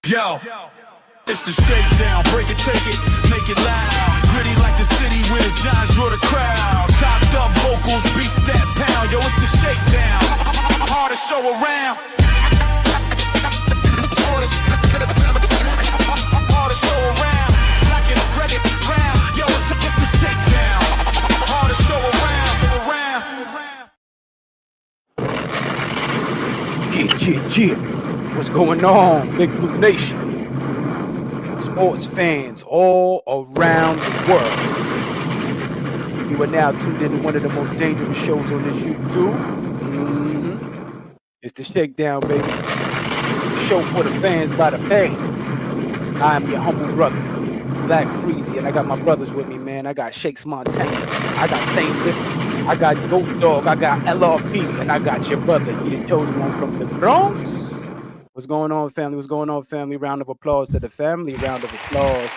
Yo, it's the shakedown. Break it, take it, make it loud. Gritty like the city where the giants draw the crowd. Chopped up vocals, beats that pound. Yo, it's the shakedown. Hard to show around. Hard to show around. Black and red and brown. Yo, it's the shakedown. Hard to show Yeah. What's going on, Big Blue Nation? Sports fans all around the world. You are now tuned into one of the most dangerous shows on this YouTube. It's the Shakedown, baby. The show for the fans by the fans. I'm your humble brother, Black Freezy, and I got my brothers with me, man. I got Shakes Montana. I got Same Difference. I got GHOSTDOG. I got LRP, and I got your brother. You the chosen one from the Bronx. What's going on, family? What's going on, family? Round of applause to the family. Round of applause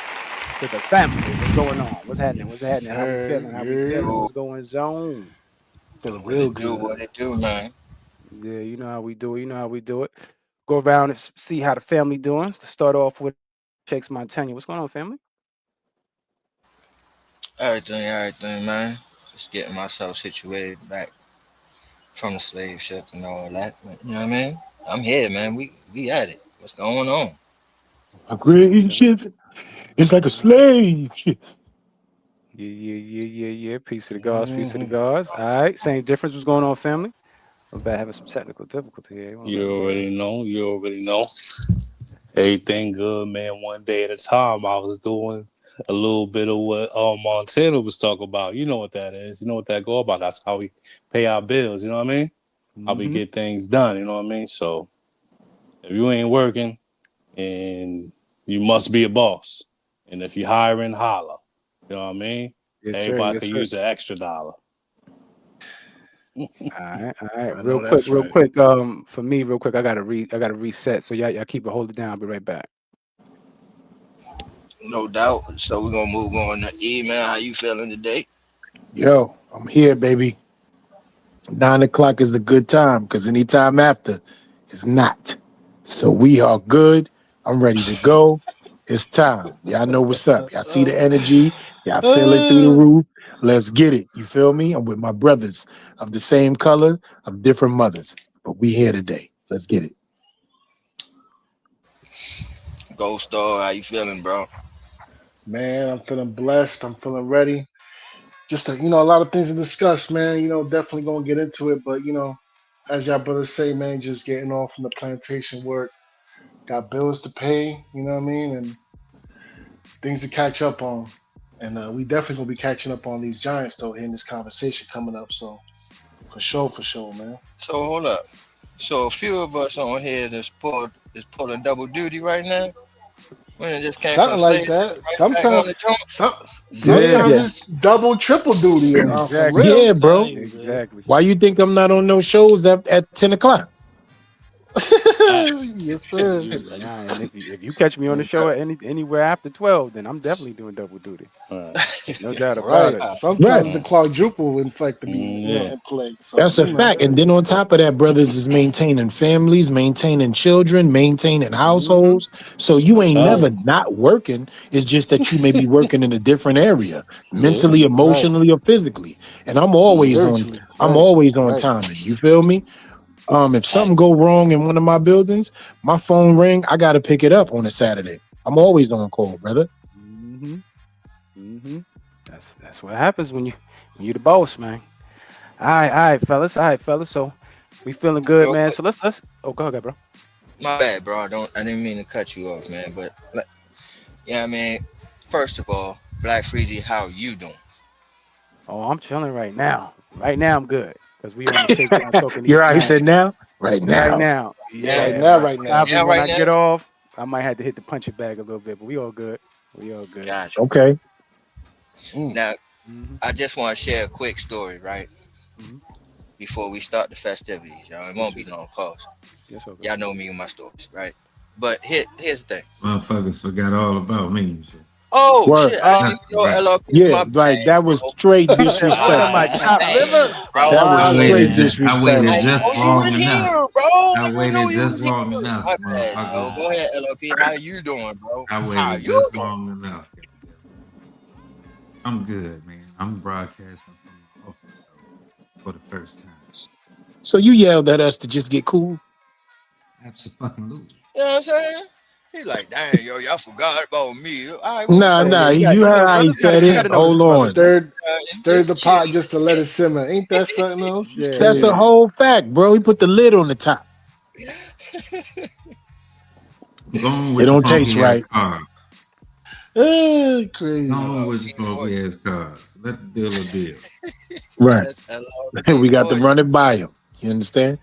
to the family. What's going on? What's happening? What's happening? How we feeling? How we feeling? What's going on? Feeling real good. What it do, man? Yeah, you know how we do it. You know how we do it. Go around and see how the family doing. Let's start off with Shakes Montana. What's going on, family? Everything, man. Just getting myself situated back from the slave ship and all that. But, you know what I mean? I'm here, man. We at it. What's going on? A great ship. It's like a slave ship. Yeah. Peace to the gods. Peace to the gods. All right. Same Difference. What's going on, family? We're about having some technical difficulty here. You already know. Everything good, man. One day at a time. I was doing a little bit of what Montana was talking about. You know what that is. You know what that go about. That's how we pay our bills. You know what I mean? How we get things done. You know what I mean? So if you ain't working, and you must be a boss. And if you're hiring, holla. You know what I mean? Yes, everybody can use an extra dollar. All right. Real quick. For me, real quick, I gotta reset. So y'all keep it, hold it down. I'll be right back. No doubt. So we're gonna move on to email. How you feeling today? Yo, I'm here, baby. 9 o'clock is the good time because anytime after is not. So we are good. I'm ready to go. It's time. Y'all know what's up. Y'all see the energy. Y'all feel it through the roof. Let's get it. You feel me? I'm with my brothers of the same color, of different mothers. But we here today. Let's get it. GHOSTDOG, how you feeling, bro? Man, I'm feeling blessed. I'm feeling ready. Just a lot of things to discuss, man. Definitely gonna get into it, but as y'all brothers say, man, just getting off from the plantation work. Got bills to pay, you know what I mean, and things to catch up on. And we definitely gonna be catching up on these giants though here in this conversation coming up. So for sure, man. So hold up. So a few of us on here is pulling double duty right now. When it just came something like that. Right sometimes it's double, triple duty. Exactly. Yeah, bro. Exactly. Why you think I'm not on those shows at 10 o'clock? Yes, sir. If you catch me on the show at anywhere after 12, then I'm definitely doing double duty. No doubt about it. Sometimes the quadruple in fact to be in play. So, that's a fact. And then on top of that, brothers is maintaining families, maintaining children, maintaining households. So you ain't never not working. It's just that you may be working in a different area, mentally, emotionally, or physically. And I'm always on timing. You feel me? If something go wrong in one of my buildings, my phone ring, I got to pick it up on a Saturday. I'm always on call, brother. That's what happens when you the boss, man. All right, fellas. So we feeling good, man. So let's. Oh, go ahead, bro. My bad, bro. I didn't mean to cut you off, man. But I mean, first of all, Black Freezy, how you doing? Oh, I'm chilling right now. Right now, I'm good. Because we on the Shakedown talking. You're right. He said now. Right now. Yeah. Right now. When I get off, I might have to hit the punching bag a little bit, but we all good. Gotcha. Okay. Now, I just want to share a quick story, right? Before we start the festivities, y'all. It won't be long, pause. Yes, okay. Y'all know me and my stories, right? But here's the thing. Motherfuckers forgot all about me. Oh Word. shit! I didn't That's even know correct. LRP. Yeah, My like bad, that was bro. straight He said, "What am I, disrespectful. My chopped liver?" bad, bro. That was I Wow. straight waited. I disrespectful. waited I didn't just know you long was enough. here, bro. I I didn't know waited you just was here. long enough, My bad, bro. motherfucker. Go ahead, LRP. How you doing, bro? I How waited you just doing? long enough. Goddamn it. I'm good, man. I'm broadcasting from the office, so for the first time. So you yelled at us to just get cool? Absolutely. You know what I'm saying? He like, dang, yo, y'all forgot about me. All right, well, what's Nah, up Yeah, with yeah. nah. you? You You heard know, how he brothers said you it. gotta know his Hold brothers, on. man. Stirred Just the pot chilling. just to let it simmer. Ain't that something else? Yeah, That's a yeah. whole fact, bro. He put the lid on the top. Go on It with your don't taste funky ass right. cars. Crazy. Go on with your LRP for funky you. ass cars. Let the dealer deal. Right. That's LRP We got to for you. run it by him. You understand?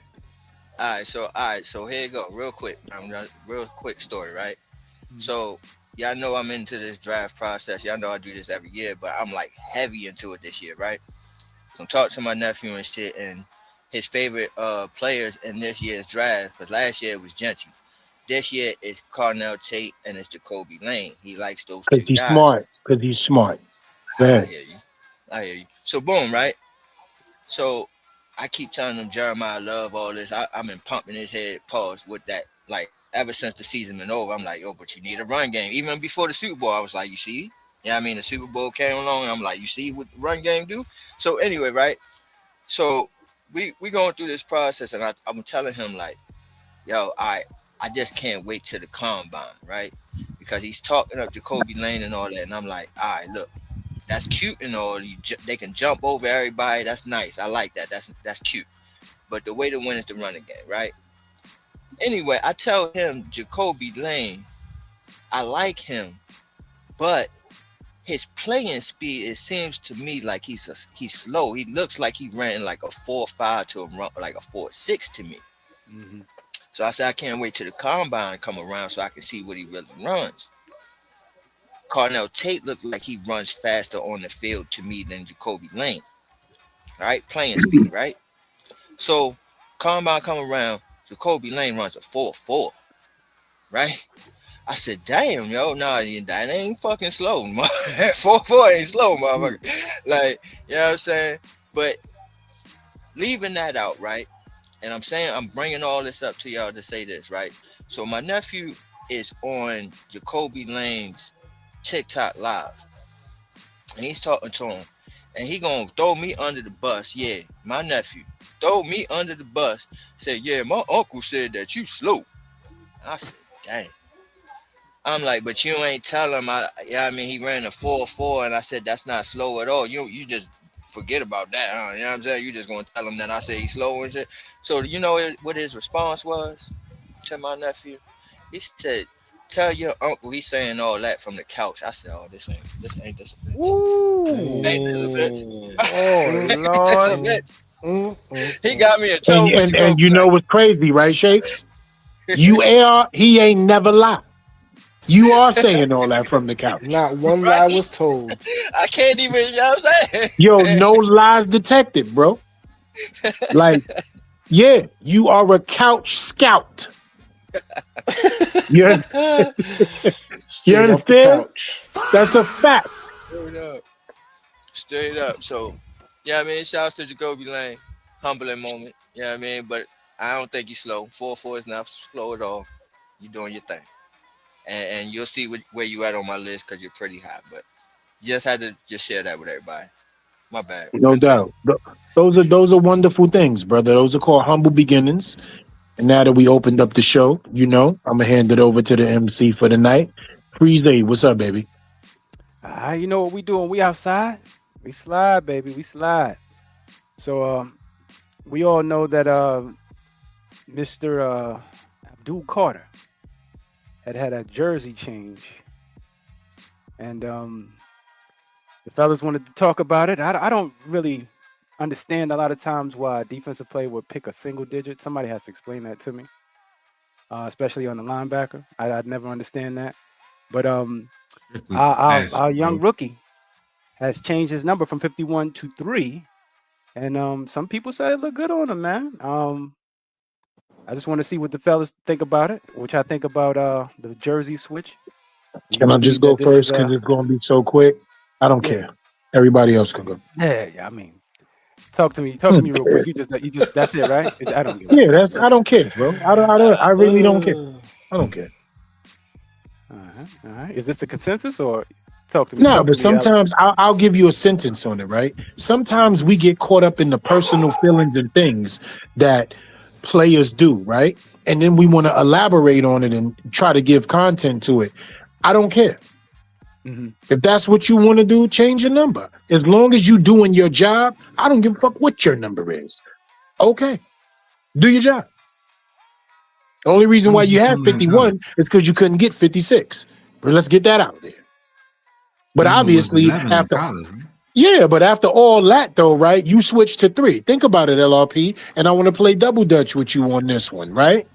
All right, so here you go, real quick. I'm gonna real quick story, right? So y'all know I'm into this draft process. Y'all know I do this every year, but I'm like heavy into it this year, right? So I'm talking to my nephew and shit, and his favorite players in this year's draft, because last year it was Genty. This year it's Carnell Tate and it's Jacoby Lane. He likes those two Because he's guys. smart. Because he's smart. Go I ahead. hear you. I hear you. So boom, right? So I keep telling him Jeremiah love all this. I've been pumping his head pause with that. Like ever since the season been over, I'm like, yo, but you need a run game. Even before the Super Bowl, I was like, you see? Yeah, I mean the Super Bowl came along, and I'm like, you see what the run game do? So anyway, right? So we going through this process, and I'm telling him like, yo, I just can't wait till the combine, right? Because he's talking up Jacoby Lane and all that, and I'm like, all right, look, that's cute and all. They can jump over everybody. That's nice. I like that. That's cute. But the way to win is to run game, right? Anyway, I tell him Jacoby Lane, I like him, but his playing speed, it seems to me like he's slow. He looks like he ran like a 4.5 to a run like a 4.6 to me. Mhm. So I said I can't wait till the combine come around so I can see what he really runs. Carnell Tate looked like he runs faster on the field to me than Jacoby Lane. Right? Playing speed, right? So combine come around, Jacoby Lane runs a 4.4, right? I said, damn, yo, nah, that ain't fucking slow. 4.4 ain't slow, motherfucker. Like, you know what I'm saying? But leaving that out, right? And I'm saying I'm bringing all this up to y'all to say this, right? So my nephew is on Jacoby Lane's TikTok live, and he's talking to him, and he gonna throw me under the bus. Yeah, my nephew throw me under the bus. Said, yeah, my uncle said that you slow. I said, dang. I'm like, but you ain't tell him. I mean, he ran a 4.4, and I said that's not slow at all. You just forget about that, huh? You know what I'm saying? You just gonna tell him that I say he's slow and shit. So you know what his response was to my nephew? He said, "Tell your uncle he's saying all that from the couch." I said, "Oh, this ain't this a bitch? Ain't this a bitch? Mm, Oh mm, Ain't this a Lord. mm, bitch?" He mm. got me in And trouble with and Jacoby. you know what's crazy, right, Shakes? He ain't never lied. You are saying all that from the couch. Not one lie Right? was told. I can't even. You know what I'm Yo, saying? no lies detected, bro. Like, yeah, you are a couch scout. You understand? You Straight off the understand? couch. That's a fact. Straight up. Straight up. So, yeah, I mean, shouts to Jacoby Lane. Humbling moment. Yeah, I mean, but I don't think he's slow. 4.4 is not slow at all. You're doing your thing. And you'll see where you at on my list because you're pretty high. But just had to just share that with everybody. My bad. No Continue. doubt. Those are wonderful things, brother. Those are called humble beginnings. And now that we opened up the show, I'm gonna hand it over to the MC for the night. Freeze, what's up, baby? You know what we doing? We outside. We slide, baby. We slide. So we all know that Mr. Abdul Carter had a jersey change, and the fellas wanted to talk about it. I don't really understand a lot of times why a defensive player would pick a single digit. Somebody has to explain that to me, especially on the linebacker. I'd never understand that. But Strictly our, for our, fashion, our young bro. rookie has changed his number from 51 to 3. And some people say it look good on him, man. I just want to see what the fellas think about it, which I think about the jersey switch. You Can I just believe go that this is first because it's going to be so quick? I don't yeah, care. Everybody else can go. yeah. I mean, talk to me. Talk to me real quick. You just that's it, right? I don't give a Yeah, fuck. that's. I don't care, bro. I really don't care. I don't care. All right. Is this a consensus or talk to me? No, Talk but to me. sometimes I'll give you a sentence on it, right? Sometimes we get caught up in the personal feelings and things that players do, right? And then we want to elaborate on it and try to give content to it. I don't care. Mhm. If that's what you want to do, change your number. As long as you doing your job, I don't give a fuck what your number is. Okay, do your job. The only reason How why was you you had doing in 51 college? is because you couldn't get 56. But let's get that out there. But Number was obviously, 11 in after college, right? yeah, but after all that though, right? You switched to 3. Think about it, LRP, and I want to play double dutch with you on this one, right?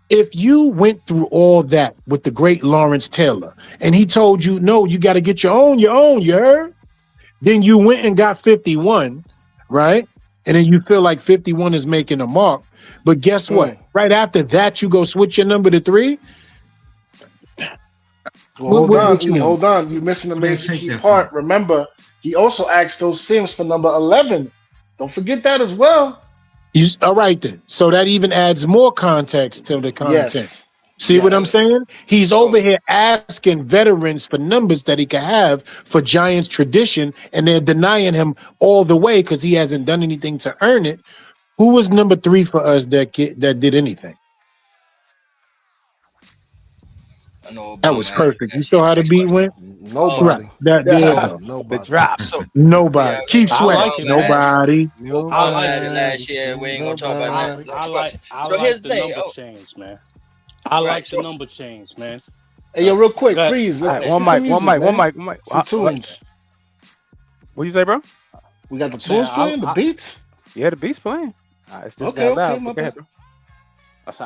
If you went through all that with the great Lawrence Taylor, and he told you, no, you got to get your own, you heard? Then you went and got 51, right? And then you feel like 51 is making a mark. But guess what? Right after that, you go switch your number to 3. Well, hold on, What you E, want? hold on. You're missing a Who they major take key that part. from? Remember, he also asked Phil Sims for number 11. Don't forget that as well. All right then. So that even adds more context to the content. Yes. See what I'm Yes. saying? He's So over here asking veterans for numbers that he can have for Giants tradition, and they're denying him all the way because he hasn't done anything to earn it. Who was number 3 for us that did anything? I know That Obama was had perfect. You saw how the next beat question. went? Right. Nobody. There you go. the Nobody. drop. So Nobody. yeah, Keep I sweating. like it, man. Nobody. Obama had it Nobody. last year, and we ain't gonna talk about I, that. Nobody. I Next like question. I So like here's the the thing. number Oh, change, man. I right. like the So number change, man. Hey, yo, real quick, Go ahead. freeze. All right, Let's one get some mic, one music, mic, one man. mic, one mic. Some tunes. What you say, bro? We got the Saying tunes playing, the beats. Yeah, the beat's playing. It's just Okay, got loud. okay, my Go ahead, bad. bro. I said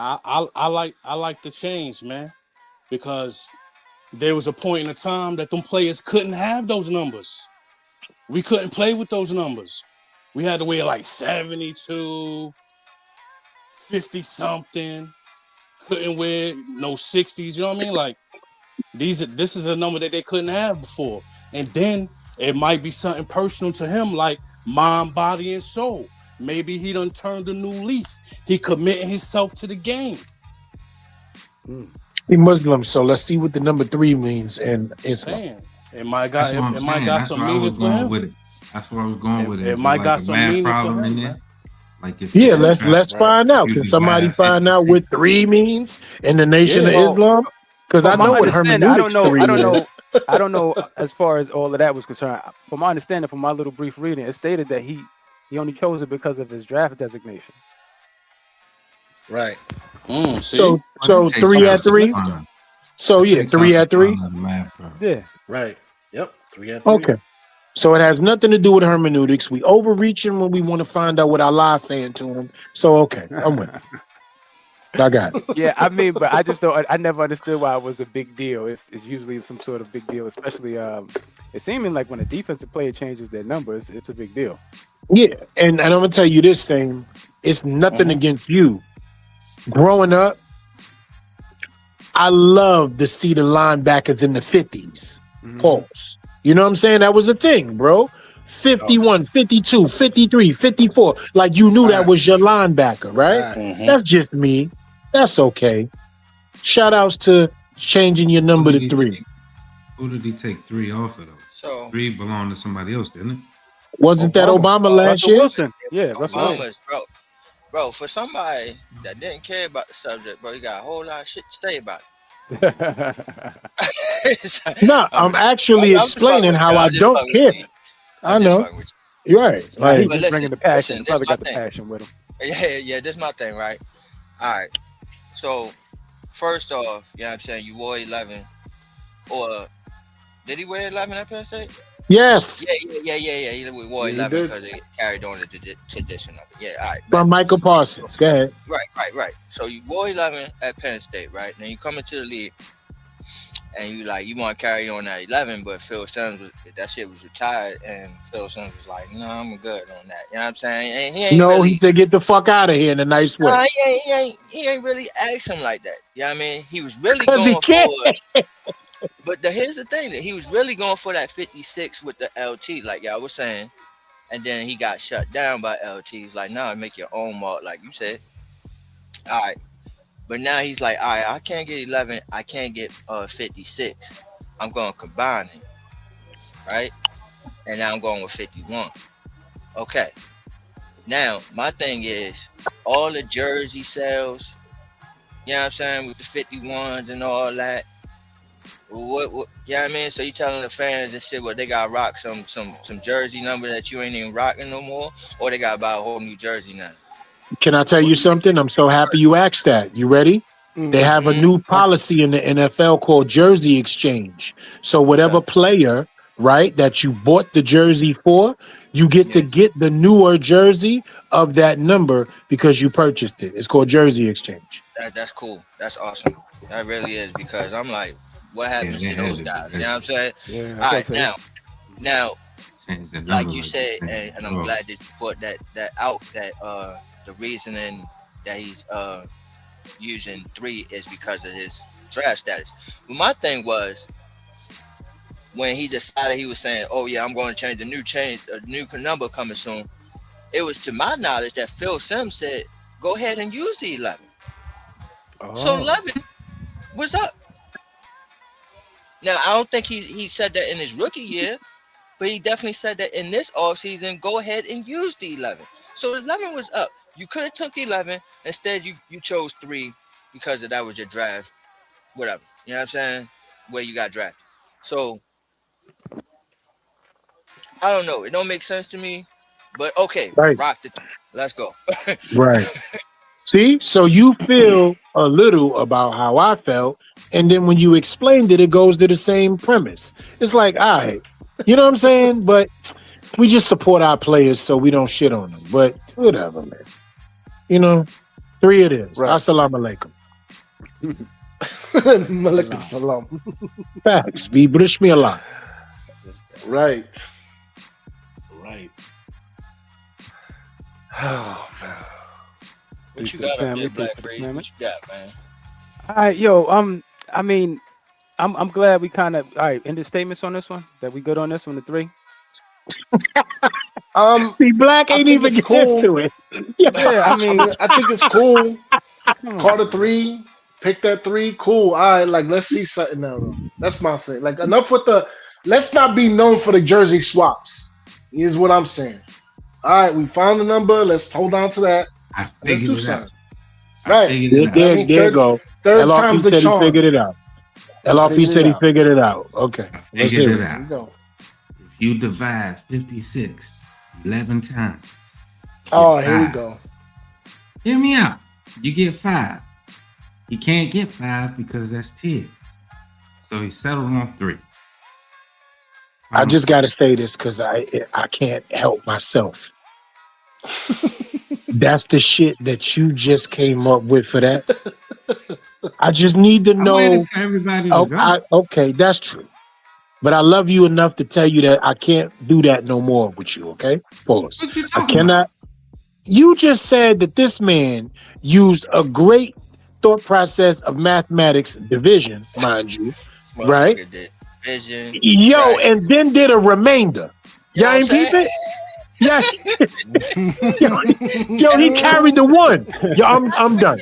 I like the change, man, because there was a point in a time that them players couldn't have those numbers. We couldn't play with those numbers. We had to wear like 72, 50 something. Couldn't wear no 60s. You know what I mean? Like this is a number that they couldn't have before. And then it might be something personal to him, like mind, body, and soul. Maybe he done turned a new leaf. He committing himself to the game. He Muslim, so let's see what the number 3 means in Islam. Saying it might That's got what I'm it might saying. got That's some where I meaning was for going him. with it. That's where I was going with it. It Is might like got a some math meaning for problem him, in man. there? Like if Yeah, it's a let's Right. find out. you Can somebody divide find out 56. what 3 means in the Nation of Yeah. Well, Islam? Because I from my know what understanding, hermeneutics 3 is. I don't know as far as all of that was concerned. From my understanding, from my little brief reading, it stated that he only chose it because of his draft designation. Right. See? So Well, that takes 3 something at 3. significant. So That yeah, takes 3 out at the 3. fun of the math problem. Yeah. Right. Yep. 3 at 3. Okay. So it has nothing to do with hermeneutics. We overreaching when we want to find out what Allah saying to him. So okay, I'm with it. I got it. Yeah, I mean, but I just don't. I never understood why it was a big deal. It's usually some sort of big deal, especially it's seeming like when a defensive player changes their numbers, it's a big deal. Yeah, and I'm gonna tell you this thing. It's nothing against you. Growing up, I loved to see the linebackers in the 50s. Pause. You know what I'm saying? That was a thing, bro. 51, 52, 53, 54. Like you knew that was your linebacker, right? That's just me. That's okay. Shout outs to changing your number to 3. Who did he take 3 off of though? So 3 belonged to somebody else, didn't it? Wasn't that Obama last Russell year? Wilson. Yeah, Russell Wilson. Obama's, bro. For somebody that didn't care about the subject, bro, you got a whole lot of shit to say about it. No, I'm actually explaining how I don't care. I know. You're right. Like, Like, he's just bringing the passion. Listen, Probably this got the my thing. passion with him. Yeah, this is my thing, right? All right. So, first off, you know what I'm saying? You wore 11. Or, did he wear 11 at Penn State? yes, Yeah. He wore Yeah, he 11 did. because it carried on the tradition of it. Yeah, all right. from Michael Parsons. Go ahead. Right. So, you wore 11 at Penn State, right? Then you come into the league. And you want to carry on that 11, but Phil Sims that shit was retired, and Phil Sims was like, "No, I'm good on that." You know what I'm saying? And he ain't No, really, he said, "Get the fuck out of here" in a nice way. he ain't really asked him like that. You know what I mean? He was really Because he going can't. forward. here's the thing that he was really going for that 56 with the LT, like y'all was saying, and then he got shut down by LT. He's like, nah, make your own mark, like you said. All right, but now he's like, all right, I can't get 11, I can't get 56. I'm going to combine it, right? And now I'm going with 51. Okay. Now my thing is all the jersey sales. You know what I'm saying, with the 51s and all that. What you know what I mean? So you telling the fans and shit what they gotta rock some jersey number that you ain't even rocking no more, or they gotta buy a whole new jersey now? Can I tell you something? I'm so happy you asked that. You ready? They have a new policy in the NFL called jersey exchange. So whatever player, right, that you bought the jersey for, you get to get the newer jersey of that number because you purchased it. It's called jersey exchange. That's cool. That's awesome. That really is, because I'm like, what happens to those guys? You know what I'm saying? Yeah. All right, now, Change the number like you like said, that. and I'm glad that you put that out, that the reasoning that he's using 3 is because of his draft status. But my thing was, when he decided, he was saying, oh yeah, I'm going to change a new number coming soon. It was to my knowledge that Phil Simms said, go ahead and use the 11. So 11 was up. Now, I don't think he said that in his rookie year, but he definitely said that in this offseason, go ahead and use the 11. So 11 was up. You could have took 11. Instead, you chose 3 because that was your draft, whatever. You know what I'm saying? Where you got drafted. So, I don't know. It don't make sense to me. But okay, Right. rock the 3. Let's go. Right. See, so you feel a little about how I felt, and then when you explained it, it goes to the same premise. It's like, all right, you know what I'm saying? But we just support our players so we don't shit on them. But whatever, man. You know, 3 it is. Right. Assalamu alaikum. Malaikum salam. Facts. Be brish me a lot. Right. Right. Oh man. What you got up there, Black Freeze? What you got, man? All right, yo. I mean, I'm glad we kind of ended statements on this one. That we good on this one, the 3. See, Black ain't even get cool. to it. Yeah, I mean, I think it's cool. Call the 3, pick that 3. Cool. All right, like let's see something now. Though. That's my saying. Like enough with the. Let's not be known for the jersey swaps. Is what I'm saying. All right, we found the number. Let's hold on to that. I Let's figured do it out. something. Right. There you go. Third LRP time's the said charm. he figured it out. LRP said he figured it out. Okay. I Let's figured hear it it. out. Go. If you divide 56 11 times. Oh, get here we 5. go. Hear me out. You get 5. He can't get 5 because that's 10. So he settled on 3. I just got to say this because I can't help myself. That's the shit that you just came up with for that. I just need to I know. waited for everybody to go. Okay, that's true. But I love you enough to tell you that I can't do that no more with you, okay? Pause. What you I talking cannot. about? You just said that this man used a great thought process of mathematics division, mind you, right? Did vision. Yo, fraction. and then did a remainder. You know Y'all what I'm ain't peep saying? it? Yeah. yo, he carried the 1. Yo, I'm done.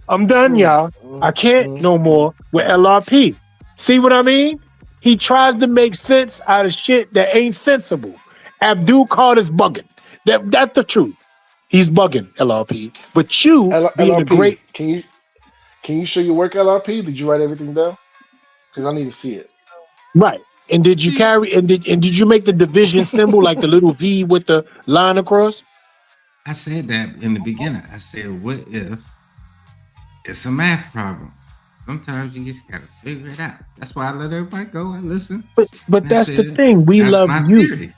I'm done, y'all. I can't no more with LRP. See what I mean? He tries to make sense out of shit that ain't sensible. Abdul Carter's bugging. That's the truth. He's bugging, LRP. But you being LRP, a great. Can you show your work, LRP? Did you write everything down? Because I need to see it. Right. And did you carry and did you make the division symbol like the little V with the line across? I said that in the beginning. I said, what if it's a math problem? Sometimes you just gotta figure it out. That's why I let everybody go and listen. But that's the thing. We that's love my you. theory.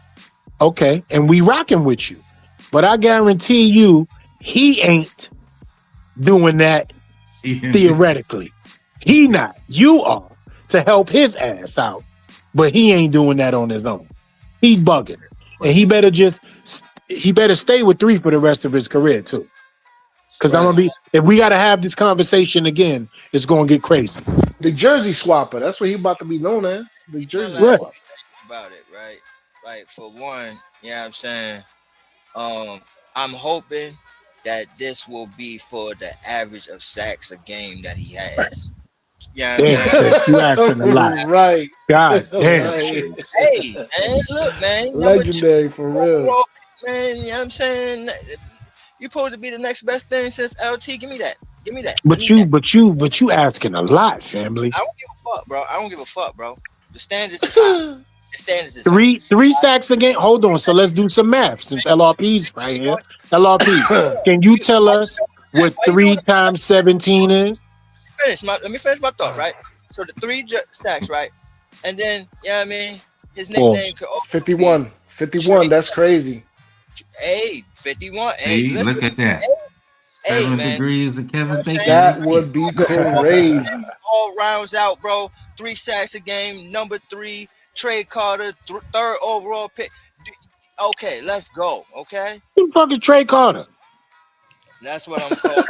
Okay. And we rocking with you. But I guarantee you, he ain't doing that theoretically. He not. You are to help his ass out. But he ain't doing that on his own. He bugging. And he better stay with 3 for the rest of his career too. Because I'm gonna be. If we gotta have this conversation again, it's gonna get crazy. The jersey swapper. That's what he about to be known as. The My jersey last Right. swapper. thing about it, right? Like for one, you know what I'm saying? I'm hoping that this will be for the average of sacks a game that he has. You know what I'm Damn, saying? Shakes, you asking a lot. Right. God damn, Right. Shakes. Hey, man, look, man, number 2 Legendary for real. overall pick, man. You know what I'm saying? You're supposed to be the next best thing since LT. Give me that. Give me that. I But need that. you asking a lot, family. I don't give a fuck, bro. I don't give a fuck, bro. The standards is high. The standards is high. Three sacks a game. Hold on, so let's do some math since LRP's right here. LRP, can you tell us what Why you doing 3 it? times 17 is? Let me finish my thought, right? So the 3 sacks, right? And then, you know what I mean? His Pause. nickname could also 51. 51. That's crazy. Hey, 51. Hey, See, listen, look at that. hey, 7 man. degrees of Kevin Bacon. That would be crazy. All rounds out, bro. 3 sacks a game. Number 3, Trey Carter, 3rd overall pick. Okay, let's go. Okay, Who the fuck is Trey Carter? that's what I'm calling.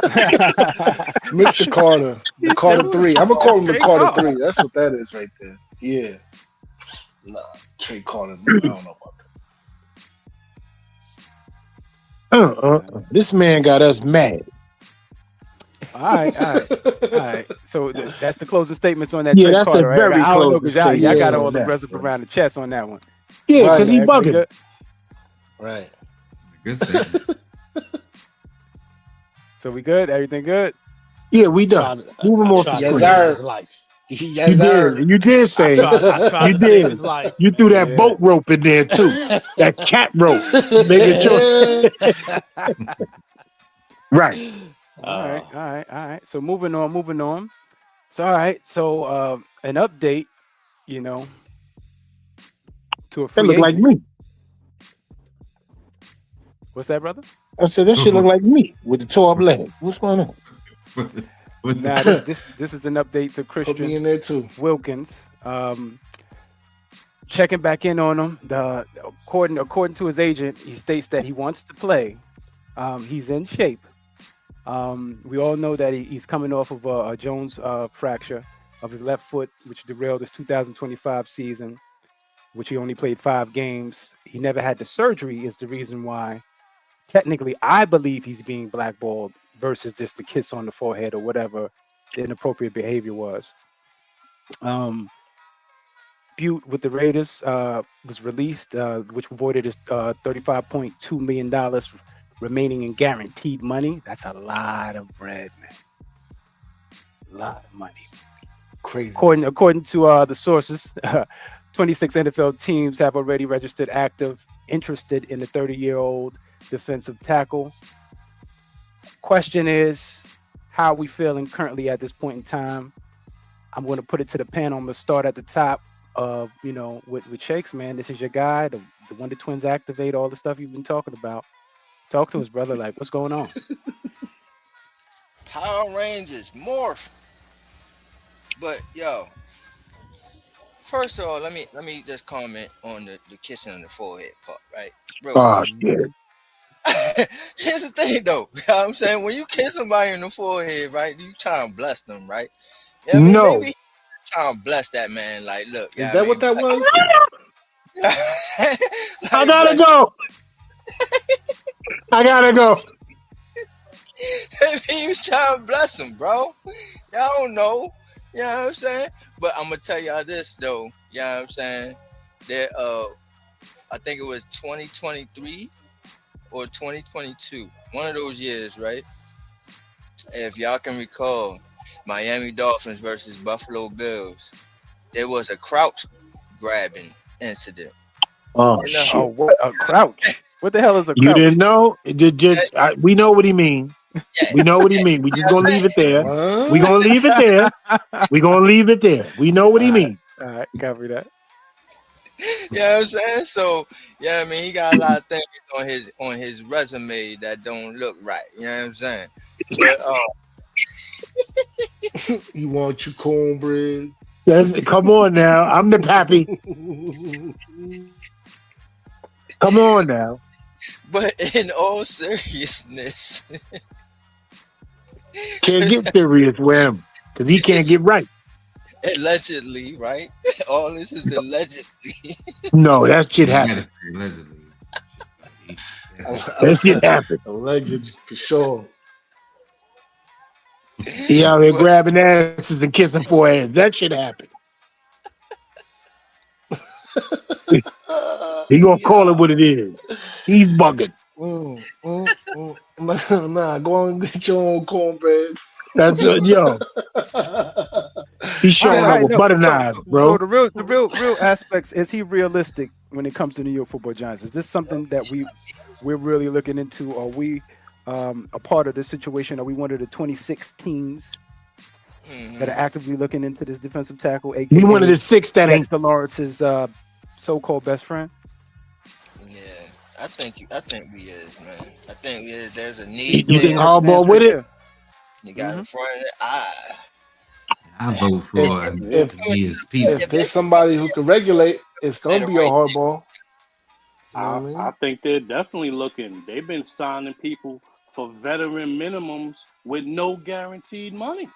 Mr. Carter. The Carter 3. I'm going to call him the Trey Carter Carter. 3. That's what that is right there. Yeah. Nah, Trey Carter. I don't know about that. This man got us mad. All right. So that's the closing statements on that. Yeah, Trey that's Carter, the right? very I don't know closing because y'all got statements all on the that, rest bro. around the chest on that one. Yeah, Right. because he Everybody bugging. good? Right. Good segment. So we good? Everything good? Yeah, we done. Move him off the tried to Yes, screen. save sir. his life. Yes, You sir. did. You did say it. I tried You to save his did. life. You threw that Yeah. boat rope in there too. That cat rope. Making sure. Right. All right. So moving on. So all right. So an update, you know, to a That free look like agent. me. What's that, brother? I said that shit look like me with the tore up leg. What's going on? Nah, this is an update to Put me Christian in there too. Wilkins. Checking back in on him. According to his agent, he states that he wants to play. He's in shape. We all know that he's coming off of a Jones fracture of his left foot, which derailed his 2025 season, which he only played 5 games. He never had the surgery is the reason why. Technically, I believe he's being blackballed versus just the kiss on the forehead or whatever the inappropriate behavior was. Butte with the Raiders was released, which voided his $35.2 million remaining in guaranteed money. That's a lot of bread, man. A lot of money. Crazy. According to the sources, 26 NFL teams have already registered active interested in the 30-year-old defensive tackle. Question is, how are we feeling currently at this point in time? I'm going to put it to the pen. I'm going to start at the top of, with Shakes, man. This is your guy, the one the Twins activate, all the stuff you've been talking about. Talk to us, brother. Like, what's going on? Power Rangers morph. But yo, first of all, let me just comment on the kissing on the forehead part, right? Bro, Oh shit. here's the thing though. You know what I'm saying? When you kiss somebody in the forehead, right, you try and bless them, right? You know what I mean? No. Maybe try and bless that man. Like, look, Is that what that was? I gotta go. I gotta go. He was trying to bless him, bro. Y'all don't know. You know what I'm saying? But I'm gonna tell y'all this though. You know what I'm saying? That I think it was 2023 or 2022. One of those years, right? If y'all can recall, Miami Dolphins versus Buffalo Bills. There was a crouch grabbing incident. Oh shit. Oh, what a crouch. What the hell is a You crouch? didn't know? We know what he mean. We know what he mean. We just gonna leave it there. What? We gonna leave it there. We gonna leave it there. We know what he mean. All right, cover that. You know what I'm saying? So, yeah, I mean, he got a lot of things on his resume that don't look right. You know what I'm saying? But You want your cornbread? Come on now. I'm the pappy. Come on now. but in all seriousness, Can't get serious with him because he can't get right. Allegedly, right? All this is allegedly. No, that shit You gotta happened. say allegedly. That shit happened. Alleged for sure. He out here But grabbing asses and kissing foreheads. That shit happened. He gonna call it what it is. He's bugging. Nah, go on and get your own cornbread. That's yo. He's showing up with butter knives, So bro. the real aspects, is he realistic when it comes to New York Football Giants? Is this something that we're really looking into? Are we a part of this situation? Are we one of the 26 teams that are actively looking into this defensive tackle, aka We one of the 6 that ain't. Dexter Lawrence's so-called best friend? yeah, I think we is, man. I think we is. There's a need. You think there. hardball with it? You got in front of the eye. I vote for If there's somebody who can regulate, it's gonna be a hardball. You know what I mean? I think they're definitely looking. They've been signing people for veteran minimums with no guaranteed money.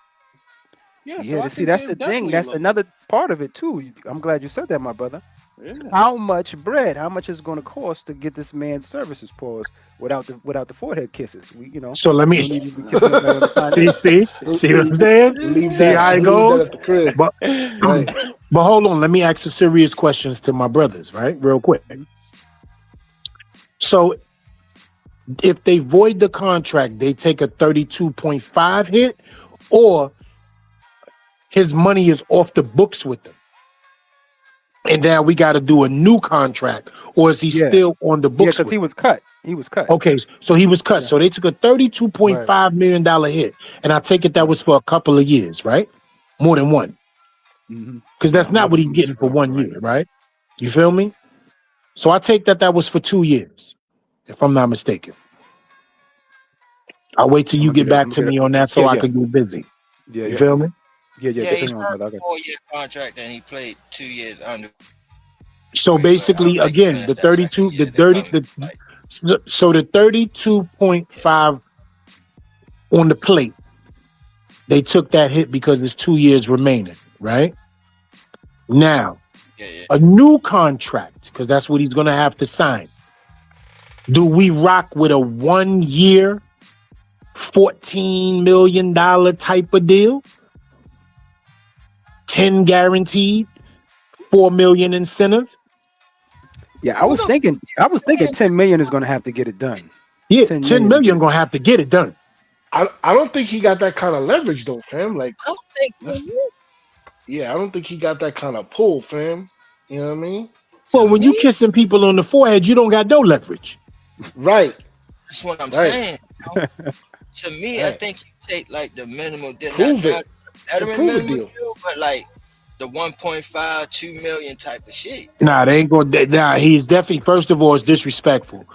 Yeah, see, that's the thing. That's another part of it too. I'm glad you said that, my brother. Yeah. How much bread? How much is it going to cost to get this man's services paused without the forehead kisses? So let me see what I'm saying. See how it goes. But hold on, let me ask the serious questions to my brothers, right? Real quick. So if they void the contract, they take a 32.5 hit, or his money is off the books with them. And now we got to do a new contract, or is he still on the books? Yeah, because he was cut. Okay, so he was cut. Yeah. So they took a $32.5 million hit, and I take it that was for a couple of years, right? More than one, because that's not what he's getting for 1 year, right? You feel me? So I take that was for 2 years, if I'm not mistaken. I'll wait till you get back to me on that, so I can get busy. Yeah, you feel me? Yeah, he signed a 4-year contract and he played 2 years under. So basically, again, the 32.5 on the plate, they took that hit because there's 2 years remaining, right? Now, a new contract, because that's what he's going to have to sign. Do we rock with a 1 year, $14 million type of deal? 10 guaranteed, 4 million incentive. Yeah, I was thinking 10 million is going to have to get it done. Yeah, 10 million going to have to get it done. I don't think he got that kind of leverage though, fam. Like, I don't think I don't think he got that kind of pull, fam. You know what I mean? Well, when you kissing people on the forehead, you don't got no leverage. Right. That's what I'm saying. You know? To me, I think you take like the minimal deal. Minimum deal, but like the 1.5, 2 million type of shit. Nah, they ain't going. Nah, he's definitely. First of all, it's disrespectful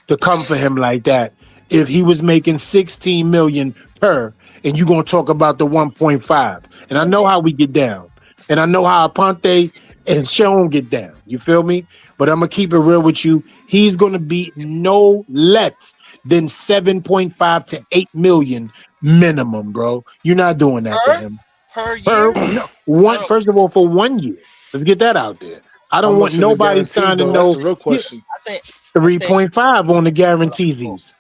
to come for him like that. If he was making 16 million per, and you gonna talk about the 1.5, and I know how we get down, and I know how Aponte and Schoen get down. You feel me? But I'm gonna keep it real with you. He's gonna be no less than 7.5 to 8 million minimum, bro. You're not doing that to him. Per year? First of all, for 1 year. Let's get that out there. I don't want nobody signing no. That's the real question. I think 3.5 on the guarantees.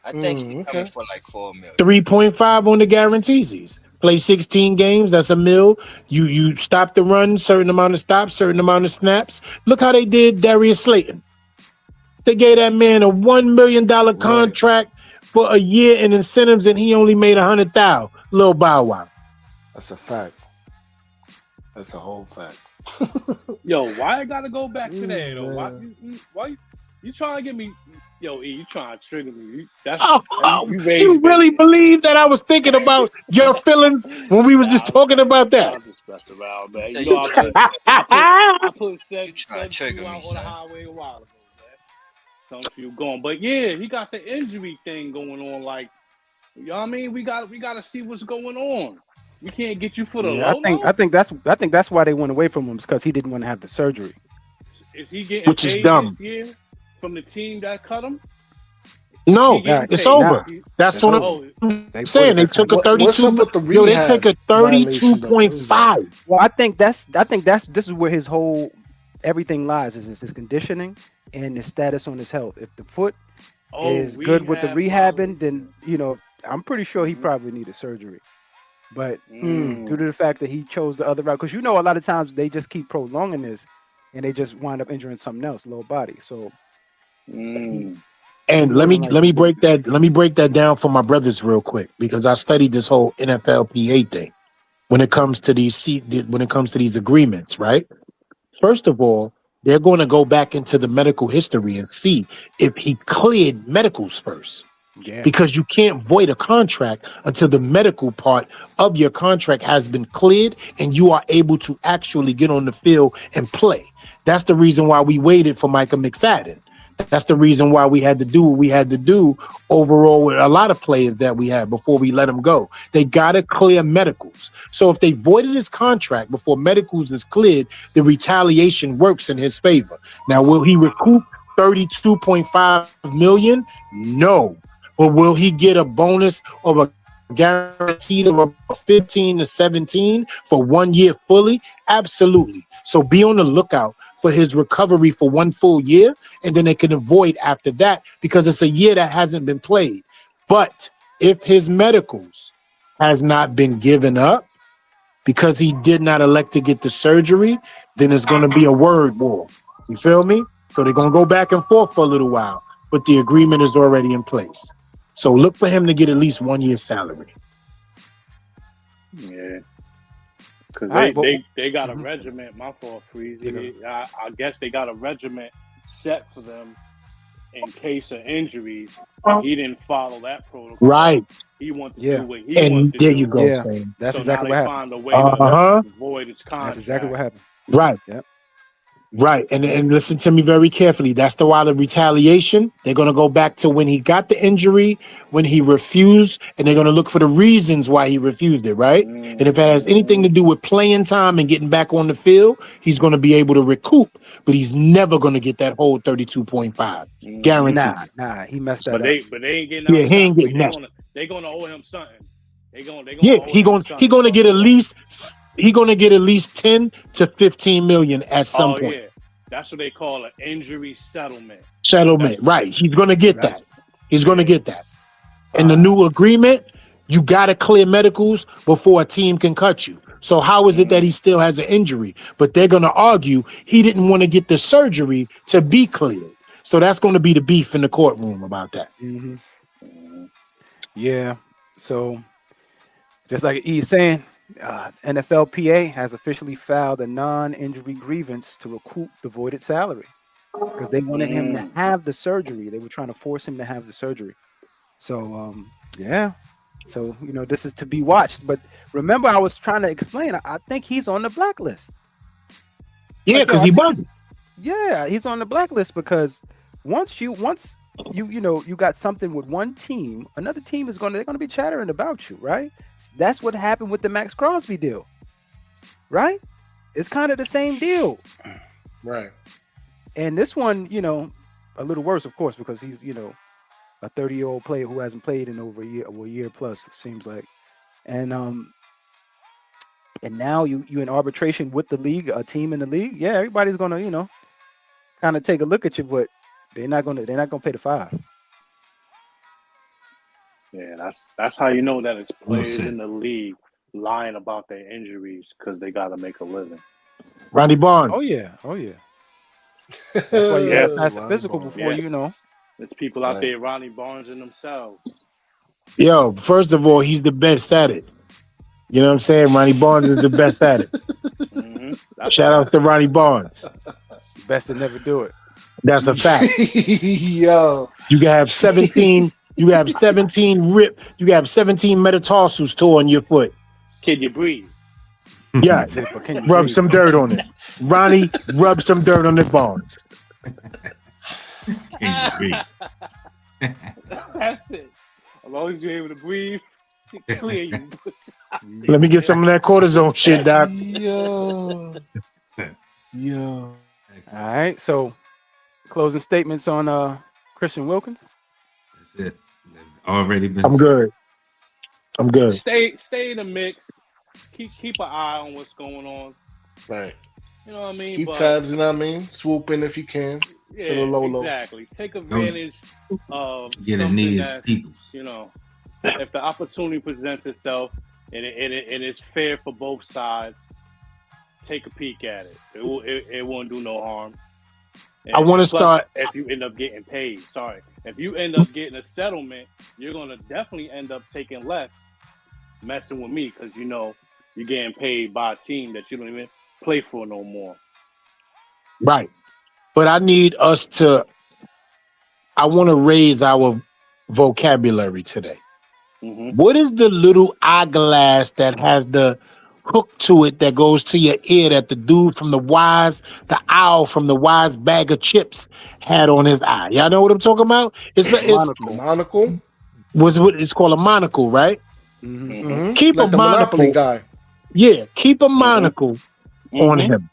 I think he's coming for like 4 million. 3.5 on the guarantees. Play 16 games, that's $1 million. You stop the run, certain amount of stops, certain amount of snaps. Look how they did Darius Slayton. They gave that man a $1 million contract for a year in incentives, and he only made $100,000. Lil Bow Wow. That's a fact. That's a whole fact. Yo, why I gotta go back to that though? Why you trying to get me? Yo, E, you trying to trigger me? You really believe that I was thinking about your feelings when we was just talking about that? I'm just messing around, man. You know, I put seven out on the highway a while ago, man. Some few going, but yeah, he got the injury thing going on. Like, you know what I mean? We gotta see what's going on. We can't get you for the low. I think that's why they went away from him, because he didn't want to have the surgery. Is he getting paid this year from the team that cut him? He No, getting it's paid. over. Nah, That's it's what over. Oh, I'm They voided saying. They that took a contract. What's up 32. with the Yo, they took rehab a violation though? What is that? 32.5. Well, I think that's this is where his whole everything lies is his conditioning and his status on his health. If the foot is good with the rehabbing, then I'm pretty sure he probably needed surgery. But due to the fact that he chose the other route, because a lot of times they just keep prolonging this, and they just wind up injuring something else, lower body. So he And more than let me likely did break that down for my brothers real quick, because I studied this whole NFLPA thing when it comes to these agreements, right? First of all, they're going to go back into the medical history and see if he cleared medicals first, Yeah. because you can't void a contract until the medical part of your contract has been cleared and you are able to actually get on the field and play. That's the reason why we waited for Micah McFadden. That's the reason why we had to do what we had to do overall with a lot of players that we had before we let them go. They got to clear medicals. So if they voided his contract before medicals is cleared, the retaliation works in his favor. Now, will he recoup 32.5 million? No. Or will he get a bonus of a guaranteed of 15 to 17 for 1 year fully? Absolutely. So be on the lookout for his recovery for 1 full year, and then they can avoid after that, because it's a year that hasn't been played. But if his medicals has not been given up because he did not elect to get the surgery, then it's going to be a word war. You feel me? So they're going to go back and forth for a little while, but the agreement is already in place. So look for him to get at least 1 year's salary. Yeah. Because right, they got a regiment, my fault, Freezy. I guess they got a regiment set for them in case of injuries. He didn't follow that protocol. Right. He wanted to Yeah. do what he wanted And to there do. you go, Yeah. Sam. That's So exactly now what they happened. find a way to void its contract. That's exactly what happened. Right. Yep. Right. And listen to me very carefully. That's the why the retaliation. They're going to go back to when he got the injury, when he refused, and they're going to look for the reasons why he refused it, right? And if it has anything to do with playing time and getting back on the field, he's going to be able to recoup, but he's never going to get that whole 32.5. Guaranteed. Nah, he messed that But up. they ain't getting Yeah, out he ain't scot-free. getting that. They gonna owe him something. They gonna Yeah, owe him something. he gonna get at least 10 to 15 million at some point. Yeah. That's what they call an injury settlement. Settlement, right. He's going to get that. He's going to get that. And the new agreement, you got to clear medicals before a team can cut you. So how is it that he still has an injury? But they're going to argue he didn't want to get the surgery to be cleared. So that's going to be the beef in the courtroom about that. Yeah. So just like he's saying, NFLPA has officially filed a non-injury grievance to recoup the voided salary because they wanted him to have the surgery. They were trying to force him to have the surgery. So, yeah. So, this is to be watched. But remember, I was trying to explain, I think he's on the blacklist. Yeah, because he wasn't. Yeah, he's on the blacklist because once you got something with one team, another team they're gonna be chattering about you, right? That's what happened with the Max Crosby deal, right? It's kind of the same deal, Right? And this one, a little worse, of course, because he's a 30-year-old player who hasn't played in over a year plus, it seems like, and now you in arbitration with the league, a team in the league. Yeah, everybody's gonna kind of take a look at you, but they're not gonna pay the $5. Yeah, that's how you know that it's players in the league lying about their injuries because they got to make a living. Ronnie Barnes. Oh yeah. That's why you got to pass a physical before It's people out there, Ronnie Barnes and themselves. Yo, first of all, he's the best at it. You know what I'm saying? Ronnie Barnes is the best at it. Shout outs to Ronnie Barnes. Best to never do it. That's a fact. Yo, you can have 17. You have 17 metatarsals tore on your foot. Can you breathe? Yeah. Rub some dirt on it. Ronnie, rub some dirt on the Barnes. Can you breathe? That's it. As long as you're able to breathe, clear you. Let me get some of that cortisone shit, Doc. Yo. All right. So, closing statements on Christian Wilkins. That's it. Already been I'm said. good. I'm good. Stay in the mix. Keep an eye on what's going on. Right. You know what I mean? Keep But tabs, you know what I mean? Swoop in if you can. For the yeah, low. exactly. Take Don't advantage of get a something his that's, peoples. you know, if the opportunity presents itself and it's fair for both sides, take a peek at it. It won't do no harm. I want to plus, start. if you end up getting paid, if you end up getting a settlement, you're gonna definitely end up taking less, messing with me, because you know you're getting paid by a team that you don't even play for no more. Right. But I need us to, I want to raise our vocabulary today. What is the little eyeglass that has the hook to it that goes to your ear that the dude from the owl from the Wise Bag of Chips had on his eye? Y'all know what I'm talking about? It's The monocle. it's called a monocle, right? Keep Like a the Monopoly monocle. guy. Yeah, keep a monocle on him.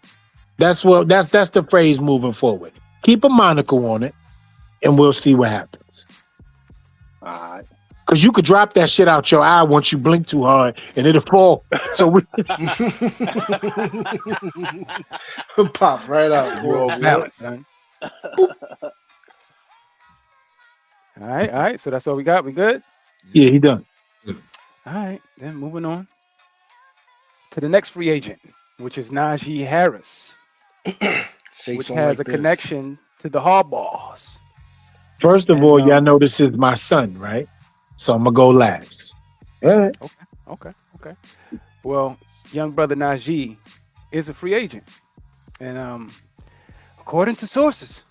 That's the phrase moving forward. Keep a monocle on it, and we'll see what happens. All right. Because you could drop that shit out your eye once you blink too hard, and it'll fall. So we pop right out. You're all balanced, son. All right. So that's all we got. We good? Yeah, he done. All right. Then moving on to the next free agent, which is Najee Harris, which has a connection to the Harbaughs. First of all, y'all know this is my son, right? So I'm gonna go last. All right. Okay. Well, young brother Najee is a free agent, and according to sources,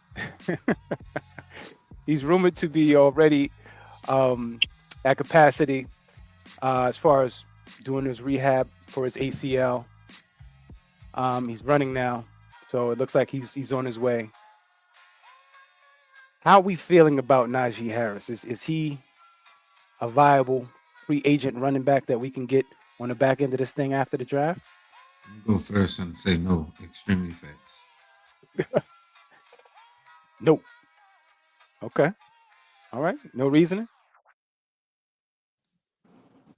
he's rumored to be already at capacity as far as doing his rehab for his ACL. He's running now, so it looks like he's on his way. How are we feeling about Najee Harris? Is he a viable free agent running back that we can get on the back end of this thing after the draft? Go first and say no. Extremely fast. Nope. Okay. All right. No reasoning?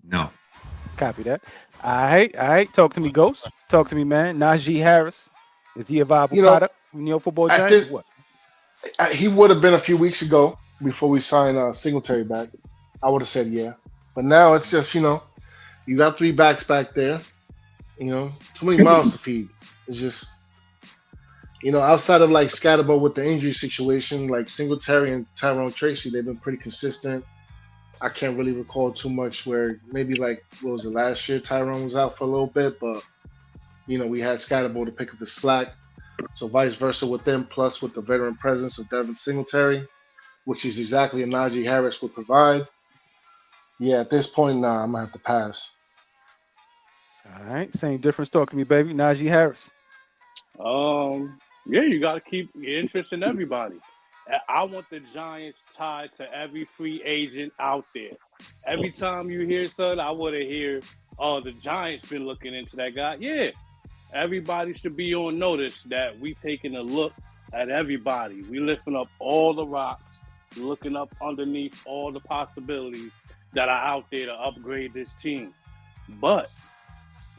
No. Copy that. All right. Talk to me, Ghost. Talk to me, man. Najee Harris. Is he a viable product from your football giants? What? He would have been a few weeks ago before we signed Singletary back. I would have said yeah. But now it's just, you got 3 backs back there. Too many mouths to feed. It's just, outside of like Scatterbo with the injury situation, like Singletary and Tyrone Tracy, they've been pretty consistent. I can't really recall too much where maybe like, what was it, last year Tyrone was out for a little bit, but, we had Scatterbo to pick up the slack. So vice versa with them, plus with the veteran presence of Devin Singletary, which is exactly what Najee Harris would provide. Yeah, at this point, nah, I'm going to have to pass. All right. Same difference. Talk to me, baby. Najee Harris. Yeah, you got to keep your interest in everybody. I want the Giants tied to every free agent out there. Every time you hear something, I want to hear, oh, the Giants been looking into that guy. Yeah, everybody should be on notice that we taking a look at everybody. We lifting up all the rocks, looking up underneath all the possibilities that are out there to upgrade this team. But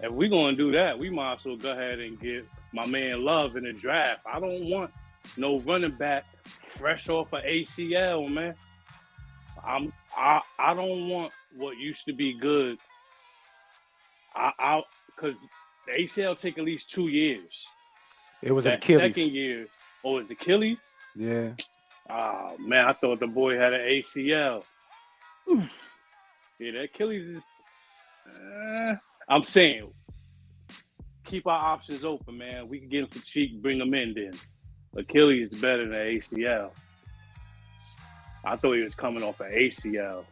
if we're going to do that, we might as well go ahead and get my man Love in the draft. I don't want no running back fresh off of ACL, man. I don't want what used to be good. Because the ACL take at least 2 years. It was that an Achilles. Second year. Oh, it's Achilles? Yeah. Oh, man, I thought the boy had an ACL. Oof. Yeah, that Achilles is... I'm saying, keep our options open, man. We can get him for cheap, bring him in then. Achilles is better than ACL. I thought he was coming off an ACL.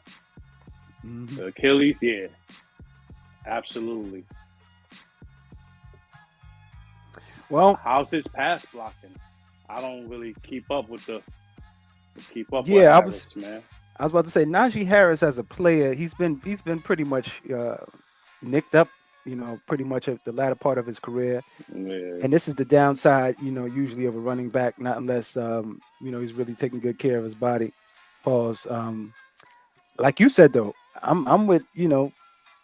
The Achilles, yeah. Absolutely. Well, how's his pass blocking? I don't really keep up with Harris, man. I was about to say Najee Harris as a player, he's been pretty much nicked up, pretty much at the latter part of his career. Yeah. And this is the downside, usually of a running back, not unless he's really taking good care of his body. Pause. like you said though, I'm with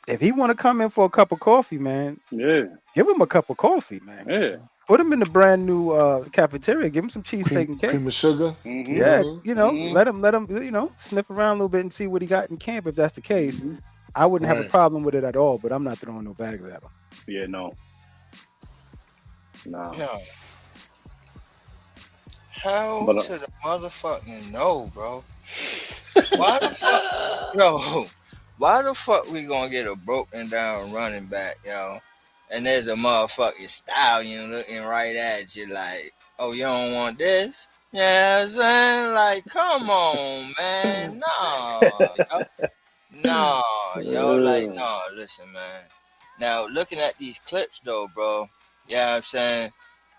if he want to come in for a cup of coffee, man, Yeah, give him a cup of coffee, man. yeah. Put him in the brand new cafeteria. Give him some cheesesteak and cake. Cream of sugar. You Mm-hmm. Yeah, know. Mm-hmm. let him sniff around a little bit and see what he got in camp. If that's the case, Mm-hmm. I wouldn't have a Right. problem with it at all. But I'm not throwing no bags at him. Yeah, no. No. No. Hell But to the motherfucking no, bro. Why the fuck, yo? Why the fuck we gonna get a broken down running back, yo? And there's a motherfucking stallion looking right at you like, oh, you don't want this? Yeah, I'm saying, like, come on, man, no, yo, no, yo, like, no, listen, man. Now looking at these clips though, bro, yeah, I'm saying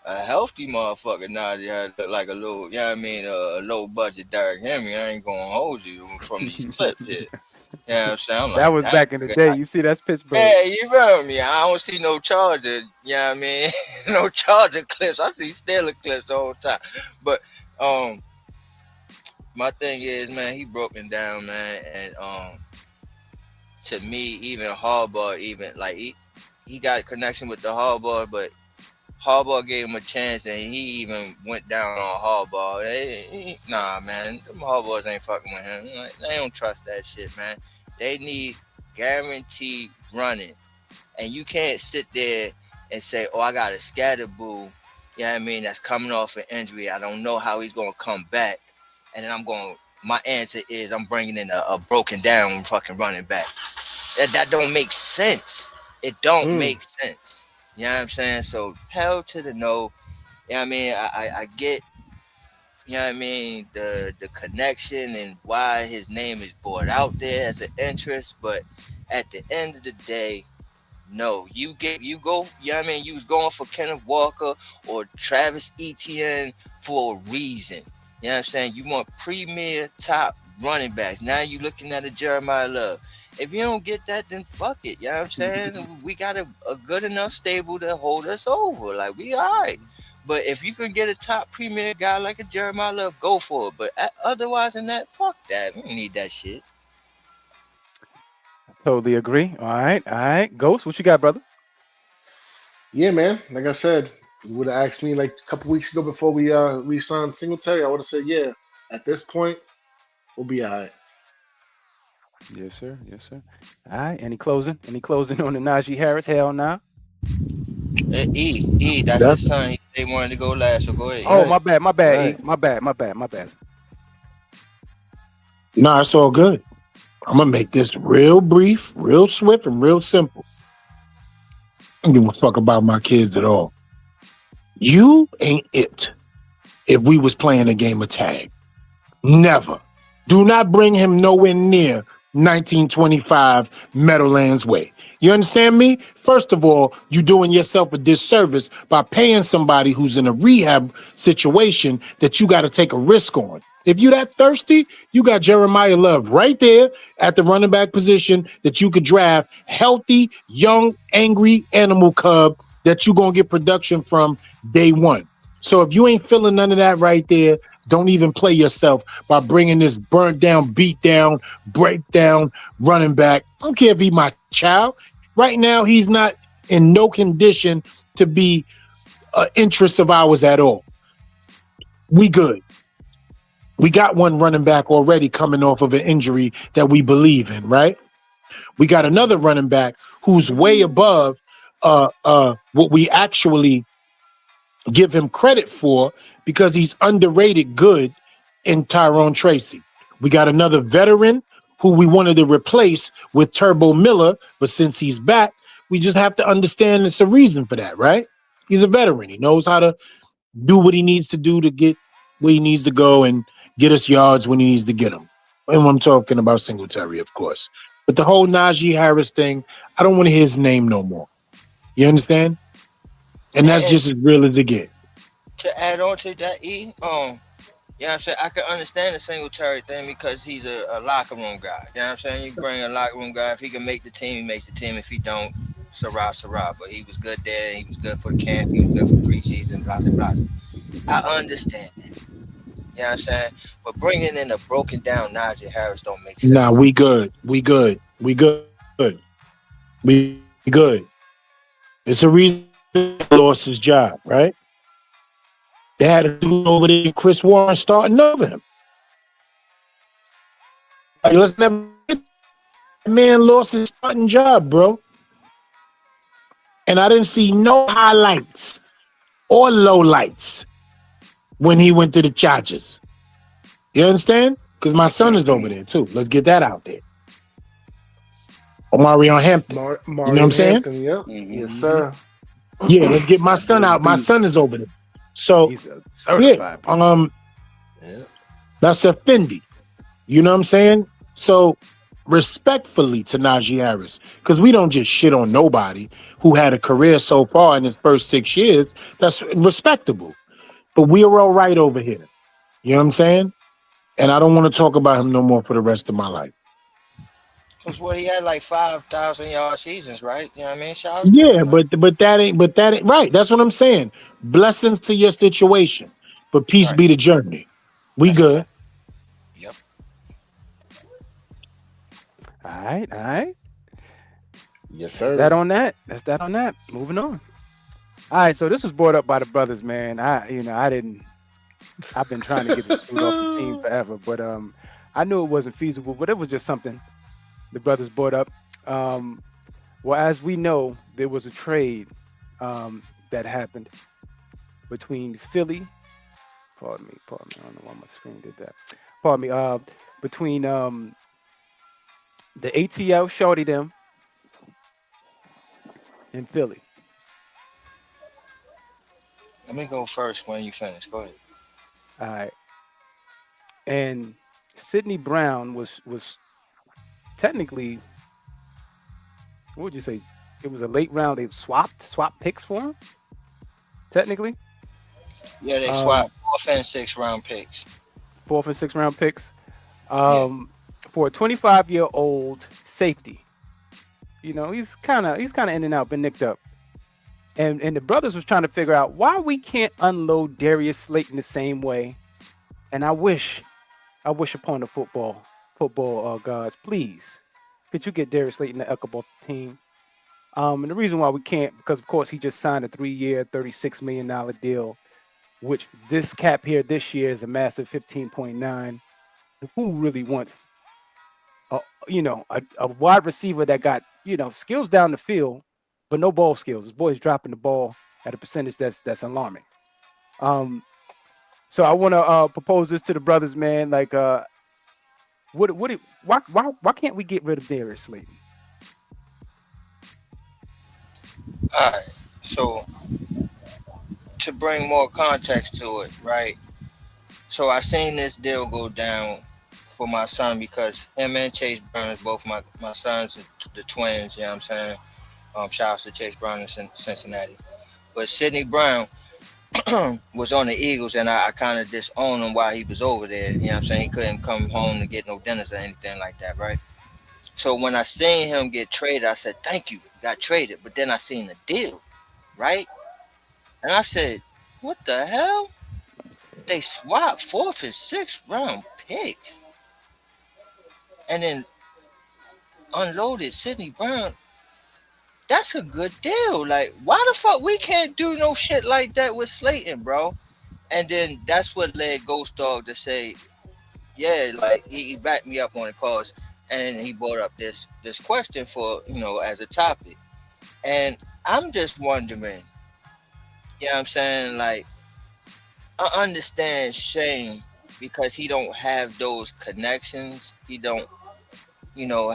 a healthy motherfucker now that look like a little, yeah, I mean, a low budget Derrick Henry. I ain't gonna hold you from these clips here. Yeah, I'm saying, I'm That like, was damn, back in the day. You see, that's Pittsburgh. yeah, you feel me? I don't see no Charger, yeah, I mean, no Charger clips. I see Steeler clips the whole time. But my thing is, man, he broken down, man, and to me, even Harbaugh, even like he got a connection with the Harbaugh, but Harbaugh gave him a chance, and he even went down on Harbaugh. Nah, man, them Harbaughs ain't fucking with him. Like, they don't trust that shit, man. They need guaranteed running, and you can't sit there and say, "Oh, I got a scatterboo." You know what I mean? That's coming off an injury. I don't know how he's gonna come back, and then I'm going. My answer is I'm bringing in a broken down fucking running back. That don't make sense. It don't Mm. make sense. You know what I'm saying? So hell to the no. You know what I mean? I get, you know what I mean, the connection and why his name is brought out there as an interest, but at the end of the day, no. You go, you know what I mean, you was going for Kenneth Walker or Travis Etienne for a reason. You know what I'm saying? You want premier top running backs. Now you looking at a Jeremiah Love. If you don't get that, then fuck it. You know what I'm saying? We got a good enough stable to hold us over. Like, we all right. But if you can get a top premier guy like a Jeremiah Love, go for it. But otherwise than that, fuck that. We don't need that shit. Totally agree. All right. Ghost, what you got, brother? Yeah, man. Like I said, you would have asked me like a couple weeks ago before we re-signed Singletary. I would have said, yeah. At this point, we'll be all right. Yes, sir. Yes, sir. All right. Any closing? Any closing on the Najee Harris? Hell nah. That's his Nothing. son. He wanted to go last, so go ahead. Oh, Right. my bad, E. Right. My bad. No, it's all good. I'm gonna make this real brief, real swift, and real simple. I don't give a fuck about my kids at all. You ain't it if we was playing a game of tag. Never. Do not bring him nowhere near 1925 Meadowlands Way. You understand me? First of all, you're doing yourself a disservice by paying somebody who's in a rehab situation that you got to take a risk on. If you that thirsty, you got Jeremiah Love right there at the running back position that you could draft, healthy, young, angry animal cub that you're going to get production from day one. So if you ain't feeling none of that right there, don't even play yourself by bringing this burnt down, beat down, breakdown running back. I don't care if he's my child. Right now, he's not in no condition to be an interest of ours at all. We good. We got one running back already coming off of an injury that we believe in, right? We got another running back who's way above what we actually give him credit for because he's underrated good in Tyrone Tracy. We got another veteran who we wanted to replace with Turbo Miller, but since he's back, we just have to understand there's a reason for that, right? He's a veteran. He knows how to do what he needs to do to get where he needs to go and get us yards when he needs to get them. And I'm talking about Singletary, of course. But the whole Najee Harris thing, I don't want to hear his name no more. You understand? And that's And just as real as it gets. to add on to that, you know what I'm saying? I can understand the Singletary thing because he's a locker room guy. You know what I'm saying? You bring a locker room guy. If he can make the team, he makes the team. If he don't, Sarah. But he was good there. He was good for the camp. He was good for preseason, blah, blah, blah. I understand that. You know You know what I'm saying? But bringing in a broken down Najee Harris don't make Nah, sense. we good. We good. We good. We good. It's a reason he lost his job, right? They had a dude over there, Chris Warren, starting over him. Like, let's never forget that man lost his starting job, bro. And I didn't see no highlights or lowlights when he went to the Chargers. You understand? Because my son is over there too. Let's get that out there. Omarion Hampton. You know what I'm Marion saying? Hampton, yep. Yes, Mm-hmm. sir. Yeah, let's get my That son boy out. My beast. son is over there. So He's a yeah, certified beast. Yeah. that's a Fendi. You know what I'm saying? So respectfully to Najee Harris, because we don't just shit on nobody who had a career so far in his first 6 years. That's respectable. But we're all right over here. You know what I'm saying? And I don't want to talk about him no more for the rest of my life. Because what he had like 5,000-yard seasons, right? You know what I mean? Shout out to Yeah, him, man. but that ain't right. That's what I'm saying. Blessings to your situation, but peace Right. be the journey. We That's a good. fact. Yep. All right, all right. Yes, That's that sir. on that. That's that on that. Moving on. All right, so this was brought up by the brothers, man. I didn't. I've been trying to get this dude off the team forever, but I knew it wasn't feasible. But it was just something the brothers brought up. Um, well, as we know, there was a trade that happened between Philly. Pardon me. I don't know why my screen did that. Pardon me. Between the ATL Shorty them and Philly. Let me go first when you finish. Go ahead. All right. And Sidney Brown was technically, what would you say? It was a late round. They swapped picks for him. Technically, Yeah, they um, swapped 4th and 6th round picks. 4th and 6th round picks Yeah. for a 25-year-old safety. You know, he's kind of in and out, been nicked up. And the brothers was trying to figure out why we can't unload Darius Slayton the same way. And I wish upon the football gods, please, could you get Darius Slayton to off the team? And the reason why we can't, because of course he just signed a 3-year, $36 million deal, which this cap here this year is a massive 15.9. Who really wants, a wide receiver that got skills down the field, but no ball skills? This boy's dropping the ball at a percentage that's alarming. So I want to propose this to the brothers, man. Like, why can't we get rid of Darius Slayton? All right. So to bring more context to it, right? So I seen this deal go down for my son because him and Chase Brown is both my sons, the twins. You know what I'm saying? Shout out to Chase Brown in Cincinnati. But Sidney Brown was on the Eagles, and I kind of disowned him while he was over there. You know what I'm saying? He couldn't come home to get no dinners or anything like that, right? So when I seen him get traded, I said, thank you, got traded. But then I seen the deal, right? And I said, what the hell? They swapped 4th and 6th round picks and then unloaded Sidney Brown. That's a good deal. Like, why the fuck we can't do no shit like that with Slayton, bro? And then that's what led GHOSTDOG to say, yeah, like he backed me up on the cause, and he brought up this question for as a topic, and I'm just wondering, you know what I'm saying? Like, I understand Shane because he don't have those connections, he don't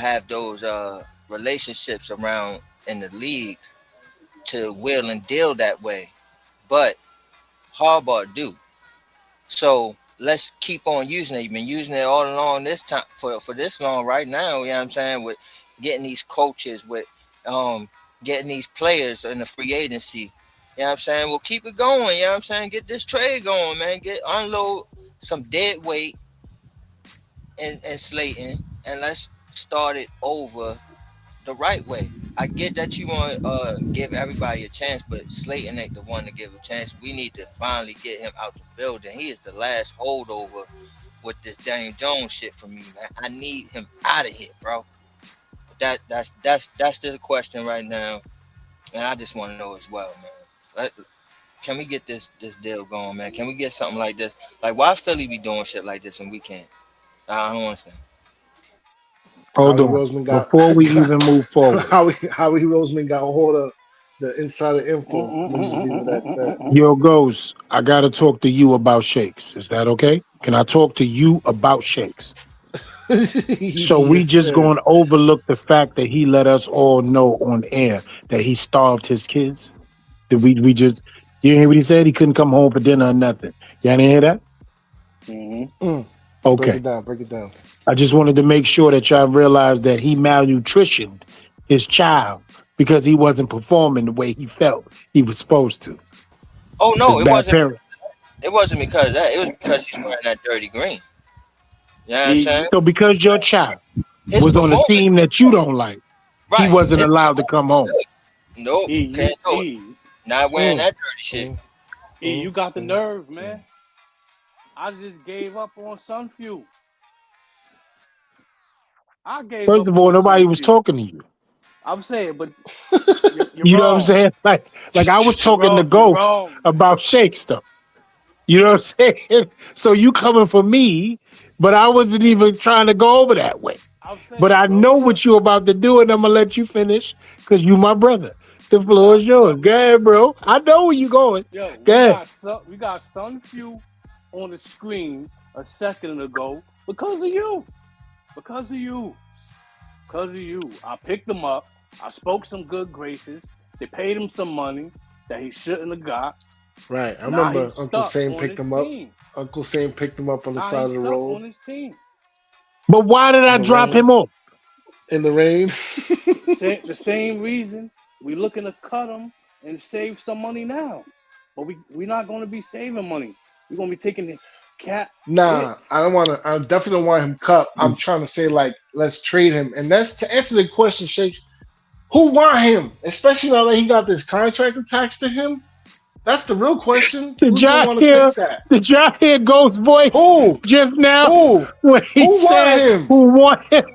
have those relationships around in the league to will and deal that way, but Harbaugh do. So let's keep on using it. You've been using it all along this time for this long right now, you know what I'm saying, with getting these coaches, with getting these players in the free agency. You know what I'm saying? We'll keep it going, you know what I'm saying? Get this trade going, man. Unload some dead weight and Slayton, and let's start it over the right way. I get that you want to give everybody a chance, but Slayton ain't the one to give a chance. We need to finally get him out the building. He is the last holdover with this Daniel Jones shit for me, man. I need him out of here, bro. But that's the question right now, and I just want to know as well, man. Can we get this deal going, man? Can we get something like this? Like, why Philly be doing shit like this and we can't? I don't understand. Hold Howie on. Roseman got, Before we even move forward, Howie Roseman got a hold of the insider info. I'm gonna just leave it at that. yo, Ghost, I got to talk to you about Shakes. Is that okay? Can I talk to you about Shakes? So we Yes, just sir. going to overlook the fact that he let us all know on air that he starved his kids? Did we just, you hear what he said? He couldn't come home for dinner or nothing. Y'all didn't hear that? Break Okay. it down. Break it down. I just wanted to make sure that y'all realized that he malnutritioned his child because he wasn't performing the way he felt he was supposed to. Oh His no, it bad wasn't. parent. It wasn't because of that. It was because he's wearing that dirty green. You know what I'm saying? So because your child His was on a performance, team that you don't like, he right? wasn't allowed to come home. Nope, can't do it. Not wearing that dirty shit. You got the nerve, man. I just gave up on Sun Fuel. I gave First up of all, on nobody Sun was Fuel. talking to you. I'm saying, but you're You know wrong. what I'm saying? Like I was talking to Ghosts about Shake stuff. You know what I'm saying? So you coming for me, but I wasn't even trying to go over that way. I'm saying, But I bro, know what you're about to do, and I'm gonna let you finish because you my brother. The floor is yours. Go ahead, bro. I know where you going. Yo, Go ahead. we got Sun Fuel on the screen a second ago because of you. Because of you. Because of you. I picked him up. I spoke some good graces. They paid him some money that he shouldn't have got. Right. I Now remember he's Uncle stuck Sam on picked his him up. team. Uncle Sam picked him up on the Now side of he's the stuck road on his team. But why did I the drop rain. him off? In the rain. The same reason we're looking to cut him and save some money now. But we're not going to be saving money. We're going to be taking the cap Nah, hits. I don't want to. I definitely don't want him cut. I'm trying to say like, let's trade him, and that's to answer the question, Shakes. Who want him? Especially now that he got this contract attached to him. That's the real question. Did Who's gonna y'all want to hear? take that? Did y'all hear Ghost's voice Who? just now Who? when he Who want said, him? "Who want him?"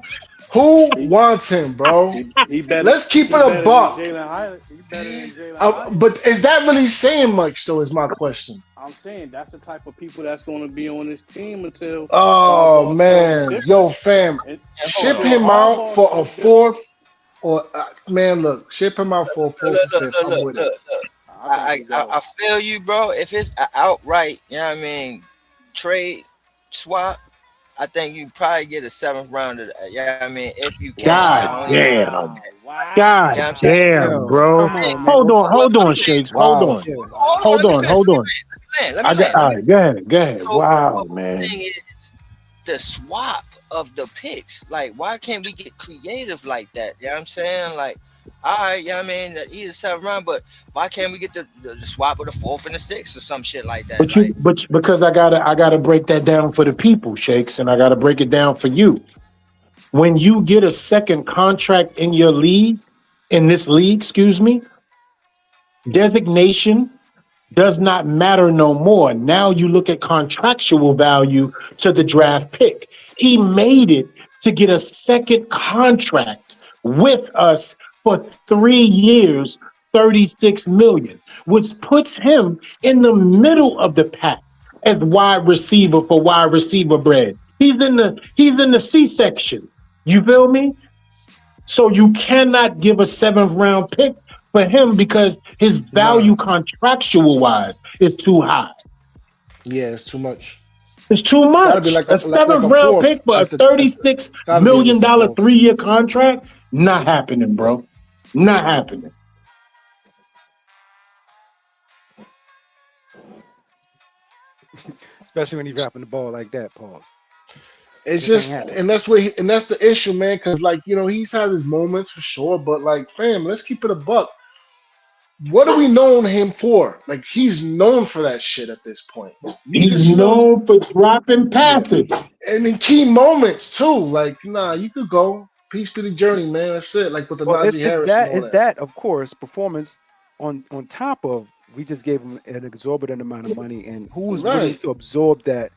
Who wants him, bro? He better. Let's keep He it a better than buck. Jalen Hyatt. He better than Jalen Hyatt. But is that really saying much, though? Is my question. I'm saying that's the type of people that's going to be on this team until Oh Harbaugh man, different. yo, fam, And ship hold on. him out for a Harbaugh fourth, or man, look, ship him out for a fourth Look, or look, fifth. look, I'm look, with it. look, look. I think I feel you, bro. If it's an outright, you know what I mean, trade swap, I think you probably get a seventh rounder. Yeah, I mean, if you can. God I don't even. damn. You know God what I'm saying? damn, Yo, bro. come on, man. Hold Let me on, finish. Shakes. Hold Wow. on. Yeah. Hold on, let me finish. Hold on. Let me land. All right, go ahead. So, Wow, the man. thing is, the swap of the picks. Like, why can't we get creative like that? You know what I'm saying? Like, all right, yeah, I mean, he's a seventh round, but why can't we get the swap of the fourth and the sixth or some shit like that? Like, But because I gotta break that down for the people, Shakes, and I gotta break it down for you. When you get a second contract in your league, in this league, excuse me, designation does not matter no more. Now you look at contractual value to the draft pick. He made it to get a second contract with us for 3 years, 36 million, which puts him in the middle of the pack as wide receiver for wide receiver bread. He's in the C section. You feel me? So you cannot give a seventh round pick for him because his Nah. value contractual wise is too high. Yeah, it's too much. It's too It's got to be much. like A like seventh a round fourth. pick for a $36 It's got to be at million least a fourth. 3-year contract? Not happening, bro. Not happening. Especially when he's dropping the ball like that, pause. It's Just ain't just, happening. and that's what, and that's the issue, man. Because like he's had his moments for sure, but like, fam, let's keep it a buck. What are we known him for? Like he's known for that shit at this point. You He's just known for dropping Yeah. passes. and in key moments too. Like, nah, you could go. Peace be the journey, man. That's it. Like with the Well, Najee Harris and all it's that. that of course performance on top of we just gave him an exorbitant amount of money, and who's willing Right. to absorb that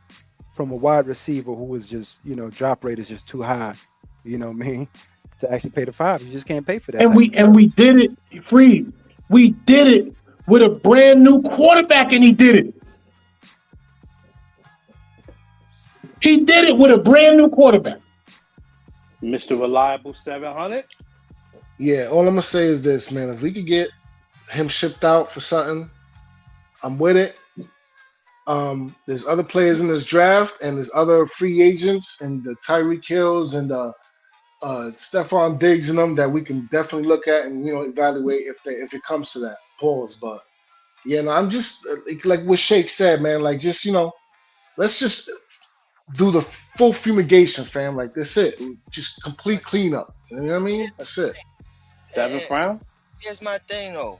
from a wide receiver who is just drop rate is just too high, you know what I mean, to actually pay the $5. You just can't pay for that. And we did it, Freeze. We did it with a brand new quarterback, and he did it. He did it with a brand new quarterback. Mr. Reliable 700. Yeah, all I'm gonna say is this, man. If we could get him shipped out for something, I'm with it. There's other players in this draft, and there's other free agents, and the Tyreek Hills and Stephon Diggs and them that we can definitely look at and evaluate if it comes to that. Pause. But yeah, no, I'm just like what Shake said, man. Like just let's just do the full fumigation, fam. Like that's it. Just complete cleanup. You know what I mean? That's it. 7th round. Here's my thing though.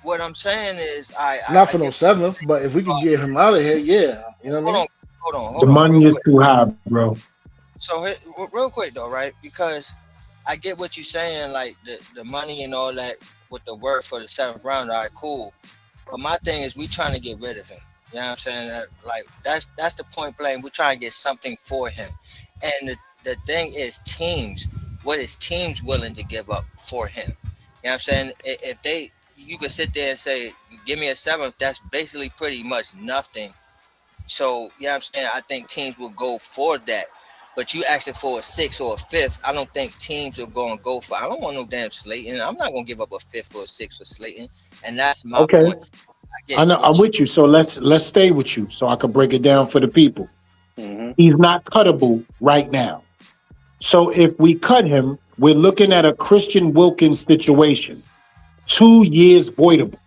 What I'm saying is, Not for no 7th, but if we can get him out of here, yeah. You know what I mean? Hold on. The money is too high, bro. So real quick though, right? Because I get what you're saying, like the money and all that with the work for the 7th round. All right, cool. But my thing is, we trying to get rid of him. You know what I'm saying? Like that's the point blank. We're trying to get something for him. And the thing is, teams. What is teams willing to give up for him? You know what I'm saying? If you could sit there and say, give me a 7th, that's basically pretty much nothing. So, you know what I'm saying? I think teams will go for that. But you asking for a 6th or a 5th, I don't think teams are going to go for. I don't want no damn Slayton. I'm not going to give up a 5th or a 6th for Slayton. And that's my point. I know. I'm with you. So let's stay with you so I can break it down for the people. Mm-hmm. He's not cuttable right now. So if we cut him, we're looking at a Christian Wilkins situation. 2 years voidable.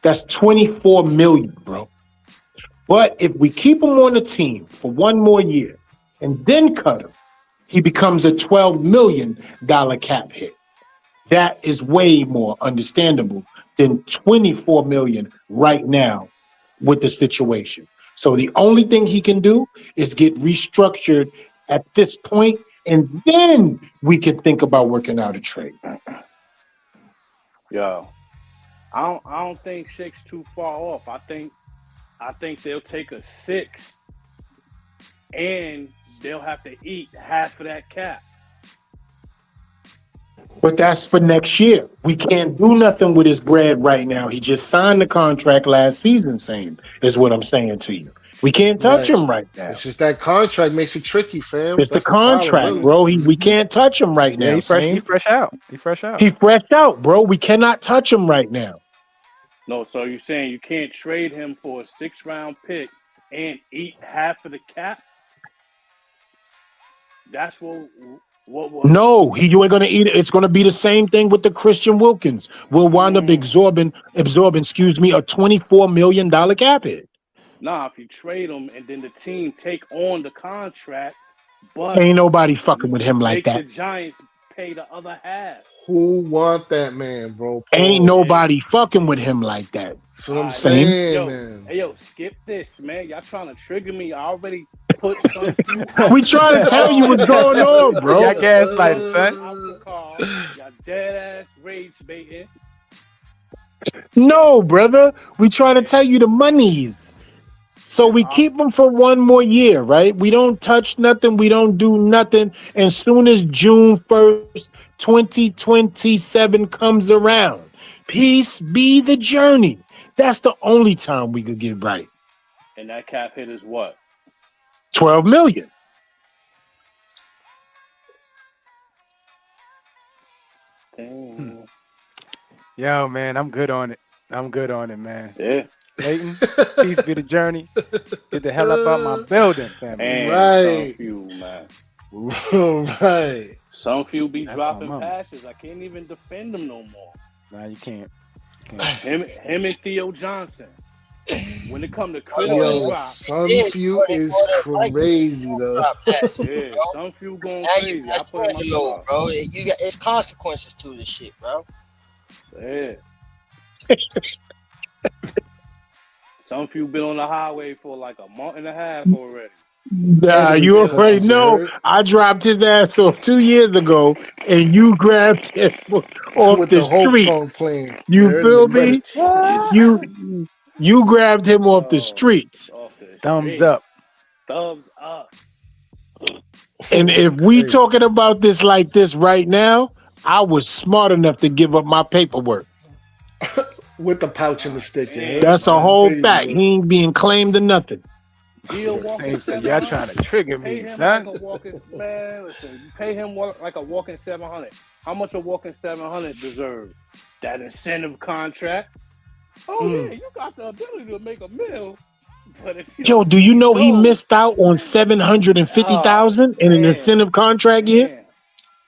That's $24 million, bro. But if we keep him on the team for 1 more year and then cut him, he becomes a $12 million cap hit. That is way more understandable than $24 million right now with the situation. So the only thing he can do is get restructured at this point, and then we can think about working out a trade. Yo, I don't think Shake's too far off. I think they'll take a 6, and they'll have to eat half of that cap. But that's for next year. We can't do nothing with his bread right now. He just signed the contract last season, same is what I'm saying to you. We can't touch him right now. It's just that contract makes it tricky, fam. It's the contract, bro. We can't touch him right now. He fresh out. He fresh out, bro. We cannot touch him right now. No, so you're saying you can't trade him for a 6th round pick and eat half of the cap? That's what No, you ain't gonna eat it. It's gonna be the same thing with the Christian Wilkins. We'll wind up absorbing, a $24 million cap hit. Nah, if you trade him and then the team take on the contract, but ain't nobody fucking with him like that. The Giants pay the other half. Who want that man, bro? Ain't nobody fucking with him like that. That's what I'm saying, yo, man. Hey, yo, skip this, man. Y'all trying to trigger me. I already put some few. We trying to tell you what's going on, bro. Y'all gaslighting, son. Y'all dead ass rage baiting. No, brother. We trying to tell you the monies. So we keep them for 1 more year, right? We don't touch nothing. We don't do nothing. And soon as June 1st, 2027 comes around, peace be the journey. That's the only time we could get right. And that cap hit is what? 12 million. Yo, man, I'm good on it. Man. Yeah. Slayton, peace be the journey. Get the hell up out my building, family. And Right. some few, man. Right. Some few be That's dropping my mama. passes. I can't even defend them no more. Nah, you can't. Him and Theo Johnson. When it come to critical Yo, drop, some few is crazy though. yeah, some few going Now crazy. you I got put my low, bro. It's consequences to this shit, bro. Yeah. Some few been on the highway for like a month and a half already. Nah, And the you already repercussions, you know heard? I dropped his ass off 2 years ago, and you grabbed him off With the the Hope song streets. playing, you You heard? The feel me? credits. You grabbed him off the Oh, streets. off the Thumbs street. up. Thumbs up. And if we Crazy. talking about this like this right now, I was smart enough to give up my paperwork. With the pouch and the God stick, you heard? damn, That's a son. whole Crazy fact. work. He ain't being claimed or nothing. He'll Yeah, walk in same say y'all trying 700. to trigger Pay me, him like son. a walking man. Listen, you pay him like a walking 700. How much a walking 700 deserve? That incentive contract. Oh yeah, you got the ability to make a meal, but if you Yo, don't do see you me know he go, missed out on oh 750,000 in an damn, incentive contract year? damn.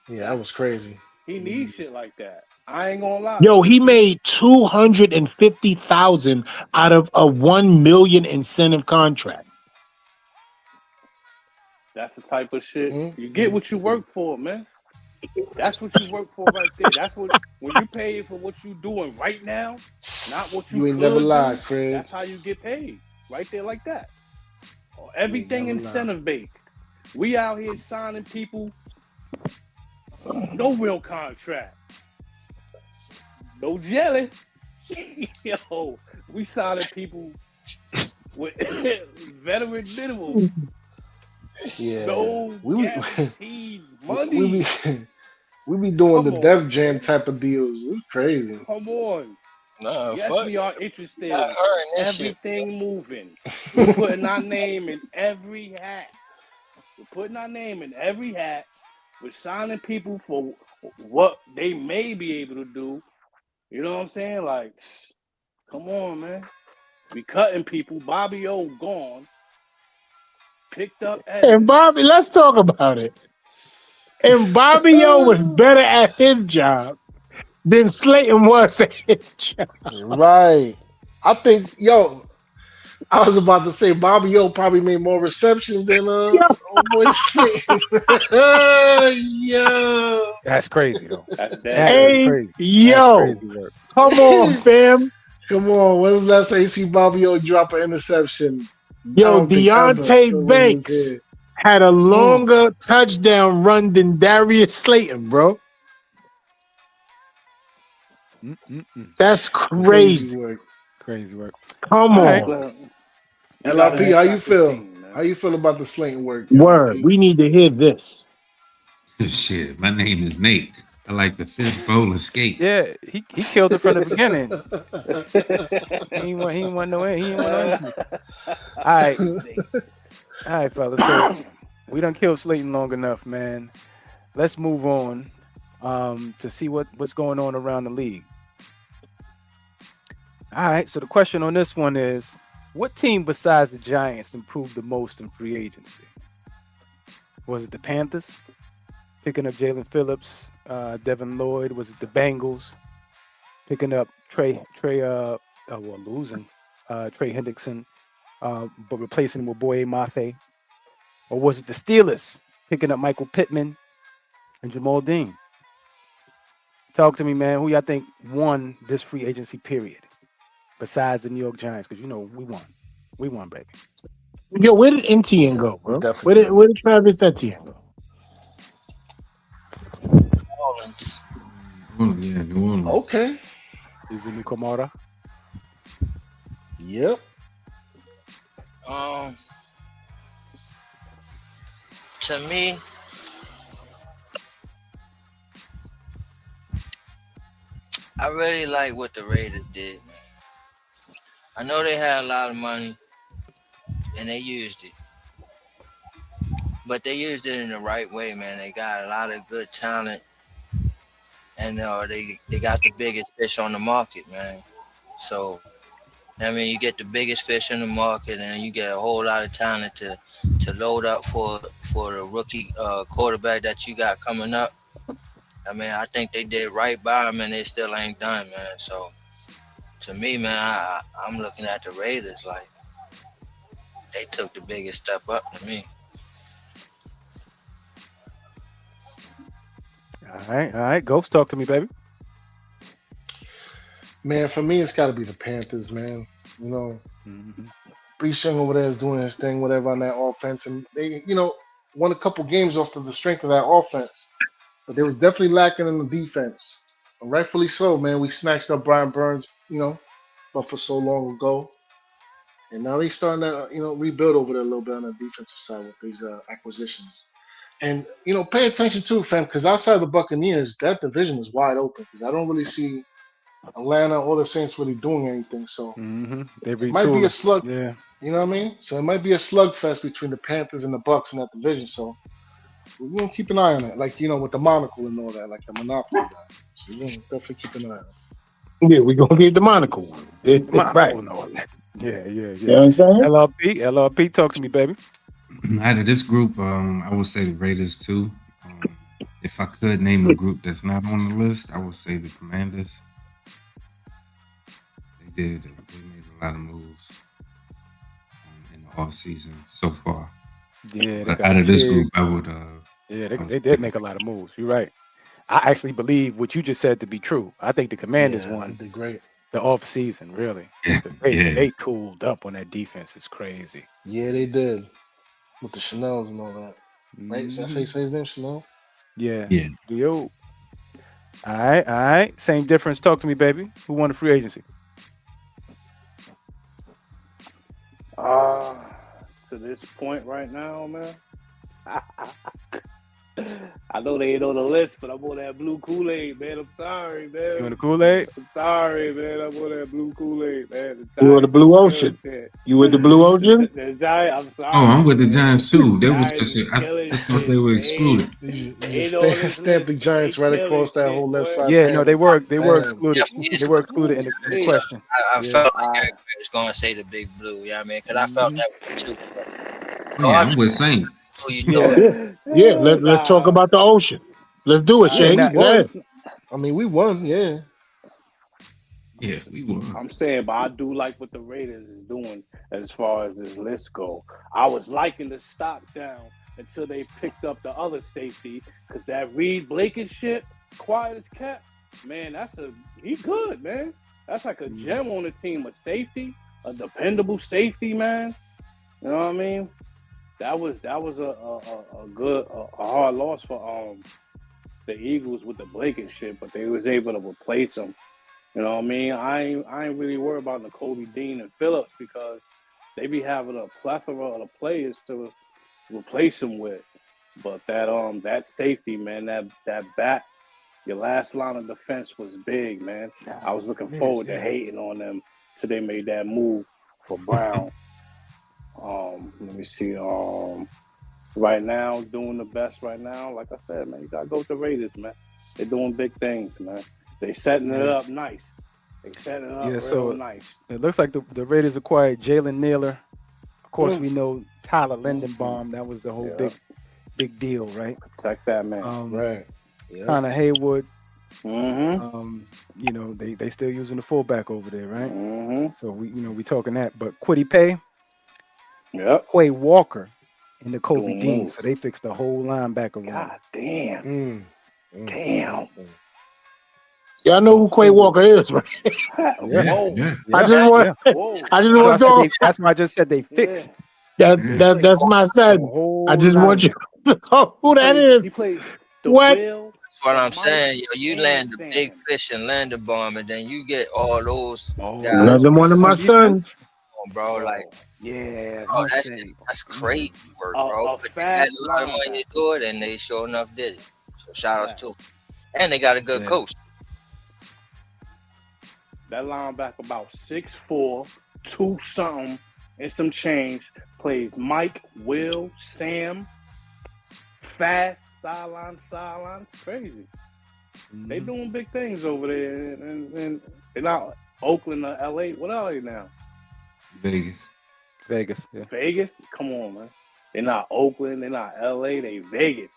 Yeah, that That's was crazy. he needs shit like that. I ain't gonna lie. Yo, he made 250,000 out of a 1 million incentive contract. That's the type of shit Mm, you get. mm, What you mm. work for, man. That's what you work for right there. That's what when you pay for what you doing right now, not what you You ain't never could do. lied, Craig. That's how you get paid, right there, like that. You ain't Everything never lied. incentive based. We out here signing people, no real contract, no jelly. Yo, we signing people with veteran minimum, Yeah. no We guaranteed we money. be we be doing the Come on, Def Jam man. type of deals. It's crazy. Come on. Nah, Yes, fuck. we are interested Not in her and this shit. everything moving. We're putting our name in every hat. We're putting our name in every hat. We're signing people for what they may be able to do. You know what I'm saying? Like, come on, man. We cutting people. Bobby O gone. Picked up And Evans. Bobby, let's talk about it. And Bobby O was better at his job than Slayton was at his job. Right. I think, I was about to say Bobby O probably made more receptions than old boy Slayton. Yo. That's crazy though. That's dead That is crazy. Hey, crazy. That's yo, crazy work. come on, fam. Come on, when was the last time you see Bobby O drop an interception? I Yo, don't think ever till Deontay when he was Banks here. had a Mm. longer touchdown run than Darius Slayton, bro. That's Crazy crazy. work. Crazy work. Come All right. on. Well, you gotta LRP, how you respect the feel? team, How man. you feel about the Slayton work, Word. LRP? We need to hear this. Shit, my name is Nate. I like the fish bowl and skate. Yeah, he killed it from the beginning. He ain't want no incident. All right, all right, fellas. So we done killed Slayton long enough, man. Let's move on to see what's going on around the league. All right. So the question on this one is, what team besides the Giants improved the most in free agency? Was it the Panthers picking up Jalen Phillips, Devin Lloyd? Was it the Bengals picking up losing Trey Hendrickson, but replacing him with Boye Mafe? Or was it the Steelers picking up Michael Pittman and Jamal Dean? Talk to me, man. Who y'all think won this free agency period besides the New York Giants? Because we won. We won, baby. Yo, where did NTN go, bro? Definitely. Where did Travis Etienne go? Orleans. Yeah, New Orleans. Okay. Is it Kamara? Yep. To me, I really like what the Raiders did, man. I know they had a lot of money and they used it, but they used it in the right way, man. They got a lot of good talent, and they got the biggest fish on the market, man. So I mean, you get the biggest fish in the market, and you get a whole lot of talent to load up for the rookie quarterback that you got coming up. I mean, I think they did right by him, and they still ain't done, man. So to me, man, I'm looking at the Raiders like they took the biggest step up to me. All right. Ghost, talk to me, baby. Man, for me, it's got to be the Panthers, man. You know, Brees Young over there is doing his thing, whatever on that offense, and they, won a couple games off of the strength of that offense. But they was definitely lacking in the defense, and rightfully so, man. We snatched up Brian Burns, but for so long ago, and now they starting to, rebuild over there a little bit on the defensive side with these acquisitions. And pay attention too, fam, because outside of the Buccaneers, that division is wide open. Because I don't really see Atlanta or the Saints really doing anything. So They it might be a retooling. slug. Yeah. You know what I mean? So it might be a slugfest between the Panthers and the Bucks in that division. So we're gonna keep an eye on it, like with the monocle and all that, like the monopoly guy. So we're gonna definitely keep an eye on it. Yeah, we're gonna get the monocle. Right. And all that. Yeah. You know what I'm saying? LRP, talk to me, baby. Out of this group, I would say the Raiders too. If I could name a group that's not on the list, I would say the Commanders. They made a lot of moves in the off season so far. Yeah, but out of this group, I would. They did make a lot of moves. You're right. I actually believe what you just said to be true. I think the Commanders won. They did great. The off season, really. Yeah. They tooled up on that defense. It's crazy. Yeah, they did. With the Chanels and all that. Right? Did I say his name, Chanel? Yeah. Yo. All right. Same difference. Talk to me, baby. Who won the free agency? To this point right now, man. I know they ain't on the list, but I'm on that blue Kool-Aid, man. I'm sorry, man. You on the Kool-Aid? I'm sorry, man. I'm on that blue Kool-Aid, man. You on the Blue Ocean? You with the Blue Ocean? The Giant, I'm sorry. Oh, I'm with the Giants too. They was just, I thought they were excluded. Stamp the Giants right across that whole left side. Yeah, no, they were excluded. They were excluded in the question. I felt like everybody was going to say the Big Blue, you know what I mean? Because I felt that way too. Yeah, I'm with Saint. Yeah, let's talk about the ocean. Let's do it, Shakes. I mean, we won, yeah. Yeah, we won. I'm saying, but I do like what the Raiders is doing as far as this list go. I was liking the stock down until they picked up the other safety, because that Reed Blakey shit, quiet as kept, man, he good, man. That's like a gem on the team, a safety, a dependable safety, man. You know what I mean? That was a hard loss for the Eagles with the Blake and shit, but they was able to replace him. You know what I mean? I ain't really worried about Nakobe Dean and Phillips, because they be having a plethora of the players to replace him with. But that safety, man, that back, your last line of defense was big, man. I was looking forward to hating on them till they made that move for Brown. Let me see. Right now, doing the best right now, like I said, man, you gotta go with the Raiders, man. They're doing big things, man. They setting it up nice. They setting it up real nice. It looks like the Raiders acquired Jalen Naylor. Of course, we know Tyler Lindenbaum. That was the whole big deal, right? Protect that man. Right. Connor Haywood. They still using the fullback over there, right? So we talking that. But Kwity Paye. Yep. Quay Walker and the Kobe Dean. So they fixed the whole linebacker room. God damn. Damn. Yeah, I know who Quay Walker is, right? Yeah. I just want to talk. That's why I just said they fixed. That's my side. I just want you to know who that is. He plays what? That's what I'm saying. You land the big fish in Lindenbaum, and then you get all those guys. Another one of my sons. Bro, like, that's crazy work, bro. But they had a lot of money to do it, and they sure enough did it. So shout outs to them. And they got a good coach. That linebacker about 6'4", 2-something, and some change. Plays Mike, Will, Sam, fast, sideline. Crazy. They doing big things over there, and they're not Oakland or LA. What are they now? Vegas. Yeah. Vegas? Come on, man. They're not Oakland. They're not LA. They Vegas.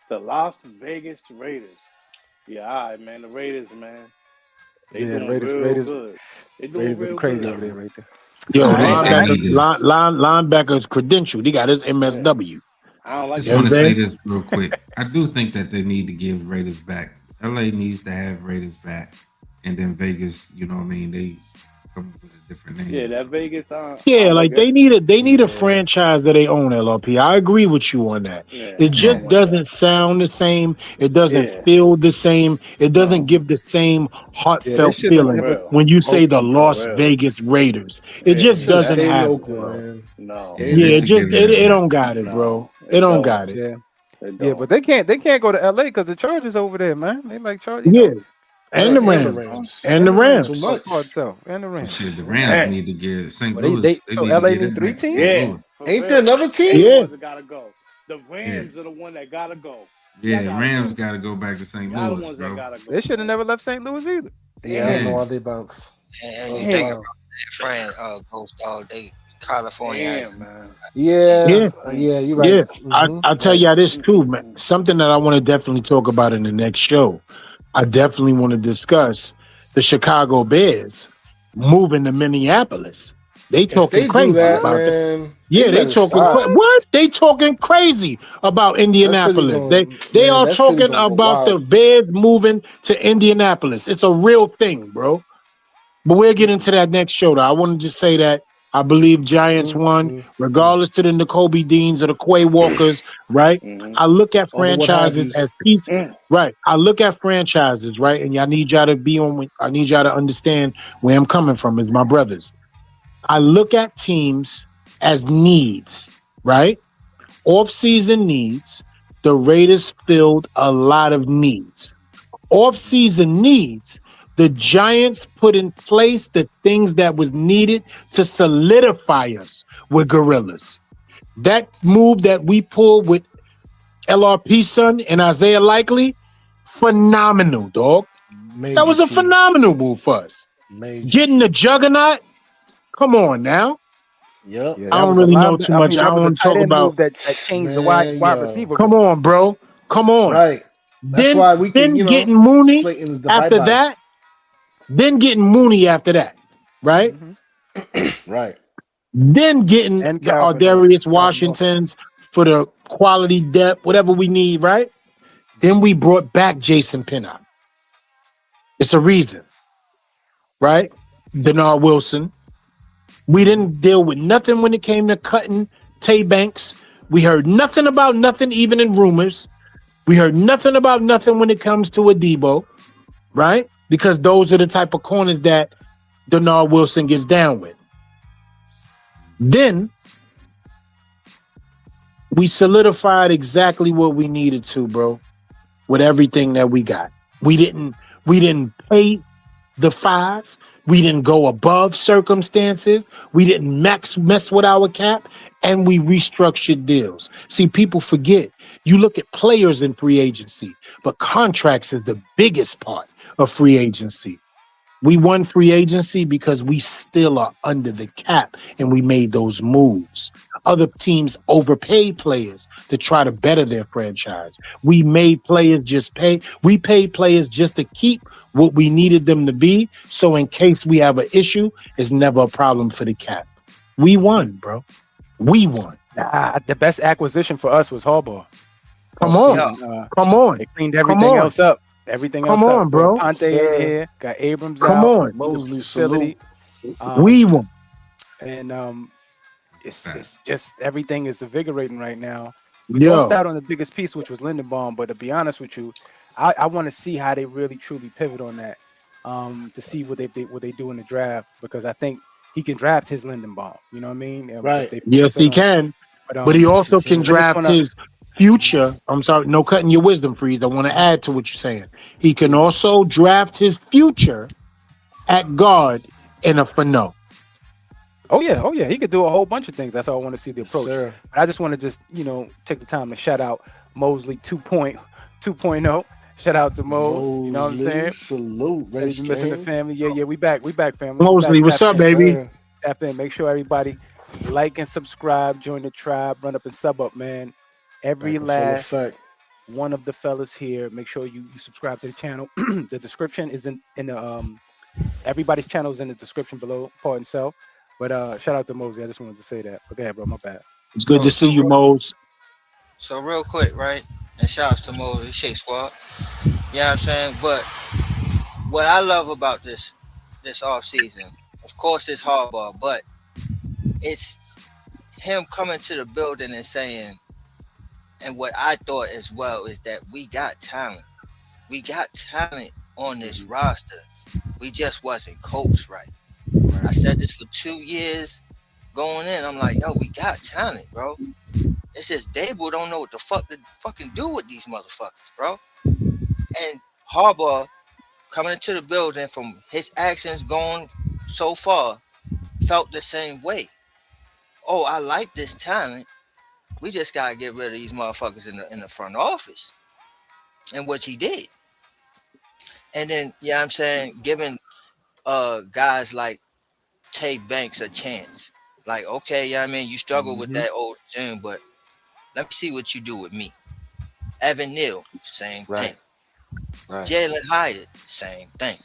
The Las Vegas Raiders. Yeah, all right, man. The Raiders, man. They doing real good. They doing real crazy good over there, right there. Yo, linebacker's credential. He got his MSW. I just want to say this real quick. I do think that they need to give Raiders back. LA needs to have Raiders back. And then Vegas, you know what I mean? They come with a different names. Yeah, that Vegas. Yeah, like they need a Yeah. franchise that they own, LRP. I agree with you on that. Yeah, It I just want doesn't that. sound the same. It doesn't Yeah, feel the same. It doesn't no, give the same Yeah, they heartfelt should have for feeling never. real, when you Oh, say the for Las real. Vegas Raiders. It Yeah, just Should have doesn't stayed in have exactly. it, Oakland, bro. man. No, Stayed in They Yeah, it should give Oakland. just them it that. don't got it, no, bro. It it don't don't. got it. yeah, It yeah, don't. but they can't go to LA because the Chargers over there, man. They like Charge, Yeah, and the Right, and the Rams. Rams. And and the the Rams Too Rams. for much. itself, and the But shit, Rams. the Yeah. Rams Hey, need to get St. Well, Louis. They so need to LA get need that 3 back to teams. St. yeah, Louis. for Ain't there real. another team? They the Yeah, ones that gotta go. The Yeah, Rams are the one that gotta go. Y'all yeah. gotta Rams go. got to go back to St. Y'all the Louis, ones that bro. gotta They go, should have man. never left St. Louis either. Yeah, I don't know Damn, why they bounced. And you think damn, about Wow. that friend, Ghost Dog, they California damn, accent. man. Yeah, yeah, Mm, yeah, you're right. yeah. I'll tell Right. y'all this mm, too, mm, man. mm. Something that I want to definitely talk about in the next show. I definitely want to discuss the Chicago Bears moving to Minneapolis. They If talking they do crazy that, What? about that. man, they Yeah, they better talking stop. What? what? They talking crazy about That city Indianapolis. going, They man. are That city talking gonna go about the wild. Bears moving to Indianapolis. It's a real thing, bro. But we'll get into that next show, though. I want to just say that I believe Giants won, Mm. regardless to the N'Kobe Deans or the Quay Walkers, right? Mhm. I look at All the what have franchises yous. as piece, Mm. right? I look at franchises, right? And I need y'all to be on, I need y'all to understand where I'm coming from as my brothers. I look at teams as needs, right? Off-season needs. The Raiders filled a lot of needs. Off-season needs, the Giants put in place the things that was needed to solidify us with gorillas. That move that we pulled with LRP son and Isaiah Likely, phenomenal, dog. That Major was a key. phenomenal move for us. Major Getting the key. juggernaut, come on now. Yep. Yeah, I that don't was a really know line. too I much. mean, I that don't was a want to tight talk end about. move that changed the Man, wide yo. receiver Come room. on, bro. Come on. Right. That's Then why we can, then you know, getting Mooney Slayton's the after bye-bye. that. Then getting Mooney after that, right? Hmm. Right. Then getting And the Calvin Ardarius Austin. Washingtons for the quality depth, whatever we need, right? Then we brought back Jason Pinnock. It's a reason, right? Bernard Wilson. We didn't deal with nothing when it came to cutting Tay Banks. We heard nothing about nothing, even in rumors. We heard nothing about nothing when it comes to Adebo, right? Because those are the type of corners that Bernard Wilson gets down with. Then we solidified exactly what we needed to, bro, with everything that we got. We didn't pay the 5. We didn't go above circumstances. We didn't mess with our cap, and we restructured deals. See, people forget. You look at players in free agency, but contracts is the biggest part of free agency. We won free agency because we still are under the cap and we made those moves. Other teams overpaid players to try to better their franchise. We made players just pay. We paid players just to keep what we needed them to be. So in case we have an issue, it's never a problem for the cap. We won, bro. We won. Nah, the best acquisition for us was Harbaugh. Come on. Yeah. Come on. They cleaned everything on. else up. Everything Come else on, up. bro. Ponte Sir. in here, got Abrams Come out. on. Mosley, Facility. salute. We won. And it's just everything is invigorating right now. We lost Yo. out on the biggest piece, which was Lindenbaum. But to be honest with you, I want to see how they really truly pivot on that, to see what they do in the draft, because I think he can draft his Lindenbaum. You know what I mean? If Right. they Yes, focus he on- can. But, But he also can. can I just draft wanna- his future. I'm sorry, no cutting your wisdom, Freeze. I want to add to what you're saying. He can also draft his future at guard in a Fano. Oh yeah, he could do a whole bunch of things. That's all I want to see the approach. Sir. But I just want to just take the time to shout out Mosley 2.0. Shout out to Mose. You know what I'm saying? Salute. Said he's been missing the Ray family. Yeah, we back, family. Mosley, what's up, baby? Sir. Tap in. Make sure everybody like and subscribe. Join the tribe. Run up and sub up, man. Every Like a full last effect. one of the fellas here. Make sure you subscribe to the channel. The description is in the everybody's channel is in the description below. Part and self. But shout out to Mosey. I just wanted to say that. But go ahead, bro. My bad. It's good to see you, Mose. So real quick, right? And shouts to Moses Shake Squad. You know what I'm saying? But what I love about this off season, Of course, it's Harbaugh, but it's him coming to the building and saying, and what I thought as well is that we got talent. We got talent on this roster. We just wasn't coached right. I said this for 2 years going in. I'm like, yo, we got talent, bro. It's just Dable don't know what the fuck to fucking do with these motherfuckers, bro. And Harbaugh coming into the building from his actions going so far felt the same way. Oh, I like this talent. We just gotta get rid of these motherfuckers in the front office. And which he did. And then, yeah, I'm saying, giving guys like Tay Banks a chance. Like, okay, yeah, I mean, you struggle with that old gym, but let me see what you do with me. Evan Neal, same thing. Right. Jalen Hyatt, same thing.